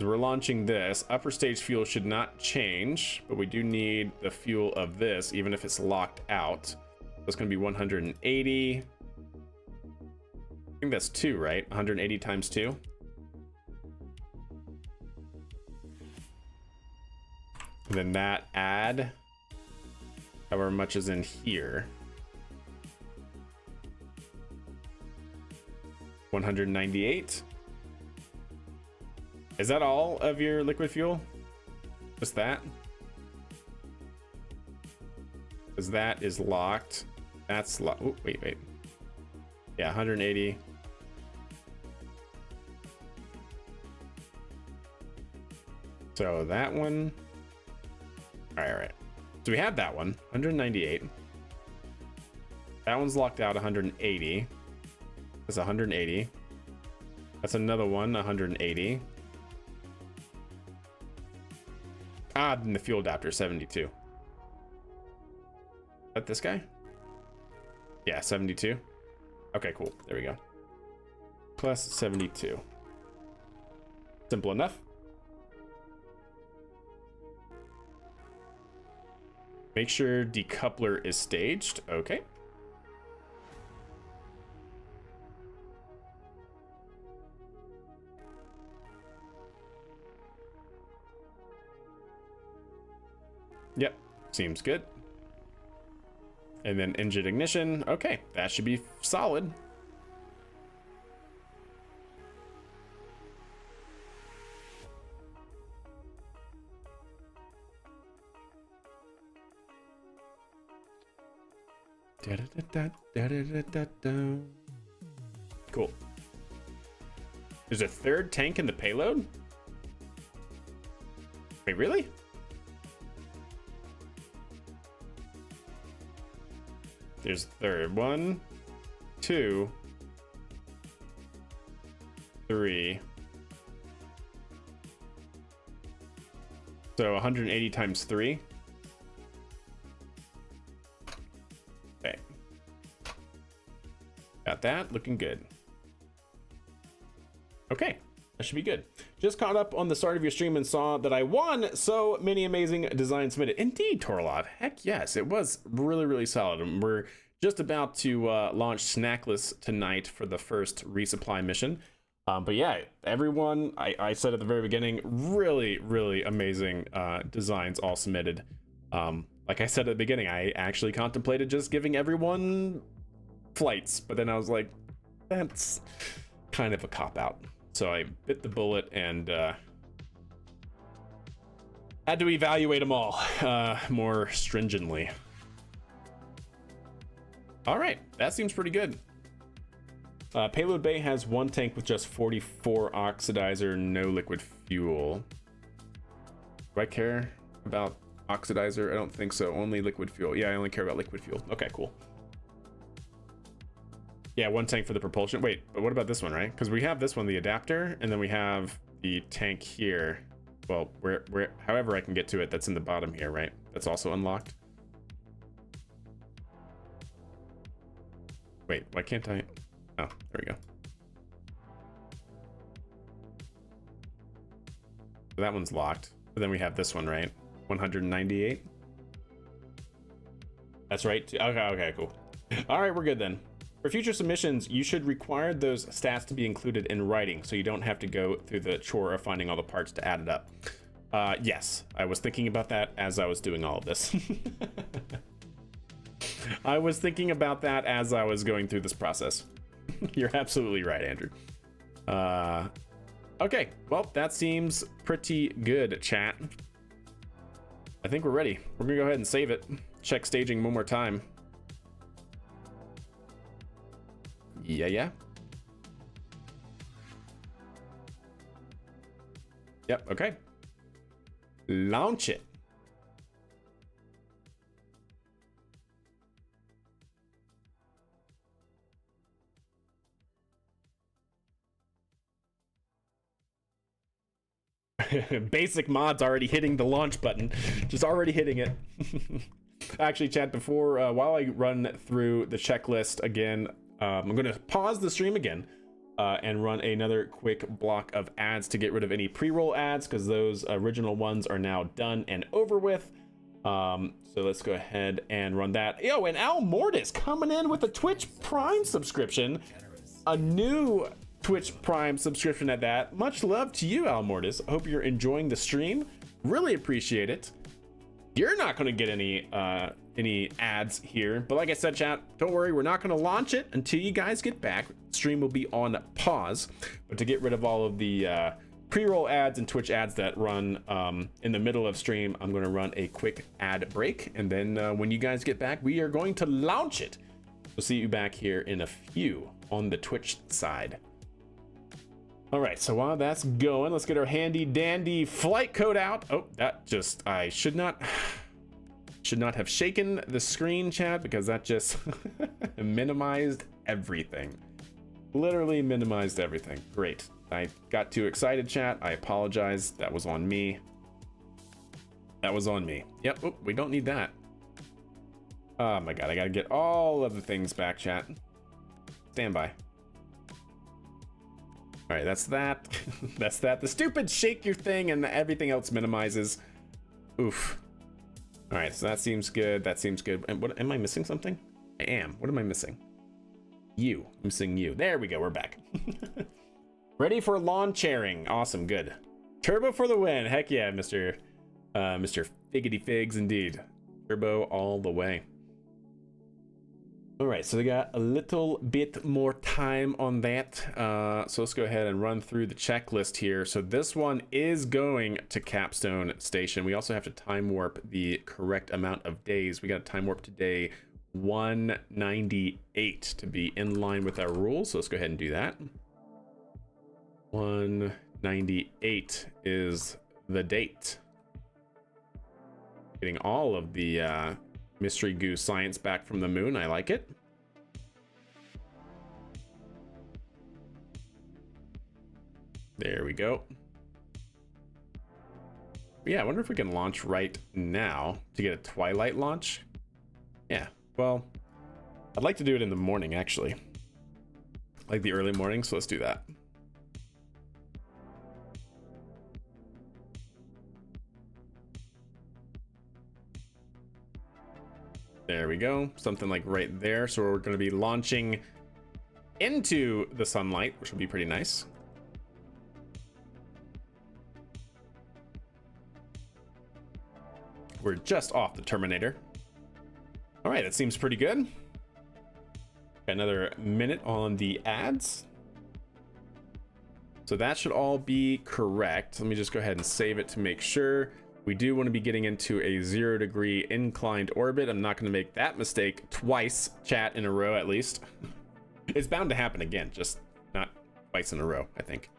Speaker 1: We're launching this. Upper stage fuel should not change, but we do need the fuel of this, even if it's locked out. So it's going to be 180. I think that's 2, right? 180 times 2. And then that add however much is in here. 198. Is that all of your liquid fuel? Just that? Because that is locked. That's locked. Oh, wait. Yeah, 180. So that one. All right. So we have that one, 198. That one's locked out, 180. That's 180. That's another one, 180. And the fuel adapter, 72. Is that this guy? Yeah, 72. Okay, cool. There we go. Plus 72. Simple enough. Make sure decoupler is staged. Okay. Yep, seems good. And then engine ignition. Okay, that should be solid. Cool. There's a third tank in the payload? Wait, really? There's third. 1, 2, 3. So 180 times 3. Okay. Got that. Looking good. Okay. That should be good. Just caught up on the start of your stream and saw that I won so many amazing designs submitted. Indeed, Torlov. Heck yes, it was really, really solid. And we're just about to launch Snackless tonight for the first resupply mission. But yeah, everyone, I said at the very beginning, really, really amazing designs all submitted. Like I said at the beginning, I actually contemplated just giving everyone flights, but then I was like, that's kind of a cop-out. So I bit the bullet and had to evaluate them all more stringently. All right, that seems pretty good. Payload Bay has one tank with just 44 oxidizer, no liquid fuel. Do I care about oxidizer? I don't think so. Only liquid fuel. Yeah, I only care about liquid fuel. Okay, cool. Yeah, one tank for the propulsion. Wait, but what about this one, right? Because we have this one, the adapter, and then we have the tank here. Well, however I can get to it, that's in the bottom here, right? That's also unlocked. Wait, why can't I? Oh, there we go. So that one's locked. But then we have this one, right? 198. That's right. Okay, cool. All right, we're good then. For future submissions, you should require those stats to be included in writing, so you don't have to go through the chore of finding all the parts to add it up. Yes, I was thinking about that as I was doing all of this. I was thinking about that as I was going through this process. You're absolutely right, Andrew. Okay, well, that seems pretty good, chat. I think we're ready. We're gonna go ahead and save it. Check staging one more time. Yeah. Yep, okay. Launch it. Basic mods already hitting the launch button. Just already hitting it. Actually, chat, before, while I run through the checklist again, I'm going to pause the stream again and run another quick block of ads to get rid of any pre-roll ads, because those original ones are now done and over with. So let's go ahead and run that. Yo, and Al Mortis coming in with a Twitch Prime subscription. A new Twitch Prime subscription at that. Much love to you, Al Mortis. I hope you're enjoying the stream. Really appreciate it. You're not going to get any ads here, but like I said, chat, don't worry, we're not going to launch it until you guys get back. Stream will be on pause, but to get rid of all of the pre-roll ads and Twitch ads that run in the middle of stream, I'm going to run a quick ad break, and then when you guys get back, we are going to launch it. We'll see you back here in a few on the Twitch side. All right, so while that's going, let's get our handy dandy flight code out. Oh, that just, I should not have shaken the screen, chat, because that just minimized everything. Literally minimized everything. Great. I got too excited, chat. I apologize. That was on me. That was on me. Yep, oh, we don't need that. Oh my god, I gotta get all of the things back, chat. Stand by. All right, that's that. That's that. The stupid shake your thing and everything else minimizes. Oof. All right, so that seems good. That seems good. And what, am I missing something? I am. What am I missing? You. I'm missing you. There we go. We're back. Ready for lawn chairing. Awesome. Good. Turbo for the win. Heck yeah, Mr. Figgity Figs indeed. Turbo all the way. All right, so they got a little bit more time on that. So let's go ahead and run through the checklist here. So this one is going to Capstone Station. We also have to time warp the correct amount of days. We got to time warp to day 198 to be in line with our rules. So let's go ahead and do that. 198 is the date. Getting all of the mystery goo science back from the moon. I like it. There we go. Yeah, I wonder if we can launch right now to get a twilight launch. Yeah, well, I'd like to do it in the morning, actually. Like the early morning, so let's do that. There we go, something like right there. So we're going to be launching into the sunlight, which will be pretty nice. We're just off the Terminator. All right, that seems pretty good. Got another minute on the ads. So that should all be correct. Let me just go ahead and save it to make sure. We do want to be getting into a 0-degree inclined orbit. I'm not going to make that mistake twice, chat, in a row at least. It's bound to happen again, just not twice in a row, I think.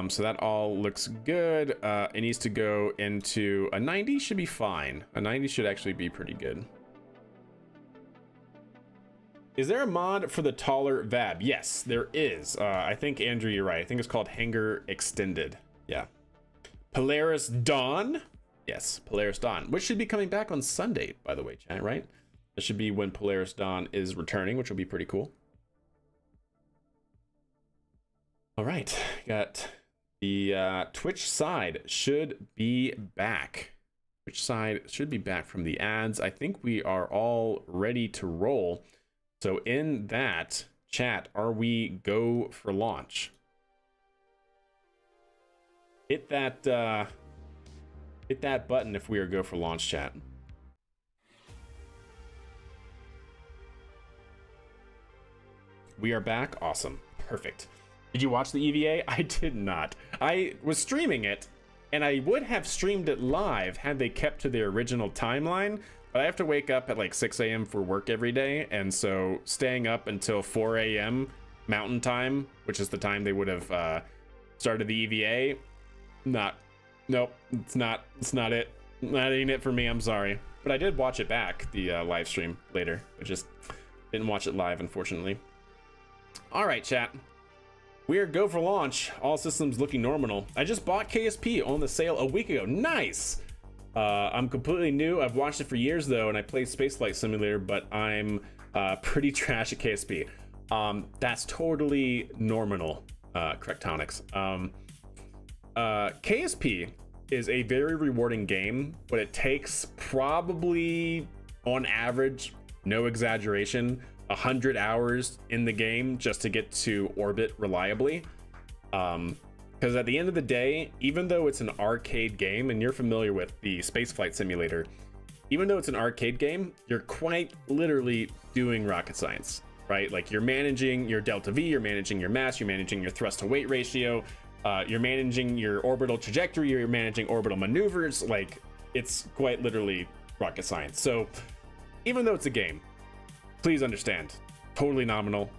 Speaker 1: So that all looks good. It needs to go into a 90, should be fine. A 90 should actually be pretty good. Is there a mod for the taller VAB? Yes, there is. I think, Andrew, you're right. I think it's called Hangar Extended. Yeah. Polaris Dawn. Yes, Polaris Dawn, which should be coming back on Sunday, by the way, chat, right? This should be when Polaris Dawn is returning, which will be pretty cool. All right, got the Twitch side should be back. Twitch side should be back from the ads. I think we are all ready to roll. So in that chat, are we go for launch? Hit that button if we are go for launch, chat. We are back. Awesome. Perfect. Did you watch the EVA? I did not. I was streaming it, and I would have streamed it live had they kept to their original timeline, but I have to wake up at like 6 a.m. for work every day, and so staying up until 4 a.m. Mountain Time, which is the time they would have started the EVA, nope, it's not it. Not ain't it for me, I'm sorry. But I did watch it back, the live stream later. I just didn't watch it live, unfortunately. All right, chat. We are go for launch. All systems looking nominal. I just bought KSP on the sale a week ago. Nice. I'm completely new. I've watched it for years though, and I play Spaceflight Simulator, but I'm pretty trash at KSP. That's totally nominal, Correctonics. KSP is a very rewarding game, but it takes probably, on average, no exaggeration, 100 hours in the game just to get to orbit reliably. Because at the end of the day, even though it's an arcade game, and you're familiar with the Spaceflight Simulator, even though it's an arcade game, you're quite literally doing rocket science, right? Like, you're managing your delta V, you're managing your mass, you're managing your thrust to weight ratio, you're managing your orbital trajectory, you're managing orbital maneuvers. Like, it's quite literally rocket science. So even though it's a game, please understand, totally nominal,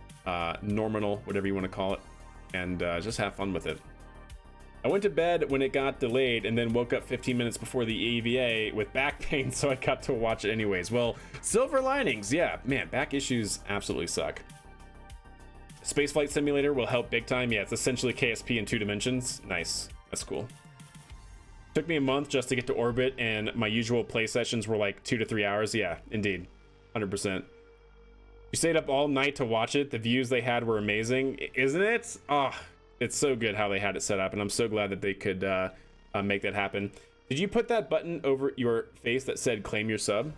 Speaker 1: nominal, whatever you want to call it, and just have fun with it. I went to bed when it got delayed and then woke up 15 minutes before the EVA with back pain, so I got to watch it anyways. Well, silver linings. Yeah, man, back issues absolutely suck. Spaceflight Simulator will help big time. Yeah, it's essentially KSP in 2 dimensions. Nice. That's cool. Took me a month just to get to orbit, and my usual play sessions were like 2 to 3 hours. Yeah, indeed. 100%. You stayed up all night to watch it. The views they had were amazing, isn't it? Oh, it's so good how they had it set up, and I'm so glad that they could make that happen. Did you put that button over your face that said claim your sub?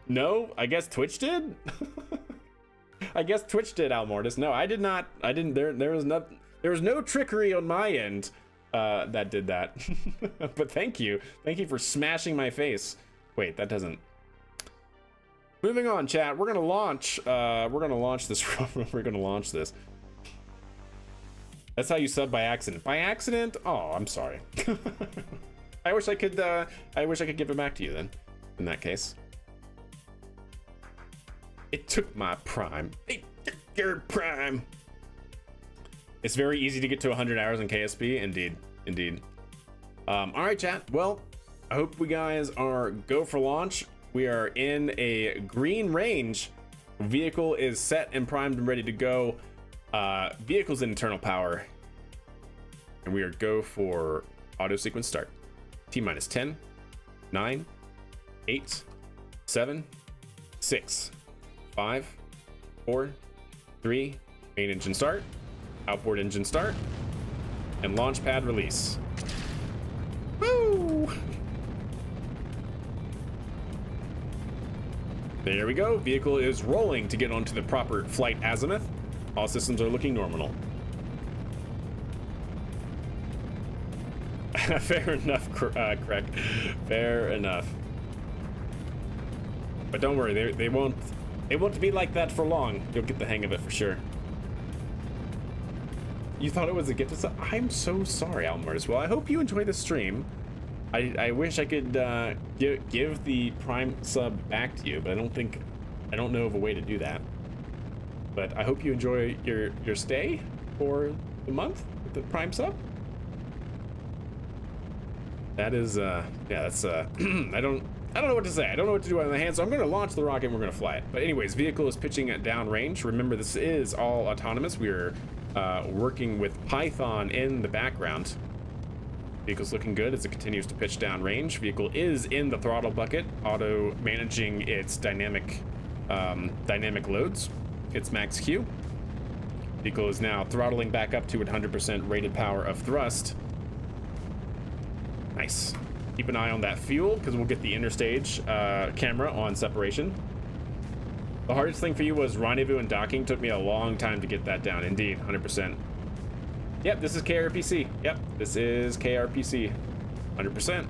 Speaker 1: No, I guess Twitch did. I guess Twitch did, Almortis. No, I did not. I didn't. There was no trickery on my end that did that. But thank you for smashing my face. Wait, that doesn't. Moving on, chat. We're gonna launch this. We're gonna launch this. That's how you sub by accident. By accident? Oh, I'm sorry. I wish I could give it back to you then. In that case, it took my prime. It took your prime. It's very easy to get to 100 hours in KSP. Indeed, indeed. All right, chat. Well, I hope we guys are go for launch. We are in a green range. Vehicle is set and primed and ready to go. Vehicle's in internal power. And we are go for auto sequence start. T-minus 10, 9, 8, 7, 6, 5, 4, 3, main engine start, outboard engine start, and launch pad release. Woo! There we go. Vehicle is rolling to get onto the proper flight azimuth. All systems are looking normal. Fair enough, Craig. Fair enough. But don't worry, they won't be like that for long. You'll get the hang of it for sure. You thought it was a gift? I'm so sorry, Almars. Well, I hope you enjoy the stream. I wish I could give the Prime sub back to you, but I don't know of a way to do that. But I hope you enjoy your stay for the month with the Prime sub. That is yeah, that's I don't know what to say. I don't know what to do on the hand, so I'm going to launch the rocket and we're going to fly it. But anyways, vehicle is pitching at downrange. Remember, this is all autonomous. We are working with Python in the background. Vehicle's looking good as it continues to pitch downrange. Vehicle is in the throttle bucket, auto managing its dynamic loads. It's max Q. Vehicle is now throttling back up to 100% rated power of thrust. Nice. Keep an eye on that fuel because we'll get the interstage camera on separation. The hardest thing for you was rendezvous and docking. Took me a long time to get that down. Indeed, 100%. Yep, this is KRPC. Yep, this is KRPC. 100%.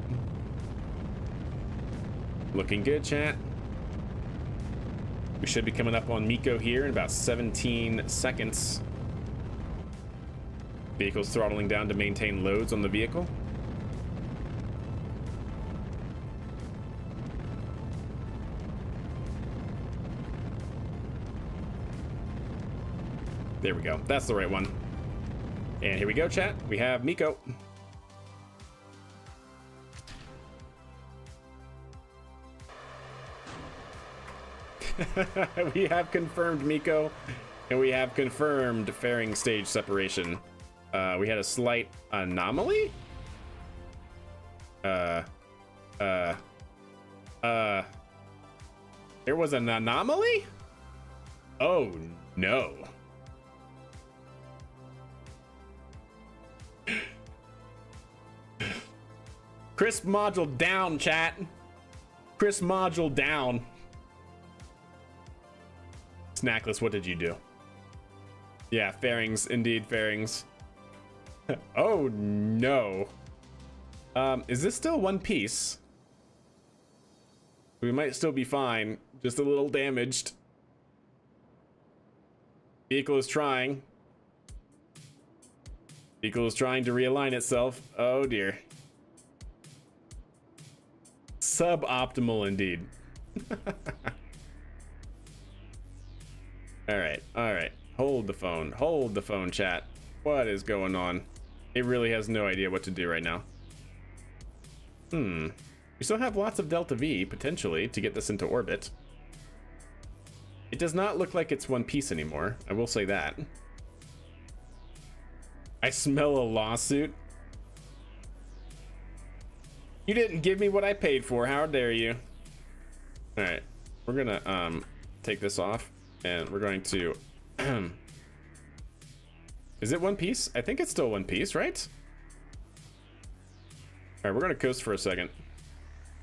Speaker 1: Looking good, chat. We should be coming up on Miko here in about 17 seconds. Vehicle's throttling down to maintain loads on the vehicle. There we go. That's the right one. And here we go, chat. We have Miko. We have confirmed Miko, and we have confirmed fairing stage separation. We had a slight anomaly. There was an anomaly? Oh no. Crisp module down, chat. Crisp module down. Snackless, what did you do? Yeah, fairings, indeed, fairings. Oh no. Is this still one piece? We might still be fine, just a little damaged. Vehicle is trying. Vehicle is trying to realign itself. Oh dear. Suboptimal indeed. All right. Hold the phone, chat. What is going on? It really has no idea what to do right now. We still have lots of Delta V, potentially, to get this into orbit. It does not look like it's one piece anymore, I will say that. I smell a lawsuit. You didn't give me what I paid for, how dare you? Alright, we're gonna take this off, and we're going to... Is it one piece? I think it's still one piece, right? Alright, we're gonna coast for a second.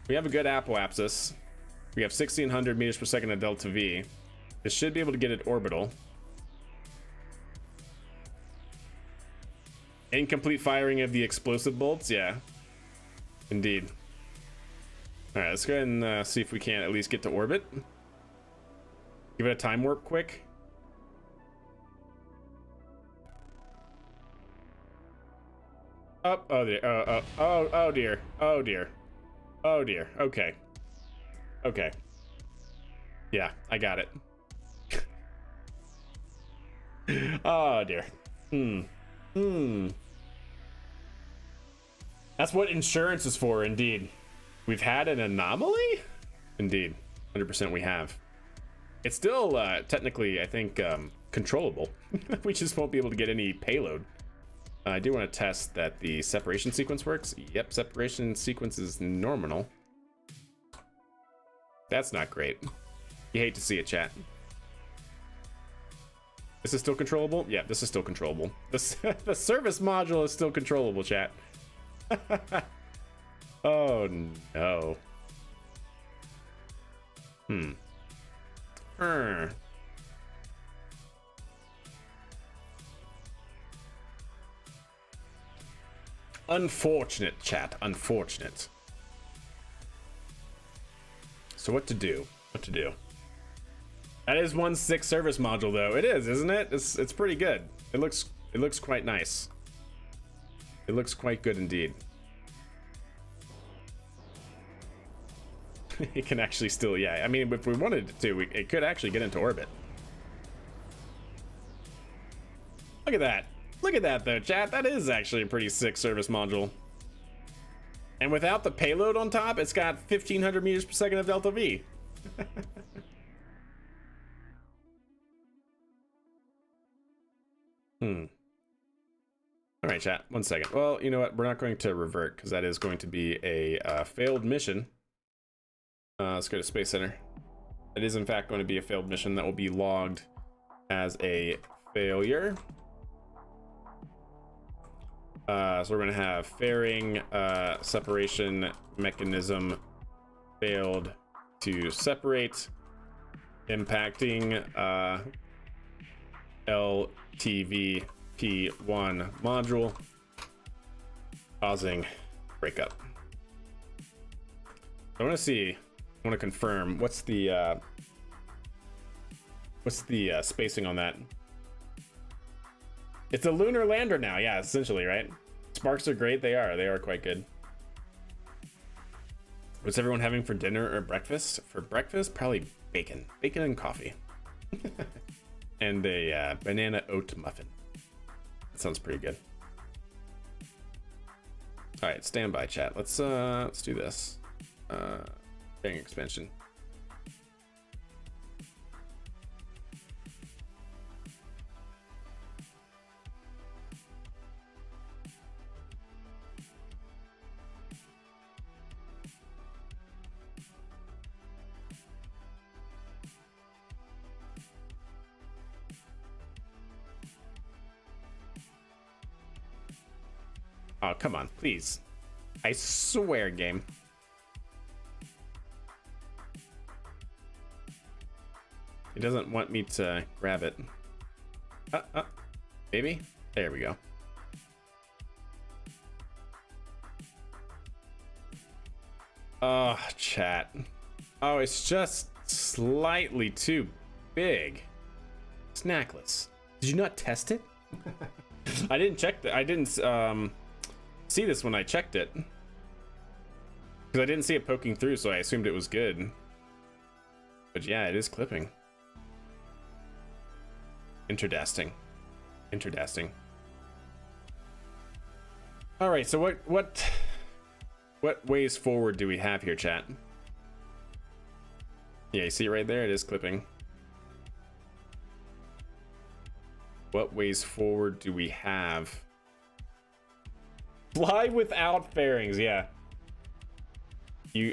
Speaker 1: We have a good apoapsis. We have 1600 meters per second of delta V. This should be able to get it orbital. Incomplete firing of the explosive bolts, yeah. Indeed. Alright, let's go ahead and see if we can at least get to orbit. Give it a time warp quick. Oh dear. Oh dear. Oh dear. Oh dear. Okay. Okay. Yeah, I got it. Oh dear. That's what insurance is for, indeed. We've had an anomaly? Indeed. 100% we have. It's still technically, I think, controllable. We just won't be able to get any payload. I do want to test that the separation sequence works. Yep, separation sequence is normal. That's not great. You hate to see it, chat. This is still controllable? Yeah, this is still controllable. The service module is still controllable, chat. Oh, no. Unfortunate, chat. Unfortunate. So what to do? What to do? That is 1.6 service module, though. It is, isn't it? It's pretty good. It looks quite nice. It looks quite good indeed. It can actually still, yeah. I mean, if we wanted it to, it could actually get into orbit. Look at that. Look at that, though, chat. That is actually a pretty sick service module. And without the payload on top, it's got 1,500 meters per second of delta V. All right, chat. 1 second. Well, you know what? We're not going to revert because that is going to be a failed mission. Let's go to Space Center. It is, in fact, going to be a failed mission that will be logged as a failure. So we're going to have fairing separation mechanism failed to separate, impacting LTVP1 module, causing breakup. I want to see. I want to confirm what's the spacing on that. It's a lunar lander now, yeah, essentially, right? Sparks are great. They are quite good. What's everyone having for dinner or breakfast? For breakfast, probably bacon and coffee, and a banana oat muffin. That sounds pretty good. All right, stand by, chat. Let's do this. Fairing expansion. Oh, come on, please. I swear, game. It doesn't want me to grab it. Maybe? There we go. Oh, chat. Oh, it's just slightly too big. Snackless. Did you not test it? I didn't check that. I didn't see this when I checked it. Because I didn't see it poking through, so I assumed it was good. But yeah, it is clipping. Interdasting. All right, so what ways forward do we have here, chat? Yeah, you see it right there? It is clipping. What ways forward do we have? Fly without fairings, yeah.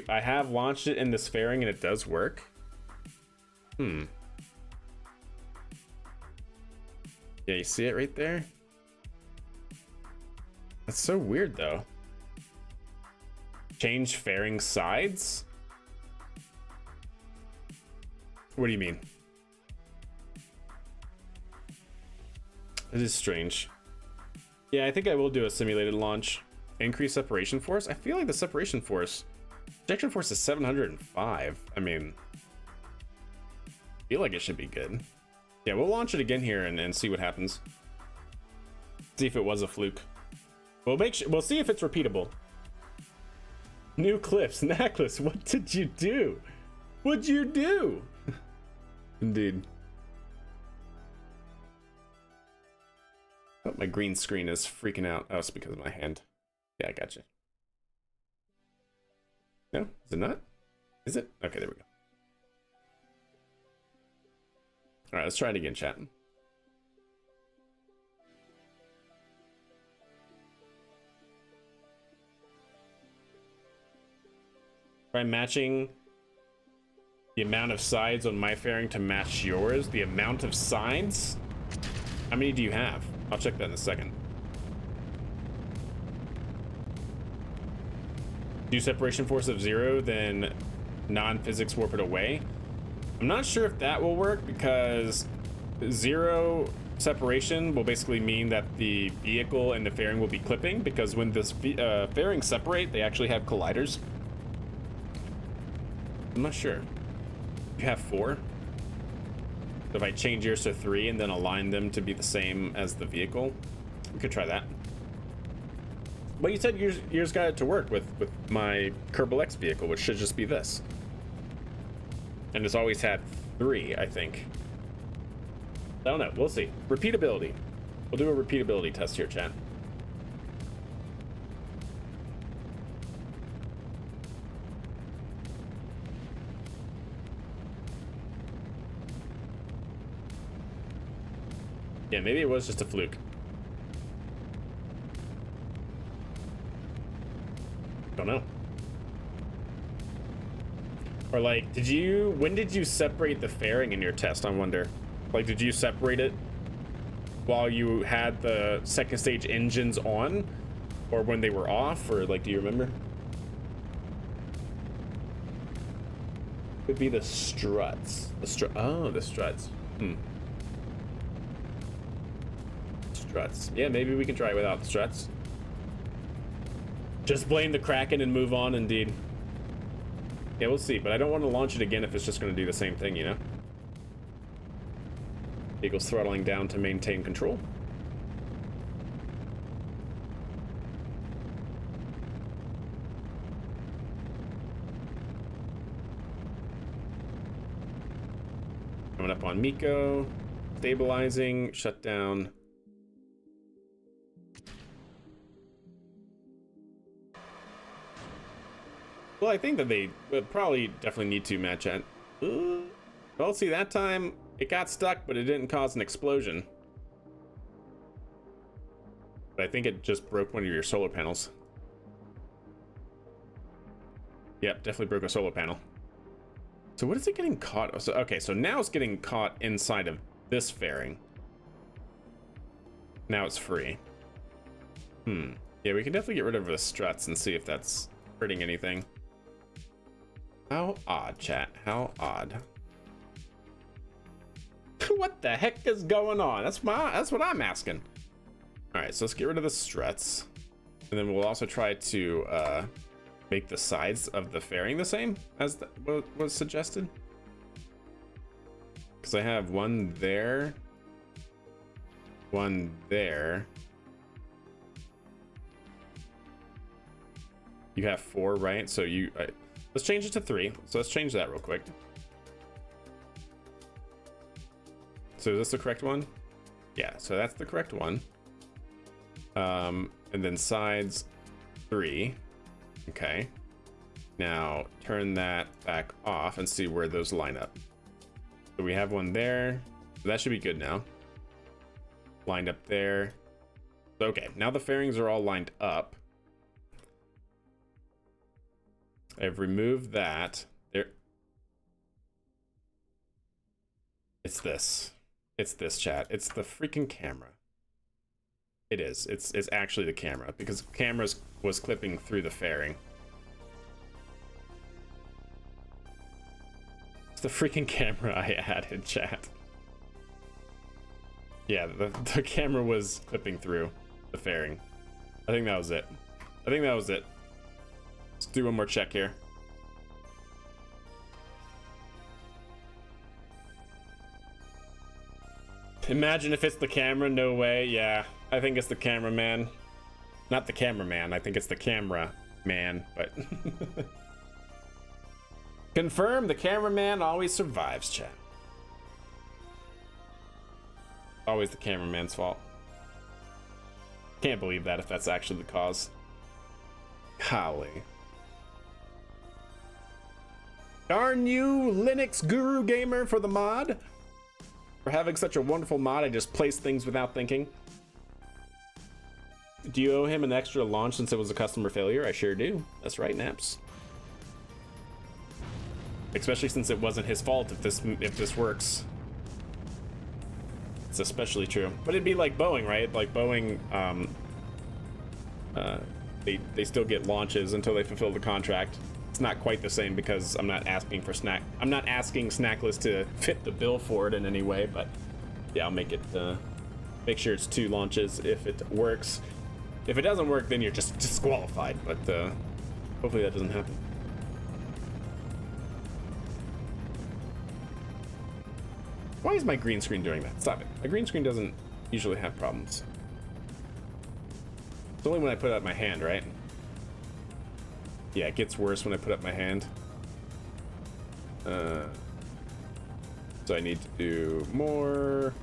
Speaker 1: I have launched it in this fairing and it does work. Yeah, you see it right there? That's so weird, though. Change fairing sides? What do you mean? It is strange. Yeah, I think I will do a simulated launch. Increase separation force? I feel like the separation force... Ejection force is 705. I mean... feel like it should be good. Yeah, we'll launch it again here and see what happens. See if it was a fluke. We'll see if it's repeatable. New clips, necklace. What did you do? What'd you do? Indeed. Oh, my green screen is freaking out. Oh, it's because of my hand. Yeah, I got you. No, is it not? Is it? Okay, there we go. All right, let's try it again, chat. Try matching the amount of sides on my fairing to match yours. The amount of sides? How many do you have? I'll check that in a second. Do separation force of 0, then non-physics warp it away. I'm not sure if that will work because 0 separation will basically mean that the vehicle and the fairing will be clipping, because when this fairing separate, they actually have colliders. I'm not sure. You have 4. So if I change yours to 3 and then align them to be the same as the vehicle, we could try that. But you said yours got it to work with my Kerbal X vehicle, which should just be this. And it's always had 3, I think. I don't know. We'll see. Repeatability. We'll do a repeatability test here, chat. Yeah, maybe it was just a fluke. Don't know. Or like, when did you separate the fairing in your test? I wonder. Like, did you separate it while you had the second stage engines on, or when they were off, or like, do you remember? Could be the struts. Oh, the struts. Struts. Yeah, maybe we can try it without the struts. Just blame the Kraken and move on, indeed. Yeah, we'll see, but I don't want to launch it again if it's just going to do the same thing, you know? Vehicle's throttling down to maintain control. Coming up on Miko. Stabilizing, shut down. Well, I think that they would probably definitely need to match it. Well, see, that time it got stuck, but it didn't cause an explosion. But I think it just broke one of your solar panels. Yep, definitely broke a solar panel. So what is it getting caught? So, okay, so now it's getting caught inside of this fairing. Now it's free. Yeah, we can definitely get rid of the struts and see if that's hurting anything. How odd, chat. How odd. What the heck is going on? That's what I'm asking. All right, so let's get rid of the struts, and then we'll also try to make the sides of the fairing the same as what was suggested. Because I have one there, one there. You have 4, right? So let's change it to 3. So let's change that real quick. So is this the correct one? Yeah, so that's the correct one. And then sides 3. Okay. Now turn that back off and see where those line up. So we have one there. So that should be good now. Lined up there. Okay, now the fairings are all lined up. I've removed that. There. It's this. It's this, chat. It's the freaking camera. It is. It's actually the camera, because the camera was clipping through the fairing. It's the freaking camera I added, chat. Yeah, the camera was clipping through the fairing. I think that was it. I think that was it. Let's do one more check here. Imagine if it's the camera. No way. Yeah, I think it's the cameraman. Not the cameraman. I think it's the camera man, but confirm the cameraman always survives, chat. Always the cameraman's fault. Can't believe that if that's actually the cause. Golly. Darn you, Linux Guru Gamer, for the mod. For having such a wonderful mod, I just place things without thinking. Do you owe him an extra launch since it was a customer failure? I sure do. That's right, Naps. Especially since it wasn't his fault if this works. It's especially true. But it'd be like Boeing, right? Like Boeing, they still get launches until they fulfill the contract. It's not quite the same because I'm not asking Snackless to fit the bill for it in any way, but yeah, I'll make it make sure it's 2 launches if it works. If it doesn't work, then you're just disqualified, but hopefully that doesn't happen. Why is my green screen doing that? Stop it. My green screen doesn't usually have problems. It's only when I put up my hand, right? Yeah, it gets worse when I put up my hand. So I need to do more.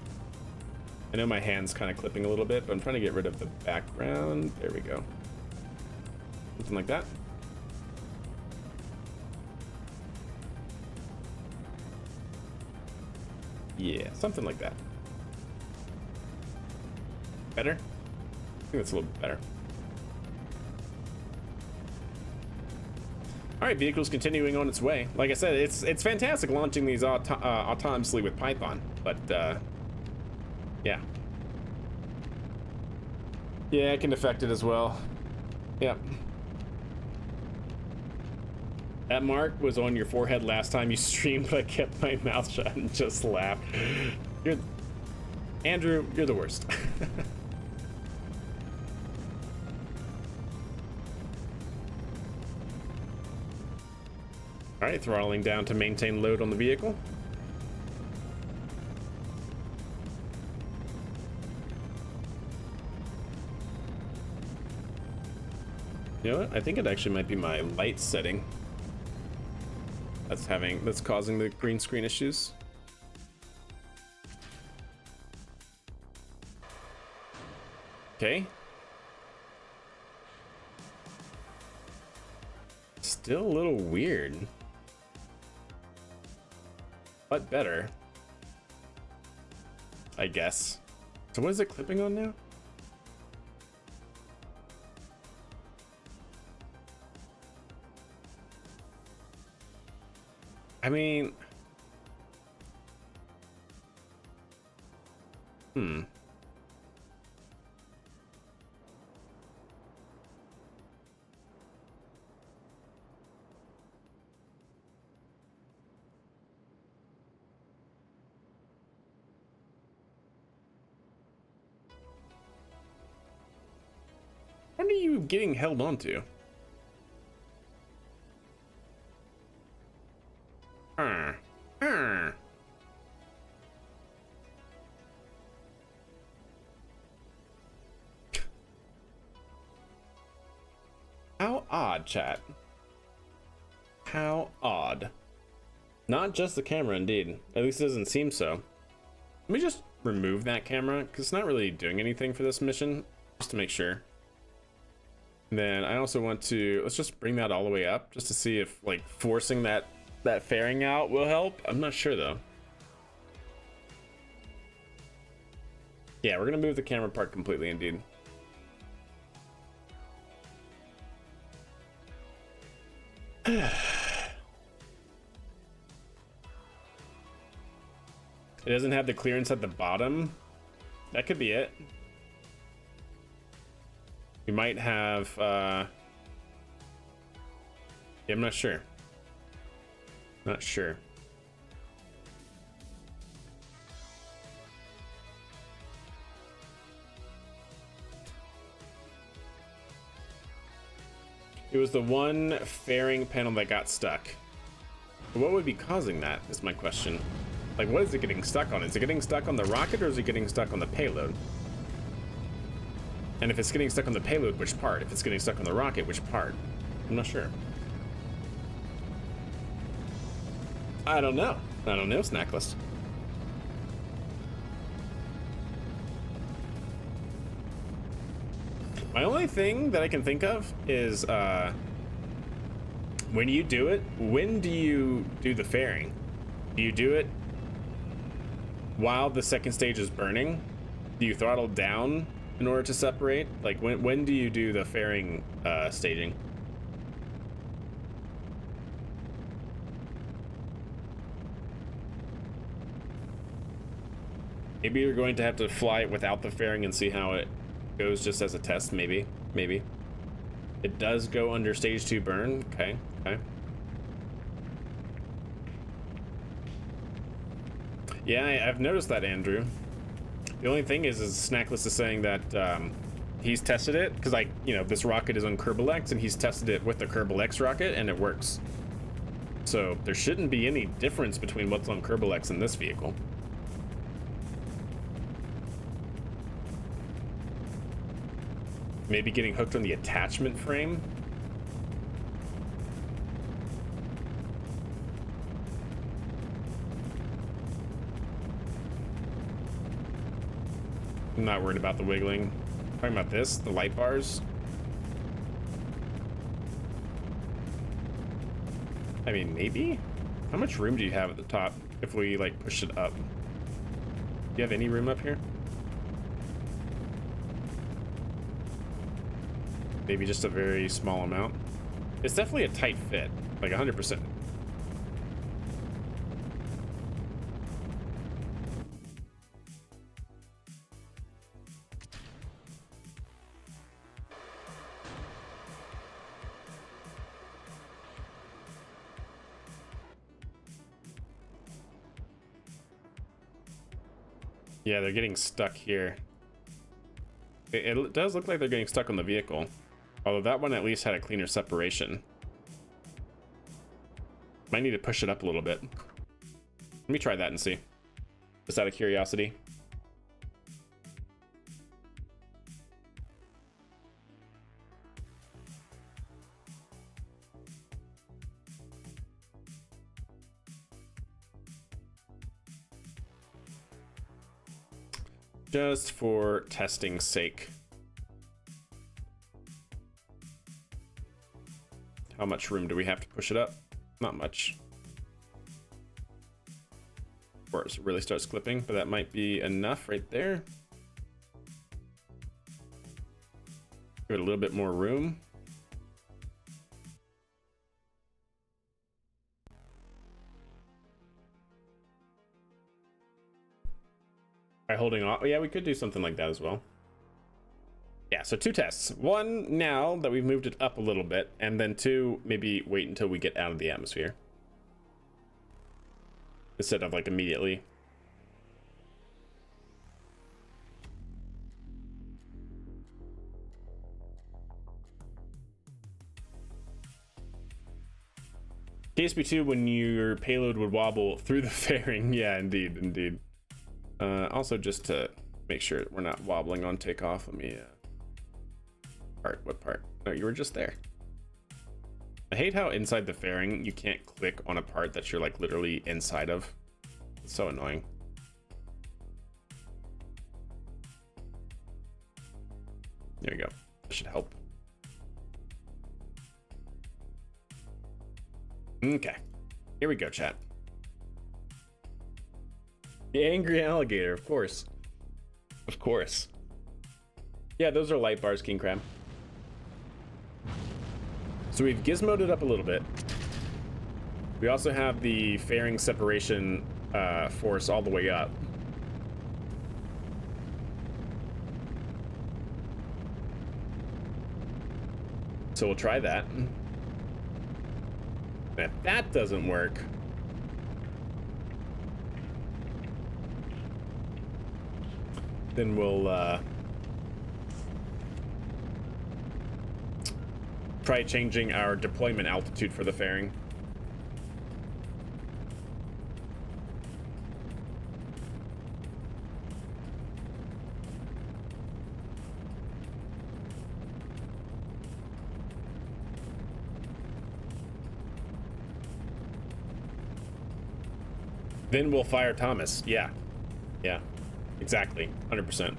Speaker 1: I know my hand's kind of clipping a little bit, but I'm trying to get rid of the background. There we go. Something like that. Yeah, something like that. Better? I think that's a little bit better. All right, vehicle's continuing on its way. Like I said, it's fantastic launching these autonomously with Python, but yeah. Yeah, it can affect it as well. Yep. That mark was on your forehead last time you streamed, but I kept my mouth shut and just laughed. Andrew, you're the worst. All right, throttling down to maintain load on the vehicle. You know what? I think it actually might be my light setting that's causing the green screen issues. Okay. Still a little weird. But better, I guess. So what is it clipping on now? I mean, what are you getting held onto? How odd, chat. How odd. Not just the camera, indeed. At least it doesn't seem so. Let me just remove that camera, because it's not really doing anything for this mission, just to make sure. And then I also want to, let's just bring that all the way up, just to see if, like, forcing that fairing out will help. I'm not sure, though. Yeah, we're going to move the camera part completely, indeed. It doesn't have the clearance at the bottom. That could be it. We might have yeah, I'm not sure. Not sure. It was the one fairing panel that got stuck. What would be causing that is my question. Like, what is it getting stuck on? Is it getting stuck on the rocket, or is it getting stuck on the payload? And if it's getting stuck on the payload, which part? If it's getting stuck on the rocket, which part? I'm not sure. I don't know. I don't know, Snacklist. My only thing that I can think of is when you do it, when do you do the fairing? Do you do it while the second stage is burning? Do you throttle down in order to separate? Like, when do you do the fairing staging? Maybe you're going to have to fly it without the fairing and see how it goes, just as a test. Maybe. It does go under stage 2 burn. Okay. Yeah, I've noticed that, Andrew. The only thing is Snacklist is saying that he's tested it, because, like, you know, this rocket is on Kerbal X, and he's tested it with the Kerbal X rocket, and it works. So there shouldn't be any difference between what's on Kerbal X and this vehicle. Maybe getting hooked on the attachment frame. I'm not worried about the wiggling. Talking about this, the light bars. I mean, maybe? How much room do you have at the top if we, like, push it up? Do you have any room up here? Maybe just a very small amount. It's definitely a tight fit, like 100%. Yeah, they're getting stuck here. It does look like they're getting stuck on the vehicle. Although that one at least had a cleaner separation. Might need to push it up a little bit. Let me try that and see. Just out of curiosity. Just for testing's sake. How much room do we have to push it up? Not much. Before it really starts clipping, but that might be enough right there. Give it a little bit more room. By holding off, yeah, we could do something like that as well. Yeah, so 2 tests. 1 now that we've moved it up a little bit, and then 2, maybe wait until we get out of the atmosphere. Instead of, like, immediately. KSP 2, when your payload would wobble through the fairing. Yeah, indeed. Also, just to make sure we're not wobbling on takeoff, let me... What part? No, you were just there. I hate how inside the fairing you can't click on a part that you're, like, literally inside of. It's so annoying. There you go. That should help. Okay. Here we go, chat. The angry alligator, of course. Of course. Yeah, those are light bars, King Crab. So we've gizmoed it up a little bit. We also have the fairing separation force all the way up. So we'll try that. And if that doesn't work, then we'll try changing our deployment altitude for the fairing. Then we'll fire Thomas. Yeah. Yeah. Exactly. 100%.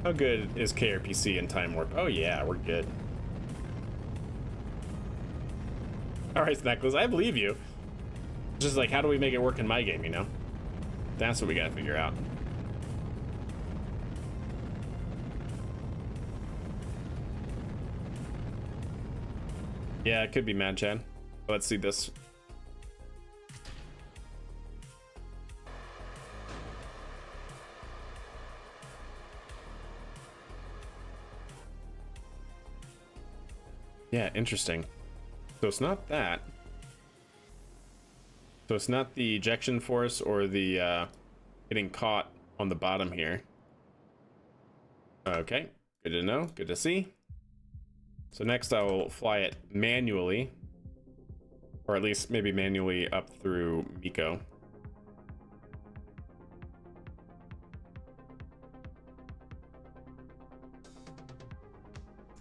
Speaker 1: How good is KRPC in Time Warp? Oh yeah, we're good. Alright, Snackless, I believe you. Just like, how do we make it work in my game, you know? That's what we gotta figure out. Yeah, it could be Mad Chad. Let's see this. Yeah, interesting. So it's not that. So it's not the ejection force or the getting caught on the bottom here. Okay, good to know, good to see. So next I will fly it manually, or at least maybe manually up through Miko.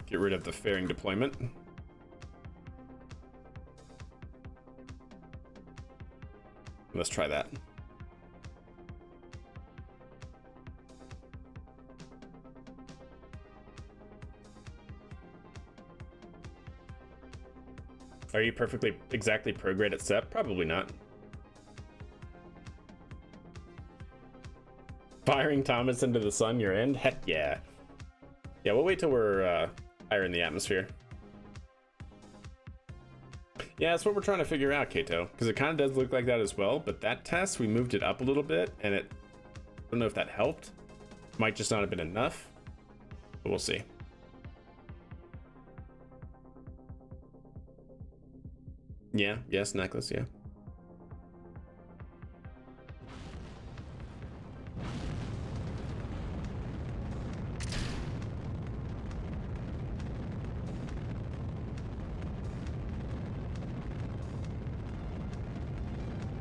Speaker 1: Get rid of the fairing deployment. Let's try that. Are you perfectly exactly prograde at SEP? Probably not. Firing Thomas into the sun, your end? Heck yeah. Yeah, we'll wait till we're higher in the atmosphere. Yeah, that's what we're trying to figure out, Kato, because it kind of does look like that as well, but that test, we moved it up a little bit, and I don't know if that helped. Might just not have been enough, but we'll see. Yeah, yes, necklace, yeah.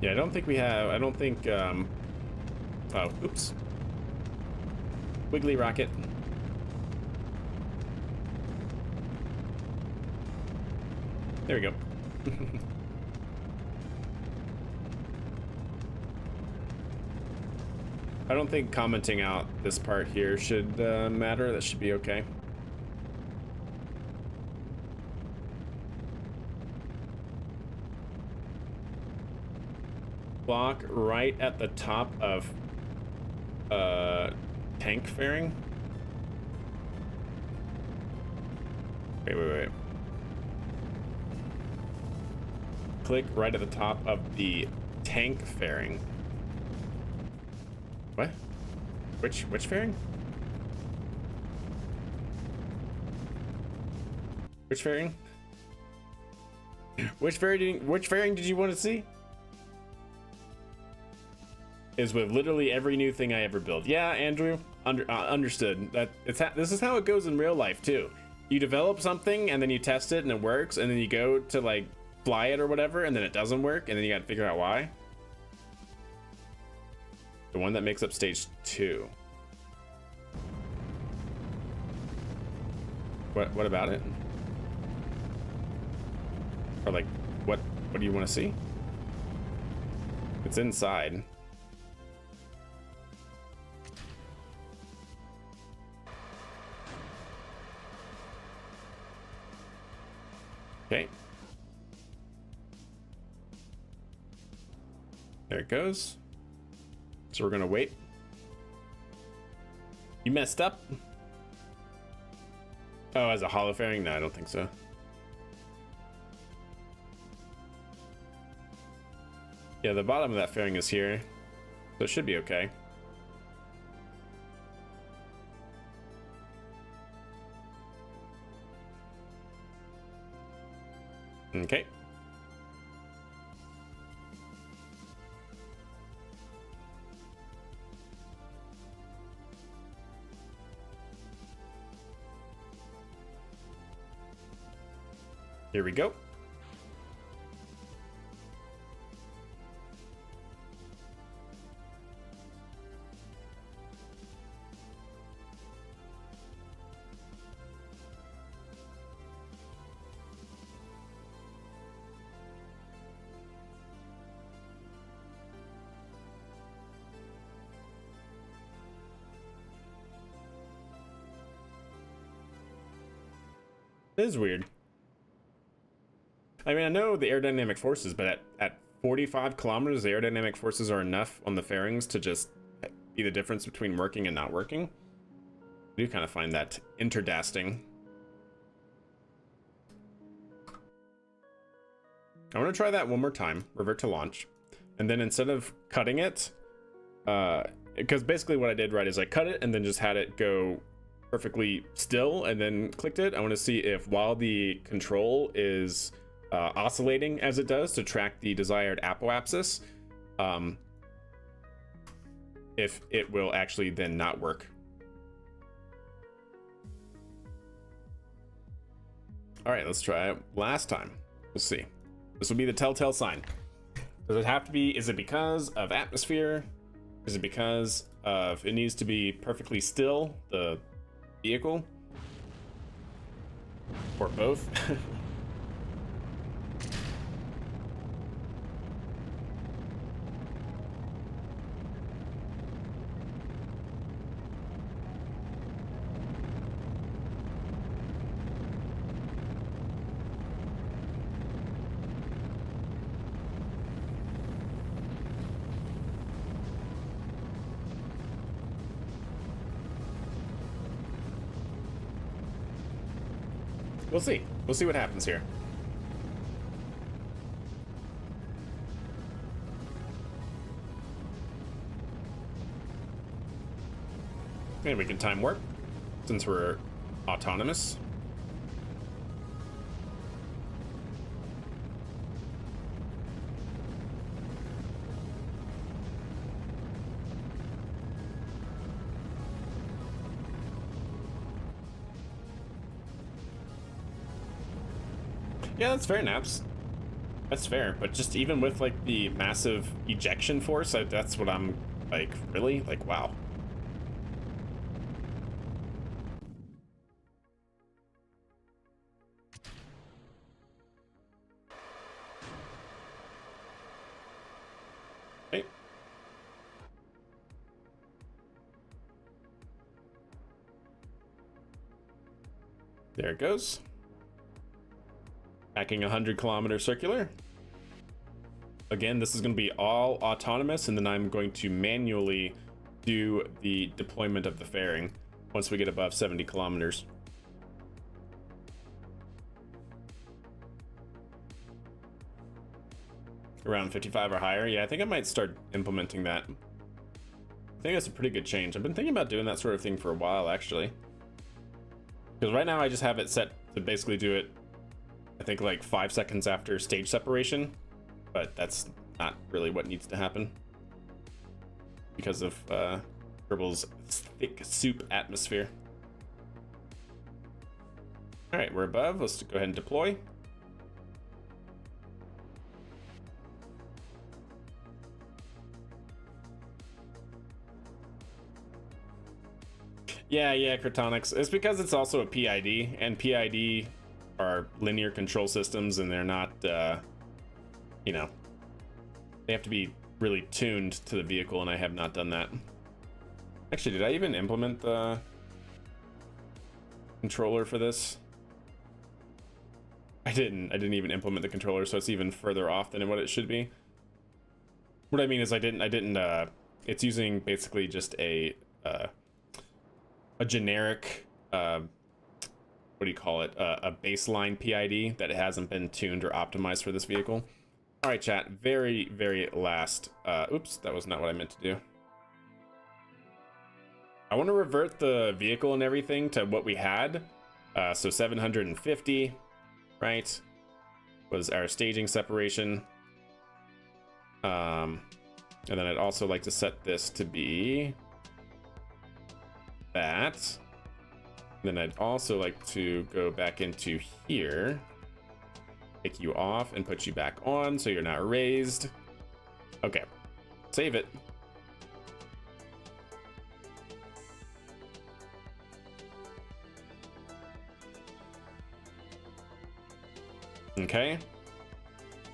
Speaker 1: Yeah, I don't think we have, I don't think, oh, oops. Wiggly rocket. There we go. I don't think commenting out this part here should matter. That should be okay. Block right at the top of tank fairing. Wait. Click right at the top of the tank fairing. What? Which fairing? Which fairing? Which fairing did you want to see? Is with literally every new thing I ever build. Yeah, Andrew, understood. This is how it goes in real life too. You develop something and then you test it and it works, and then you go to like fly it or whatever, and then it doesn't work, and then you got to figure out why. The one that makes up stage 2. What about it? Or like, what do you want to see? It's inside. Okay. There it goes. So we're gonna wait. You messed up? Oh, as a hollow fairing? No, I don't think so. Yeah, the bottom of that fairing is here, so it should be okay. Okay. Here we go. It is weird. I mean, I know the aerodynamic forces, but at 45 kilometers, the aerodynamic forces are enough on the fairings to just be the difference between working and not working. I do kind of find that interdasting. I want to try that one more time, revert to launch. And then instead of cutting it, because basically what I did right is I cut it and then just had it go perfectly still and then clicked it. I want to see if while the control is oscillating as it does to track the desired apoapsis, if it will actually then not work. All right, let's try it last time. We'll see. This will be the telltale sign. Does it have to be, is it because of atmosphere? Is it because of, it needs to be perfectly still, the vehicle? Or both? We'll see. We'll see what happens here. And we can time warp since we're autonomous. Yeah, that's fair, Naps. That's fair, but just even with like the massive ejection force, that's what I'm like, really? Like, wow. Okay. There it goes. Packing 100-kilometer circular. Again, this is going to be all autonomous, and then I'm going to manually do the deployment of the fairing once we get above 70 kilometers. Around 55 or higher. Yeah, I think I might start implementing that. I think that's a pretty good change. I've been thinking about doing that sort of thing for a while, actually. Because right now I just have it set to basically do it, I think, like 5 seconds after stage separation, but that's not really what needs to happen because of Kerbal's thick soup atmosphere. All right, we're above. Let's go ahead and deploy. Yeah, Cryptonics. It's because it's also a PID, and PID are linear control systems, and they're not, you know, they have to be really tuned to the vehicle, and I have not done that. Actually, did I even implement the controller for this? I didn't even implement the controller, so it's even further off than what it should be. What I mean is I didn't it's using basically just a generic what do you call it, a baseline PID that hasn't been tuned or optimized for this vehicle. All right, chat, very last, oops, that was not what I meant to do. I want to revert the vehicle and everything to what we had. So 750, right, was our staging separation. And then I'd also like to set this to be that. Then I'd also like to go back into here Take you off and put you back on so you're not raised. Okay, save it. Okay,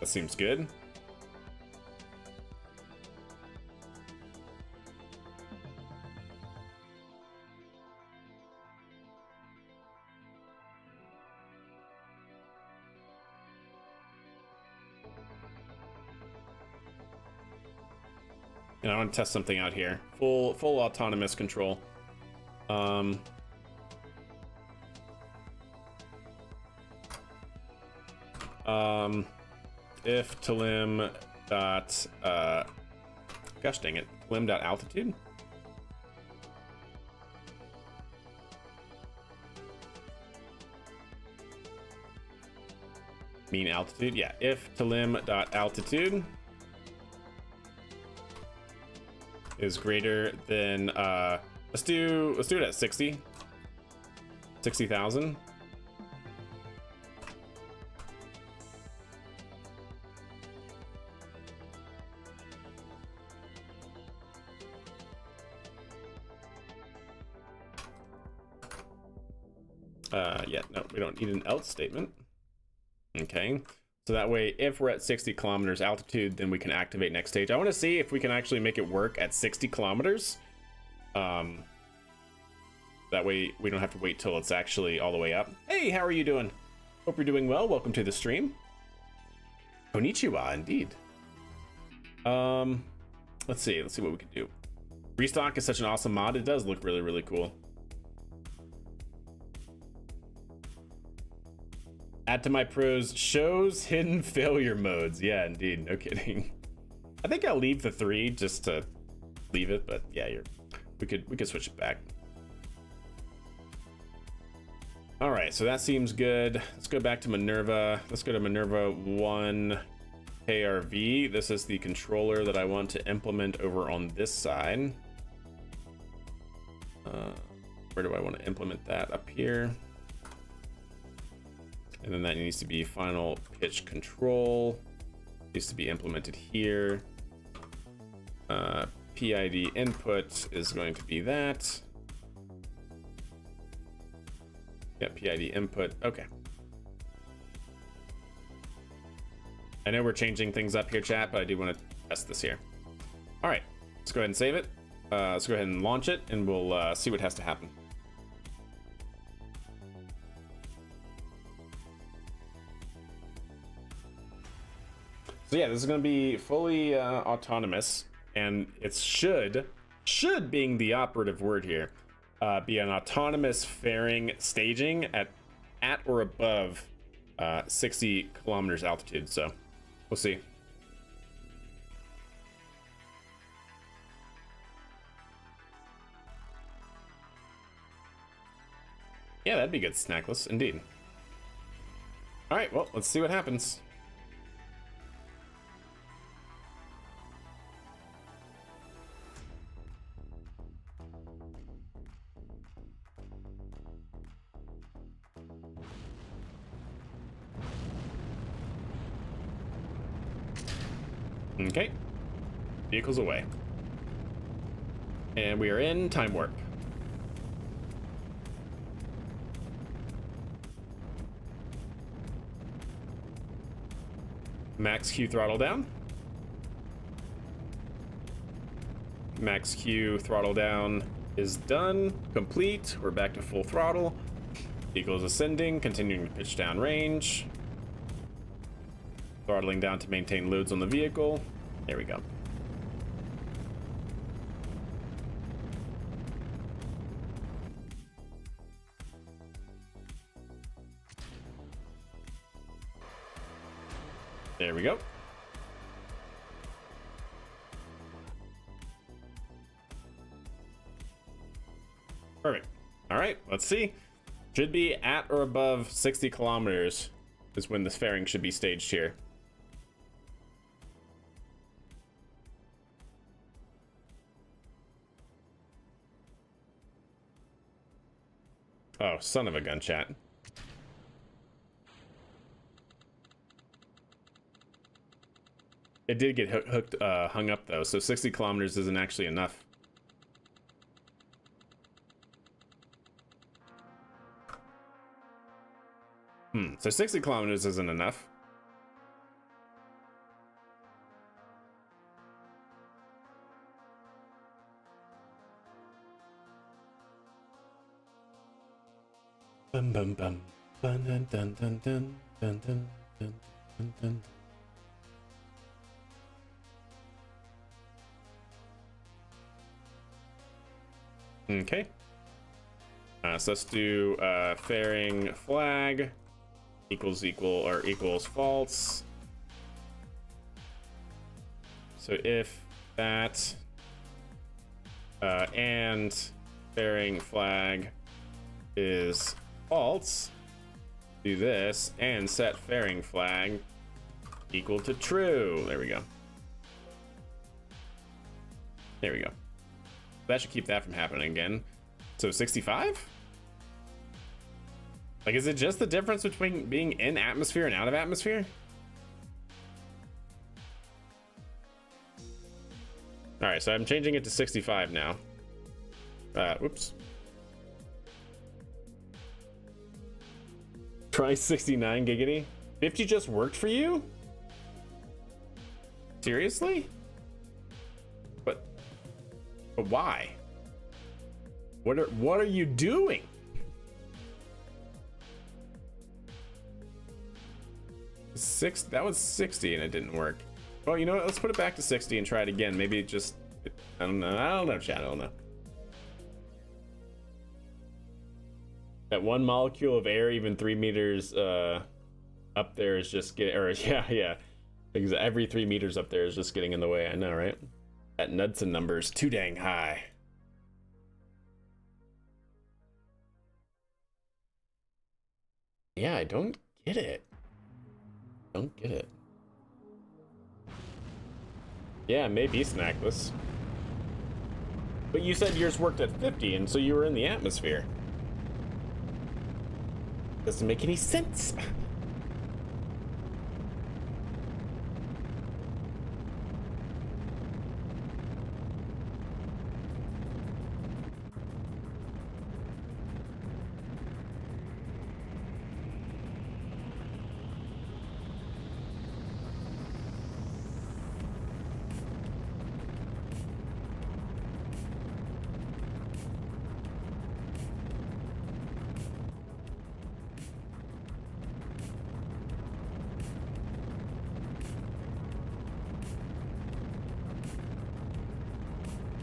Speaker 1: that seems good. And I want to test something out here. Full autonomous control. If Talim dot gosh dang it, Talim dot altitude. Mean altitude, yeah. If Talim dot altitude is greater than let's do it at 60,000. Yeah, no, we don't need an else statement. Okay, so that way if we're at 60 kilometers altitude, then we can activate next stage. I want to see if we can actually make it work at 60 kilometers. That way we don't have to wait till it's actually all the way up. Hey, how are you doing? Hope you're doing well. Welcome to the stream. Konnichiwa, indeed. Let's see what we can do. Restock is such an awesome mod. It does look really, really cool. Add to my pros, shows hidden failure modes. Yeah, indeed, no kidding. I think I'll leave the 3 just to leave it, but yeah, we could switch it back. All right, so that seems good. Let's go back to Minerva. Let's go to Minerva 1 KRV. This is the controller that I want to implement over on this side. Where do I want to implement that? Up here. And then that needs to be final pitch control. Needs to be implemented here. PID input is going to be that. Yeah, PID input. Okay. I know we're changing things up here, chat, but I do want to test this here. All right, let's go ahead and save it. Let's go ahead and launch it, and we'll see what has to happen. So yeah, this is going to be fully autonomous, and it should being the operative word here, be an autonomous fairing staging at or above 60 kilometers altitude. So we'll see. Yeah, that'd be good, Snackless, indeed. All right, well, let's see what happens. Okay, vehicles away. And we are in time warp. Max Q throttle down. Max Q throttle down is done, complete. We're back to full throttle. Vehicle is ascending, continuing to pitch down range. Throttling down to maintain loads on the vehicle. There we go. There we go. Perfect. All right, let's see. Should be at or above 60 kilometers is when this fairing should be staged here. Oh, son of a gun, chat. It did get hung up though, so 60 kilometers isn't actually enough. So 60 kilometers isn't enough. Bum bum bum. Dun dun dun dun dun dun dun dun dun dun. Okay. So let's do fairing flag equals false. So if that and fairing flag is false, do this and set fairing flag equal to true. There we go. There we go. That should keep that from happening again. So 65? Like, is it just the difference between being in atmosphere and out of atmosphere? All right, so I'm changing it to 65 now. Whoops. Try 69 giggity. 50 just worked for you? Seriously? But why? What are you doing? That was 60 and it didn't work. Well, you know what? Let's put it back to 60 and try it again. Maybe it just, I don't know, chat. I don't know. That one molecule of air, even 3 meters up there, is just getting, or yeah. Because every 3 meters up there is just getting in the way. I know, right? That Knudsen number is too dang high. Yeah, I don't get it. Don't get it. Yeah, maybe snackless. But you said yours worked at 50, and so you were in the atmosphere. Doesn't make any sense.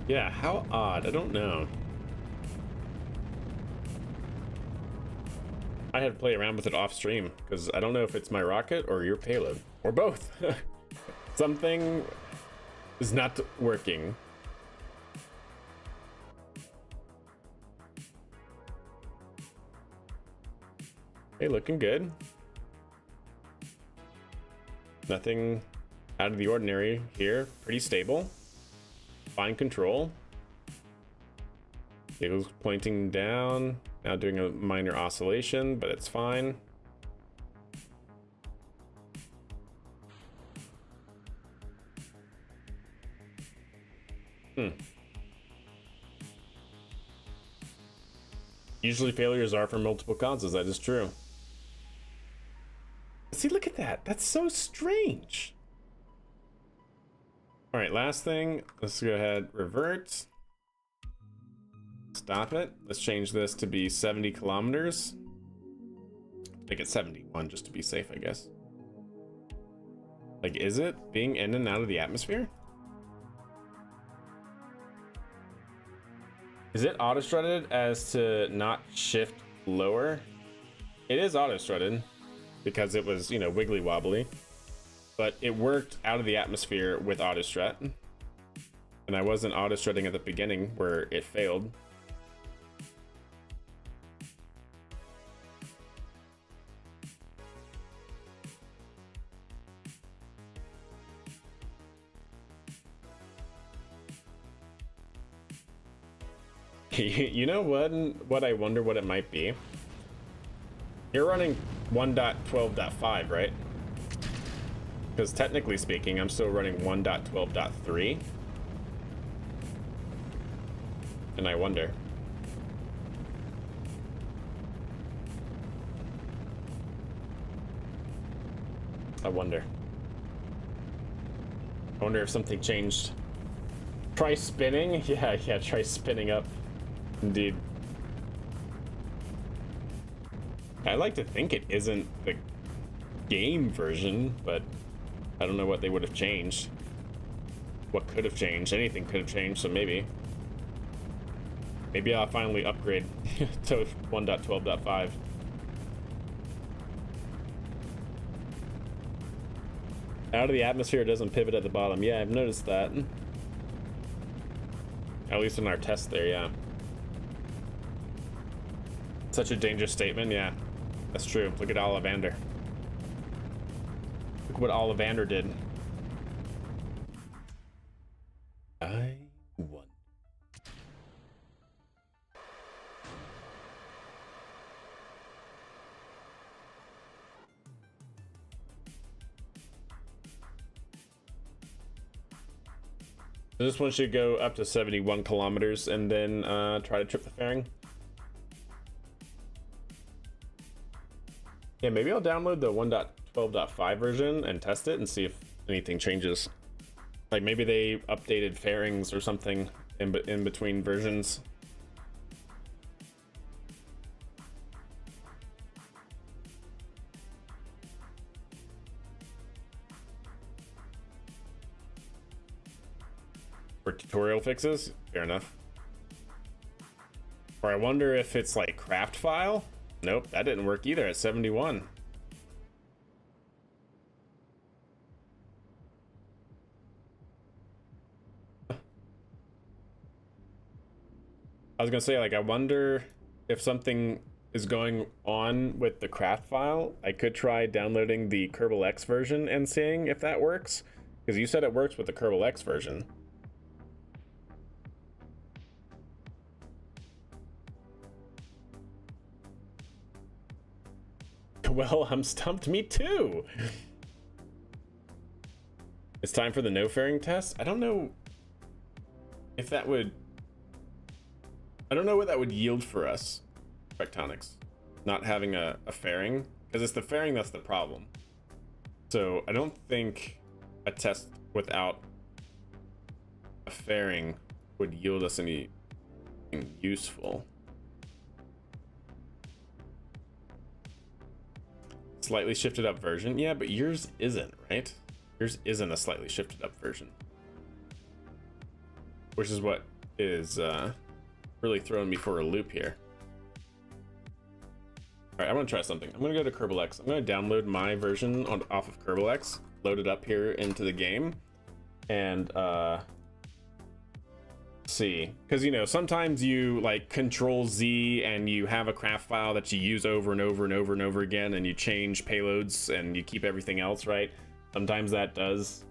Speaker 1: Yeah, how odd. I don't know. I had to play around with it off stream because I don't know if it's my rocket or your payload or both. Something is not working. Hey, looking good. Nothing out of the ordinary here. Pretty stable. Fine control. It was pointing down, now doing a minor oscillation, but it's fine. Usually failures are for multiple causes, that is true. See, look at that. That's so strange. All right, last thing, let's go ahead, revert. Stop it. Let's change this to be 70 kilometers. Make it 71 just to be safe, I guess. Like, is it being in and out of the atmosphere? Is it auto-strutted as to not shift lower? It is auto-strutted because it was, you know, wiggly wobbly. But it worked out of the atmosphere with auto strut. And I wasn't auto strutting at the beginning where it failed. You know what I wonder what it might be? You're running 1.12.5, right? Because technically speaking, I'm still running 1.12.3. And I wonder. I wonder if something changed. Try spinning? Yeah, try spinning up. Indeed. I like to think it isn't the game version, but I don't know what they would have changed. What could have changed? Anything could have changed, so maybe I'll finally upgrade to 1.12.5. Out of the atmosphere, it doesn't pivot at the bottom. Yeah, I've noticed that. At least in our test there, yeah. Such a dangerous statement, yeah. That's true. Look at Ollivander. Look what Ollivander did. I won. This one should go up to 71 kilometers and then try to trip the fairing. Yeah, maybe I'll download the 1.12.5 version and test it and see if anything changes. Like maybe they updated fairings or something in between versions. For tutorial fixes? Fair enough. Or I wonder if it's like craft file? Nope, that didn't work either at 71. I was gonna say, like, I wonder if something is going on with the craft file. I could try downloading the Kerbal X version and seeing if that works. Because you said it works with the Kerbal X version. Well, I'm stumped. Me too. It's time for the no fairing test. I don't know if that would... I don't know what that would yield for us, Tectonics. Not having a fairing. Because it's the fairing that's the problem. So I don't think a test without a fairing would yield us anything useful. Slightly shifted up version. Yeah, but yours isn't, right? Yours isn't a slightly shifted up version. Which is what is really throwing me for a loop here. All right, I'm gonna try something. I'm gonna go to Kerbal X. I'm gonna download my version off of Kerbal X, load it up here into the game, and see, because you know sometimes you like Control Z and you have a craft file that you use over and over and over and over again, and you change payloads and you keep everything else right. Sometimes that does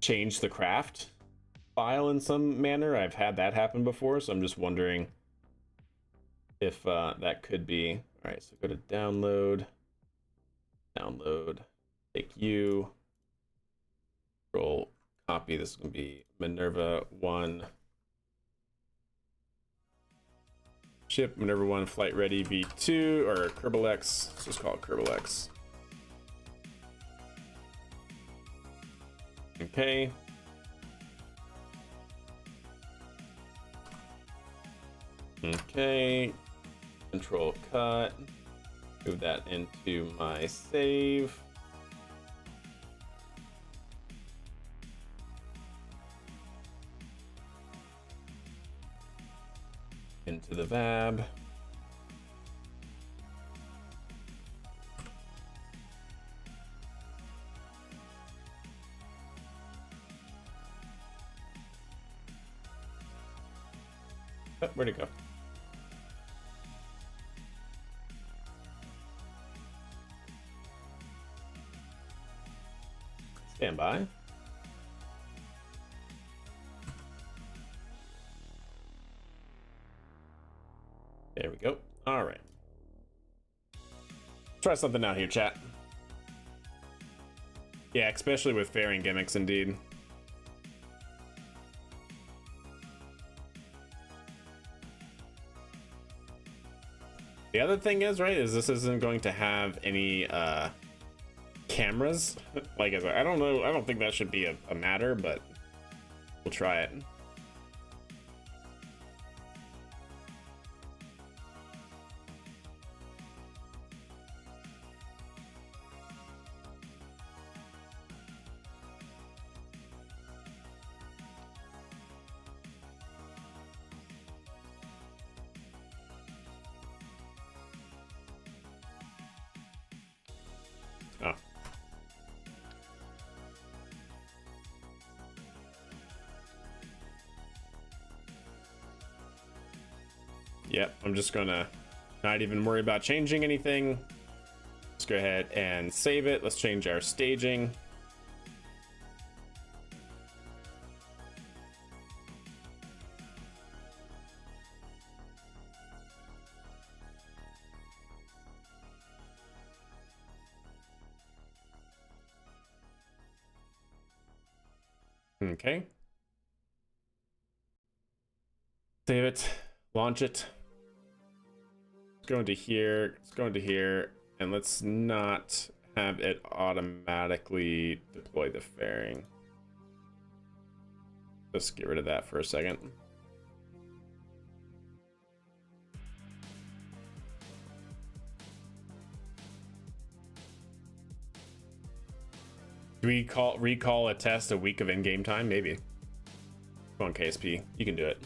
Speaker 1: change the craft file in some manner. I've had that happen before, so I'm just wondering if that could be. All right, so go to download, take you, control copy. This is going to be Minerva 1 ship, Minerva 1 flight ready V2, or Kerbal X. Let's just call it Kerbal X. Okay. Okay. Control cut. Move that into my save. Into the VAB. Oh, where'd it go? Stand by. There we go. All right. Try something out here, chat. Yeah, especially with fairing gimmicks, indeed. The other thing is, right, is this isn't going to have any cameras. Like, I don't know, I don't think that should be a matter, but we'll try it. Oh. Yep, I'm just gonna not even worry about changing anything. Let's go ahead and save it. Let's change our staging. Okay. Save it, launch it. Let's go into here, let's go into here, and let's not have it automatically deploy the fairing. Let's get rid of that for a second. Do we recall a test a week of in-game time? Maybe. Come on, KSP, you can do it.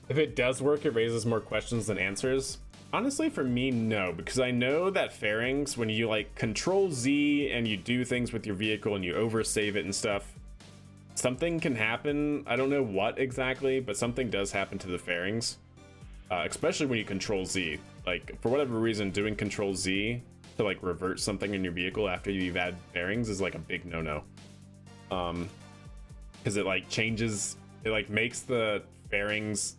Speaker 1: If it does work, it raises more questions than answers. Honestly, for me, no, because I know that fairings, when you like Control Z and you do things with your vehicle and you oversave it and stuff, something can happen. I don't know what exactly, but something does happen to the fairings, especially when you Control Z. Like, for whatever reason, doing Control Z to like revert something in your vehicle after you've added fairings is like a big no-no. Because it like changes, it like makes the fairings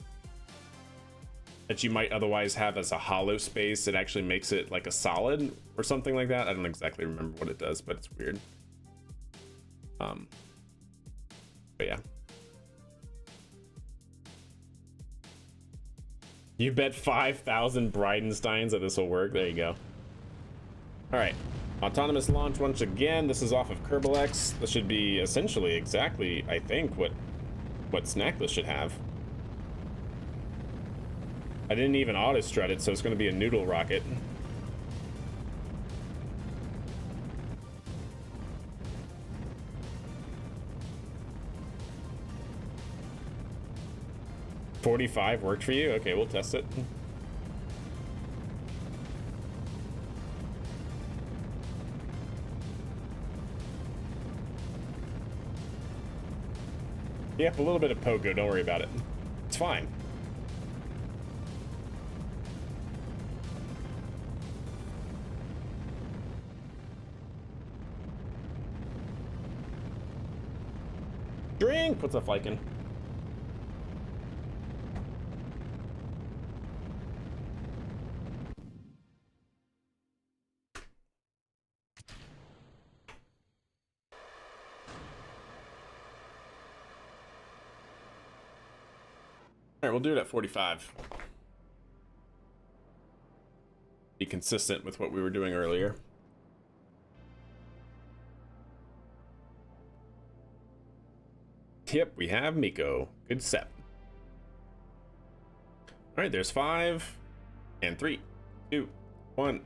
Speaker 1: that you might otherwise have as a hollow space, it actually makes it like a solid or something like that. I don't exactly remember what it does, but it's weird. But yeah. You bet 5,000 Bridenstines that this will work. There you go. All right, autonomous launch once again. This is off of Kerbalex. This should be essentially exactly, I think, what Snackless should have. I didn't even auto strut it, so it's going to be a noodle rocket. $45 worked for you? Okay, we'll test it. Yep, a little bit of pogo, don't worry about it. It's fine. Drink! What's up, Flykin? All right, we'll do it at 45. Be consistent with what we were doing earlier. Yep, we have Miko. Good set. All right, there's 5 and 3, 2, 1.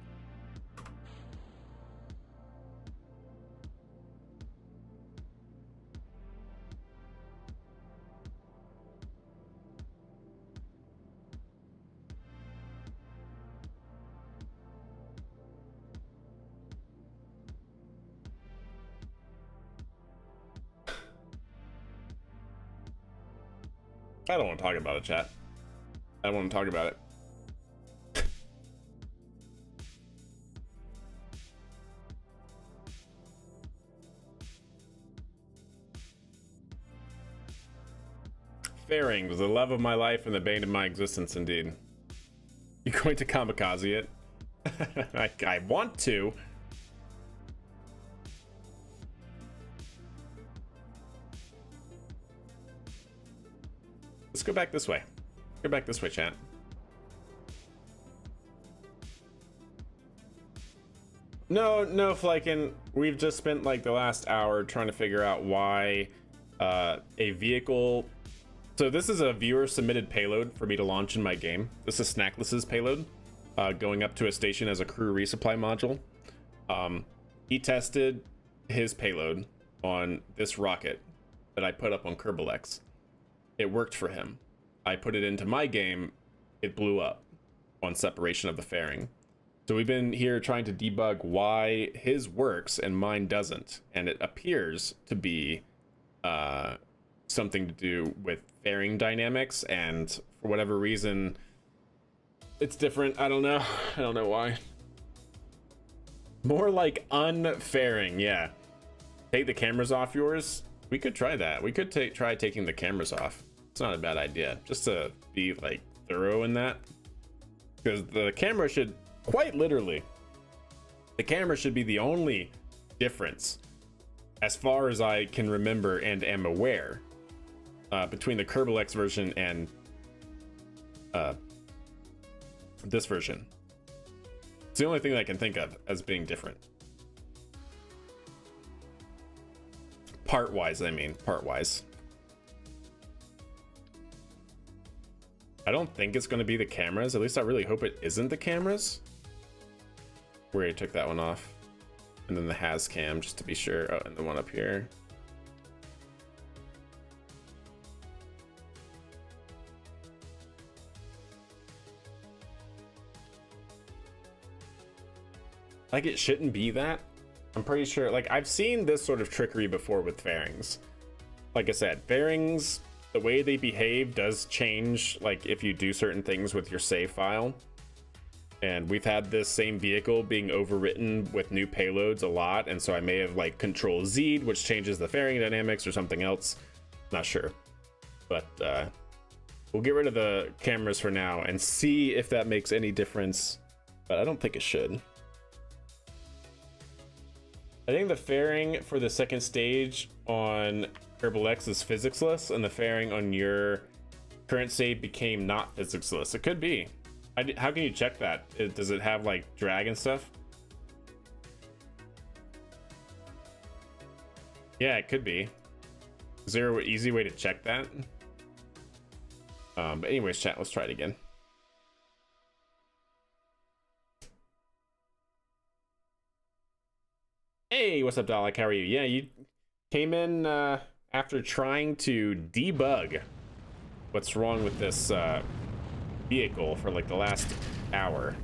Speaker 1: I don't want to talk about it, chat. I don't want to talk about it. Fairing was the love of my life and the bane of my existence, indeed. You going to kamikaze it? I want to. Let's go back this way. Go back this way, chat. No, Flykin. We've just spent like the last hour trying to figure out why a vehicle. So this is a viewer submitted payload for me to launch in my game. This is Snackless's payload, going up to a station as a crew resupply module. He tested his payload on this rocket that I put up on Kerbal. It worked for him. I put it into my game. It blew up on separation of the fairing. So we've been here trying to debug why his works and mine doesn't. And it appears to be something to do with fairing dynamics. And for whatever reason, it's different. I don't know. I don't know why. More like unfairing, yeah. Take the cameras off yours. We could try that. We could try taking the cameras off. It's not a bad idea. Just to be like thorough in that. Because the camera should... Quite literally, the camera should be the only difference, as far as I can remember and am aware, between the Kerbal version and this version. It's the only thing that I can think of as being different. Part-wise, I mean, part-wise. I don't think it's going to be the cameras. At least I really hope it isn't the cameras. Where I took that one off, and then the has cam just to be sure. Oh, and the one up here. Like, it shouldn't be that. I'm pretty sure, like, I've seen this sort of trickery before with fairings. Like I said, fairings, the way they behave does change, like, if you do certain things with your save file. And we've had this same vehicle being overwritten with new payloads a lot, and so I may have like Control Z'd, which changes the fairing dynamics or something else. Not sure. But we'll get rid of the cameras for now and see if that makes any difference. But I don't think it should. I think the fairing for the second stage on Kerbal is physicsless, and the fairing on your current save became not physicsless. It could be. How can you check that? Does it have like drag and stuff? Yeah, it could be. Is there an easy way to check that? But anyways, chat, let's try it again. Hey, what's up, Dalek? How are you? Yeah, you came in after trying to debug what's wrong with this vehicle for like the last hour.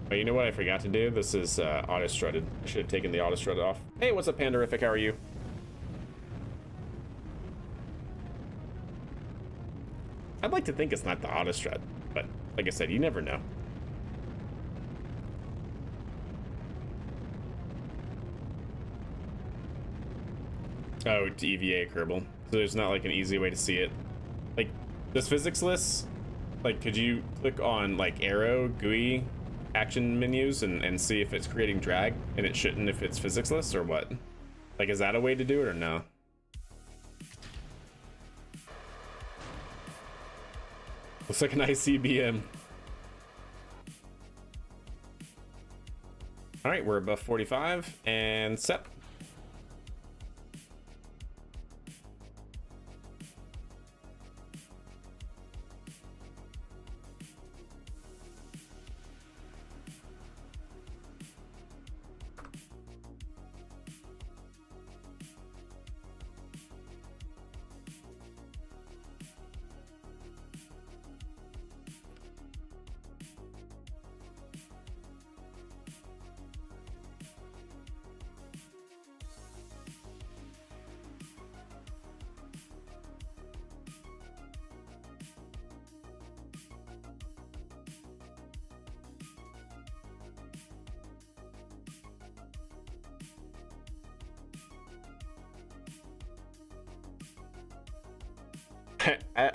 Speaker 1: But you know what I forgot to do? This is auto strutted. I should have taken the auto strut off. Hey, what's up, Panderific? How are you? I'd like to think it's not the auto strut, but like I said, you never know. Oh, to EVA Kerbal. So there's not like an easy way to see it. Like, does physicsless, like, could you click on like arrow, GUI, action menus and see if it's creating drag, and it shouldn't if it's physicsless, or what? Like, is that a way to do it or no? Looks like an ICBM. All right, we're above 45 and set.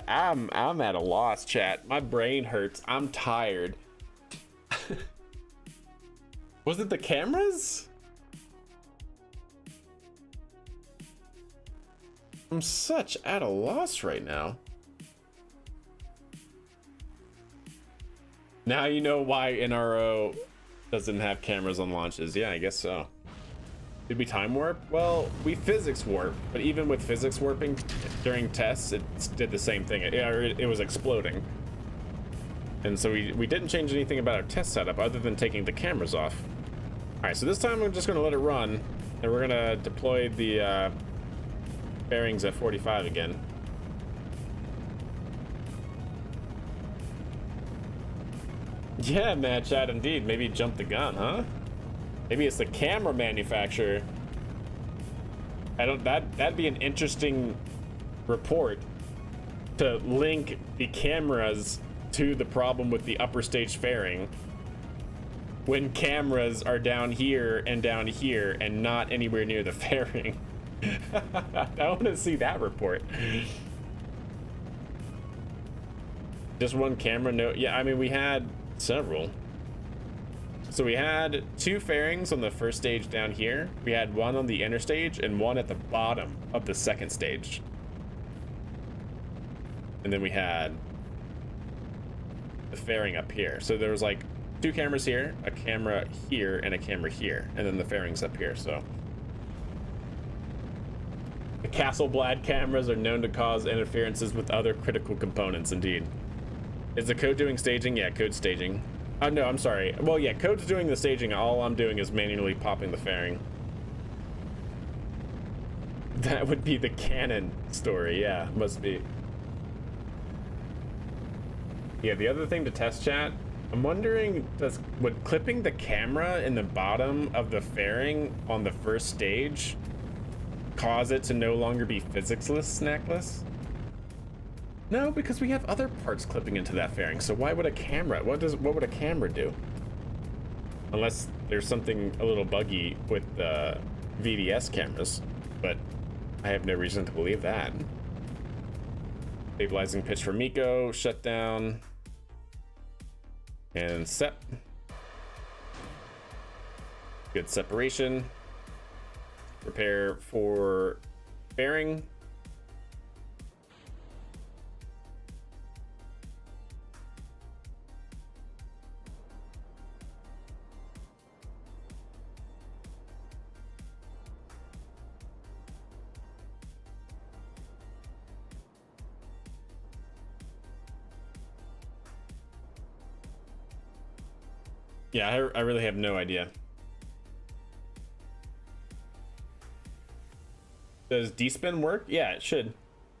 Speaker 1: I'm at a loss, chat. My brain hurts. I'm tired. Was it the cameras? I'm such at a loss right now. Now you know why NRO doesn't have cameras on launches. Yeah, I guess so. Did we time warp? Well, we physics warp, but even with physics warping during tests, it did the same thing. It was exploding. And so we didn't change anything about our test setup other than taking the cameras off. All right, so this time I'm just gonna let it run, and we're gonna deploy the bearings at 45 again. Yeah, man, Chad, indeed. Maybe jump the gun, huh? Maybe it's the camera manufacturer. That'd be an interesting report to link the cameras to the problem with the upper stage fairing when cameras are down here and not anywhere near the fairing. I want to see that report. Just one camera? No, yeah, I mean, we had several. So we had 2 fairings on the first stage down here. We had one on the inner stage and one at the bottom of the second stage. And then we had the fairing up here. So there was like 2 cameras here, a camera here, and a camera here. And then the fairings up here, so. The Castlblad cameras are known to cause interferences with other critical components, indeed. Is the code doing staging? Yeah, code's staging. No, I'm sorry. Well, yeah, code's doing the staging. All I'm doing is manually popping the fairing. That would be the canon story. Yeah, must be. Yeah, the other thing to test, chat, I'm wondering, would clipping the camera in the bottom of the fairing on the first stage cause it to no longer be physicsless snackless? No, because we have other parts clipping into that fairing. So why would a camera? What would a camera do? Unless there's something a little buggy with the VDS cameras, but I have no reason to believe that. Stabilizing pitch for Miko, shut down, and set. Good separation. Prepare for fairing. Yeah, I really have no idea. Does D-spin work? Yeah, it should.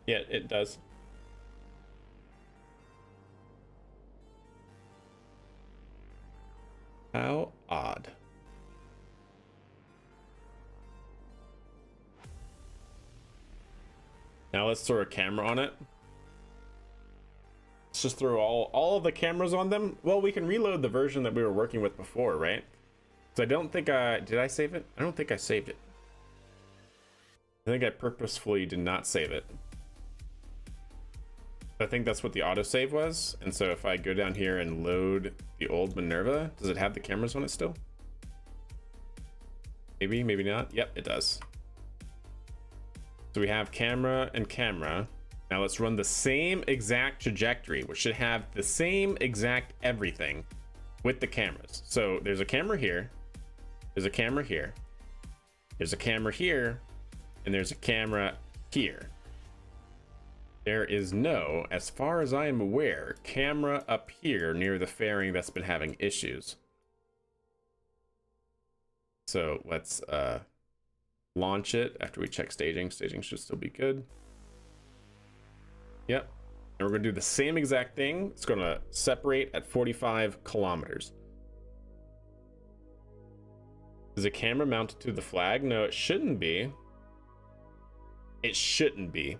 Speaker 1: Yeah, it does. How odd. Now let's throw a camera on it. Let's just throw all of the cameras on them. Well, we can reload the version that we were working with before, right? So I don't think did I save it? I don't think I saved it. I think I purposefully did not save it. I think that's what the autosave was. And so if I go down here and load the old Minerva, does it have the cameras on it still? Maybe, maybe not. Yep, it does. So we have camera and camera. Now let's run the same exact trajectory, which should have the same exact everything with the cameras. So there's a camera here, there's a camera here, there's a camera here, and there's a camera here. There is no, as far as I am aware, camera up here near the fairing that's been having issues. So let's launch it after we check staging. Staging should still be good. Yep. And we're going to do the same exact thing. It's going to separate at 45 kilometers. Is the camera mounted to the flag? No, it shouldn't be. It shouldn't be.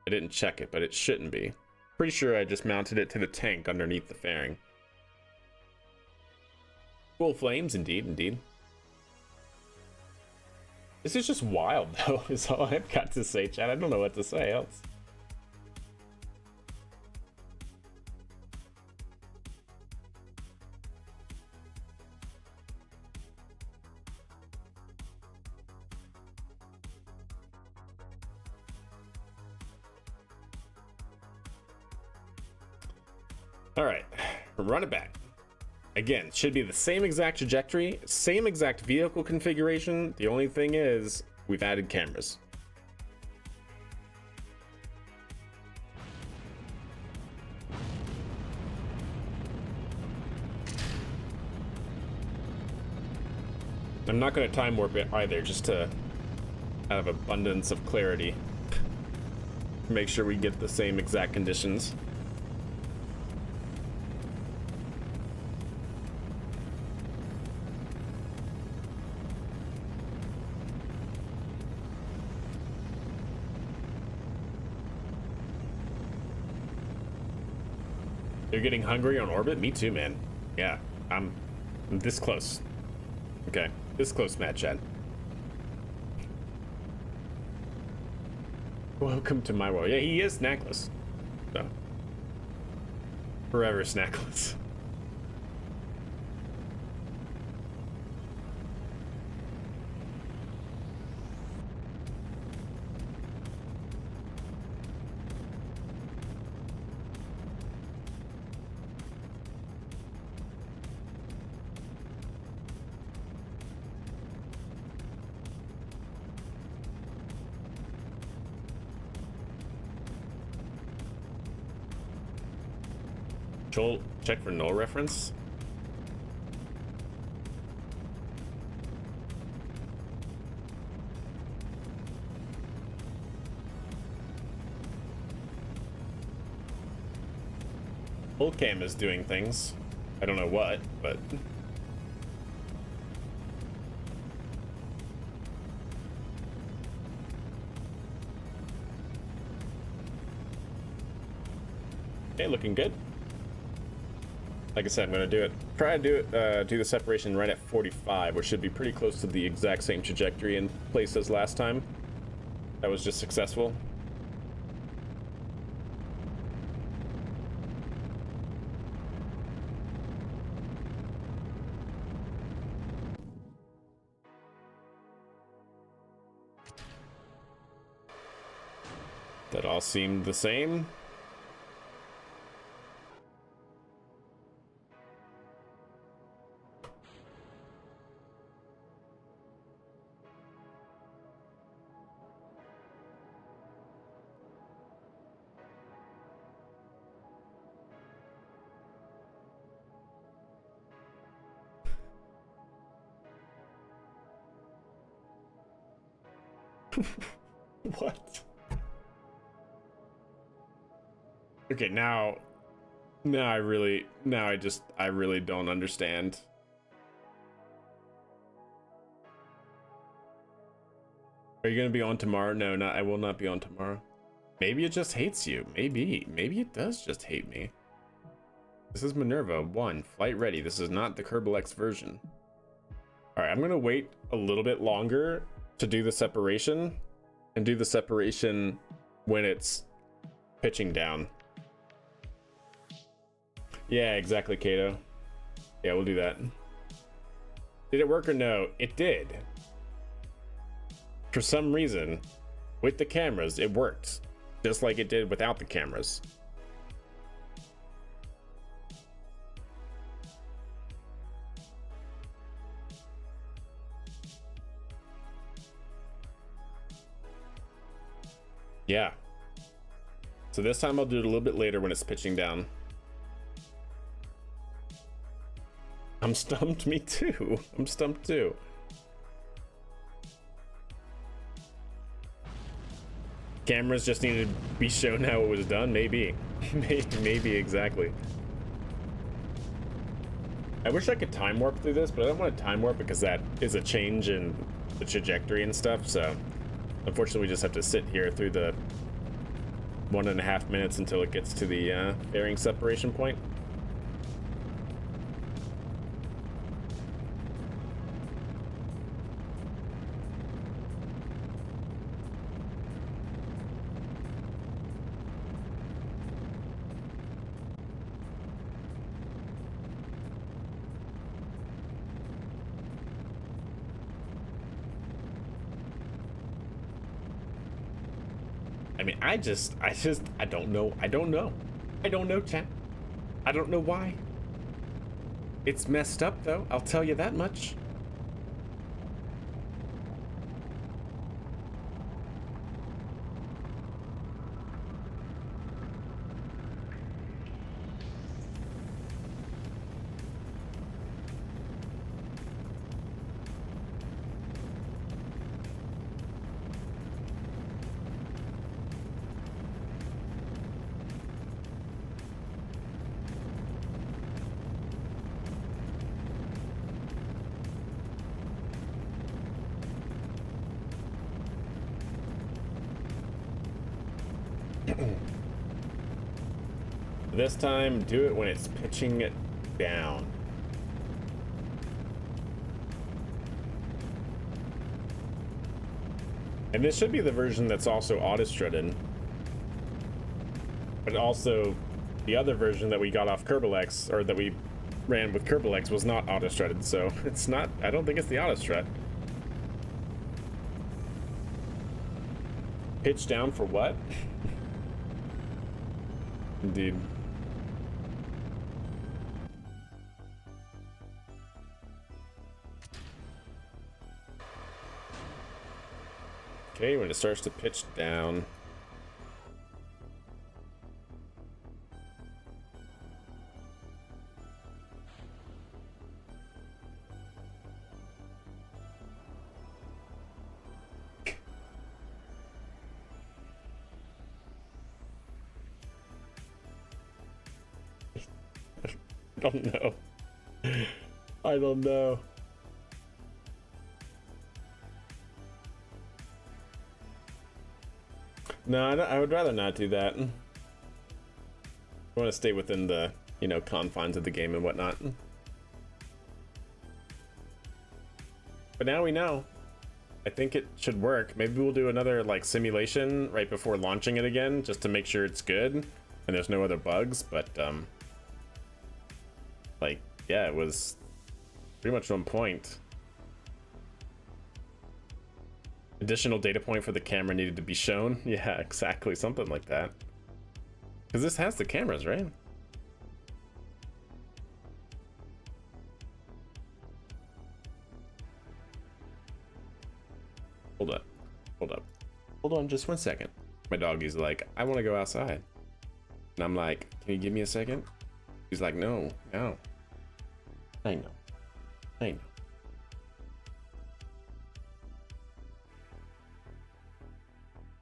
Speaker 1: I didn't check it, but it shouldn't be. Pretty sure I just mounted it to the tank underneath the fairing. Full flames, indeed, indeed. This is just wild, though, is all I've got to say, chat. I don't know what to say else. All right, run it back. Again, should be the same exact trajectory, same exact vehicle configuration. The only thing is we've added cameras. I'm not going to time warp it either, just to have abundance of clarity. Make sure we get the same exact conditions. You're getting hungry on orbit? Me too, man. Yeah, I'm this close. Okay, this close, Mad Chad. Welcome to my world. Yeah, he is snackless. So, forever snackless. Joel, check for null reference. Old cam is doing things. I don't know what, but okay, looking good. Like I said, I'm gonna try to do the separation right at 45, which should be pretty close to the exact same trajectory in place as last time. That was just successful. That all seemed the same. What? Okay, now I really don't understand. Are you gonna be on tomorrow? No, I will not be on tomorrow. Maybe it just hates you. Maybe it does just hate me. This is Minerva 1, flight ready. This is not the Kerbal X version. All right, I'm gonna wait a little bit longer to do the separation, and do the separation when it's pitching down. Yeah, exactly, Kato. Yeah, we'll do that. Did it work or no? It did. For some reason, with the cameras, it worked. Just like it did without the cameras. Yeah. So this time I'll do it a little bit later when it's pitching down. I'm stumped, me too. I'm stumped too. Cameras just needed to be shown how it was done, maybe. Maybe exactly. I wish I could time warp through this, but I don't want to time warp because that is a change in the trajectory and stuff, so unfortunately we just have to sit here through the 1.5 minutes until it gets to the bearing separation point. I mean, I don't know, chat. I don't know why. It's messed up though, I'll tell you that much. This time, do it when it's pitching it down. And this should be the version that's also auto-strutted. But also, the other version that we got off Kerbal, or that we ran with Kerbal, was not auto-strutted, so it's not, I don't think it's the auto-strut. Pitch down for what? Indeed. Okay, when it starts to pitch down. I don't know. I don't know. No, I would rather not do that. I want to stay within the, you know, confines of the game and whatnot. But now we know. I think it should work. Maybe we'll do another, like, simulation right before launching it again, just to make sure it's good and there's no other bugs, but, like, yeah, it was pretty much on point. Additional data point for the camera needed to be shown. Yeah, exactly, something like that. Because this has the cameras, right? Hold up, hold up. Hold on just 1 second. My doggy's like, I want to go outside. And I'm like, can you give me a second? He's like, no, no. I know. I know.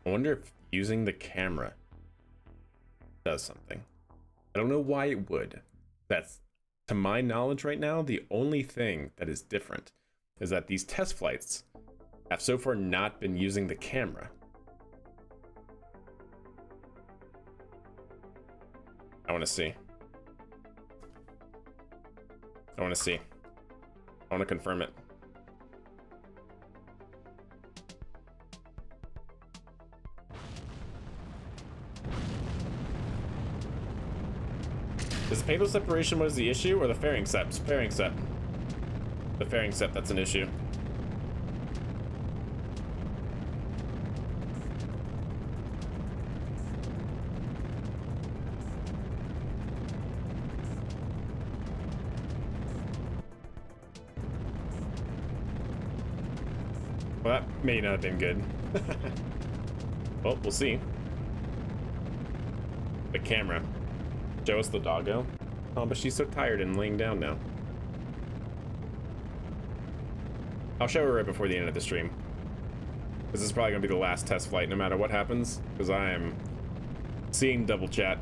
Speaker 1: I wonder if using the camera does something. I don't know why it would. That's, to my knowledge right now, the only thing that is different is that these test flights have so far not been using the camera. I want to see. I want to see. I want to confirm it. Is the payload separation what is the issue, or the fairing set? It's fairing set. The fairing set that's an issue. Well, that may not have been good. Well, we'll see. The camera. Show us the doggo. Oh, but she's so tired and laying down now. I'll show her right before the end of the stream. This is probably gonna be the last test flight no matter what happens, because I am seeing double chat.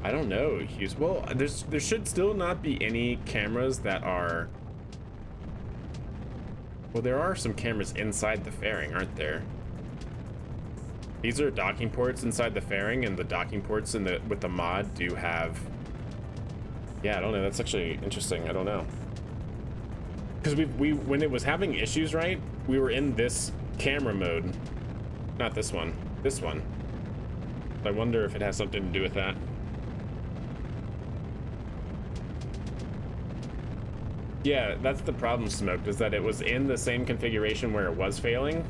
Speaker 1: I don't know, Hughes. Well, there should still not be any cameras that are... Well, there are some cameras inside the fairing, aren't there? These are docking ports inside the fairing, and the docking ports in the with the mod do have... Yeah, I don't know. That's actually interesting. I don't know. Because we when it was having issues, right? We were in this camera mode. Not this one. This one. I wonder if it has something to do with that. Yeah, that's the problem, Smoked, is that it was in the same configuration where it was failing.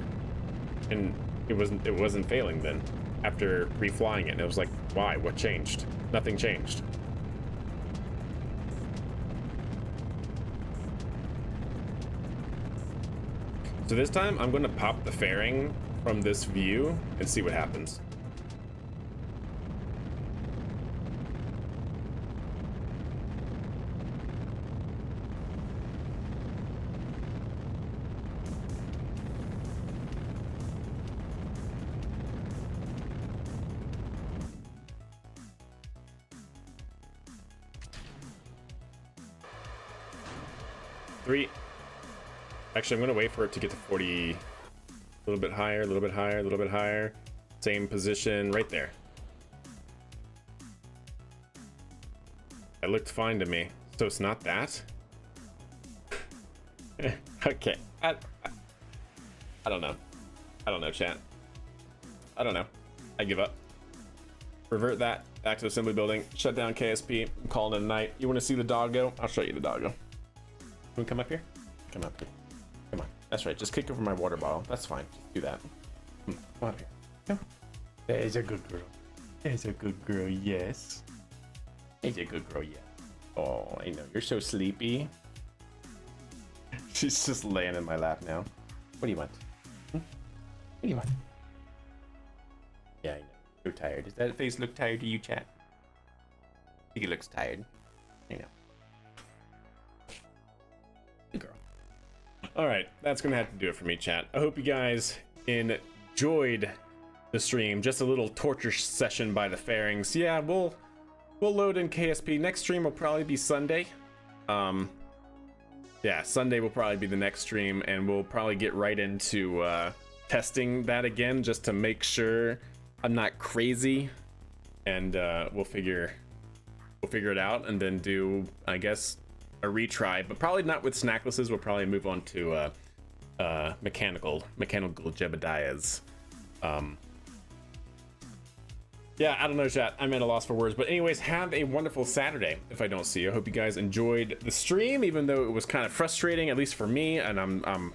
Speaker 1: And it wasn't failing then after reflying it. And it was like, why? What changed? Nothing changed. So this time I'm going to pop the fairing from this view and see what happens. Actually, I'm gonna wait for it to get to 40. A little bit higher, a little bit higher, a little bit higher. Same position right there. That looked fine to me. So it's not that? Okay. I don't know. I don't know, chat. I don't know. I give up. Revert that back to the assembly building. Shut down KSP. I'm calling it a night. You want to see the doggo? I'll show you the doggo. You want to come up here? Come up here. Come on. That's right. Just kick over my water bottle. That's fine. Just do that. Come up here. Come. There's a good girl. There's a good girl. Yes. There's a good girl. Yeah. Oh, I know. You're so sleepy. She's just laying in my lap now. What do you want? What do you want? Yeah, I know. You're tired. Does that face look tired to you, chat? I think it looks tired. I know. Good girl. All right, that's gonna have to do it for me, chat. I hope you guys enjoyed the stream. Just a little torture session by the fairings. Yeah, we'll load in KSP. Next stream will probably be Sunday. Yeah, Sunday will probably be the next stream, and we'll probably get right into testing that again, just to make sure I'm not crazy, and we'll figure it out, and then do, I guess, a retry, but probably not with snacklesses. We'll probably move on to mechanical Jebediahs. Yeah, I don't know, chat. I'm at a loss for words. But anyways, have a wonderful Saturday if I don't see you. I hope you guys enjoyed the stream, even though it was kind of frustrating, at least for me, and I'm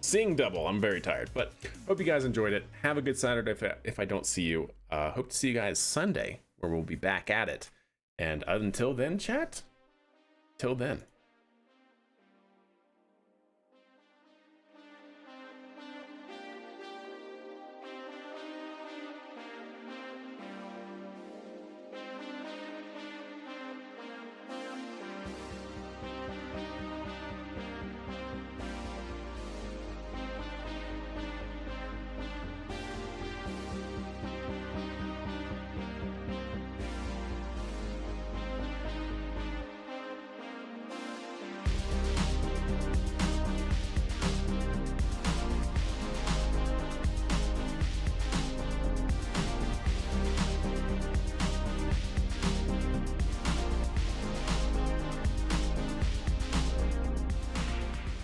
Speaker 1: seeing double. I'm very tired, but hope you guys enjoyed it. Have a good Saturday if I don't see you. Hope to see you guys Sunday, where we'll be back at it. And until then, chat, till then.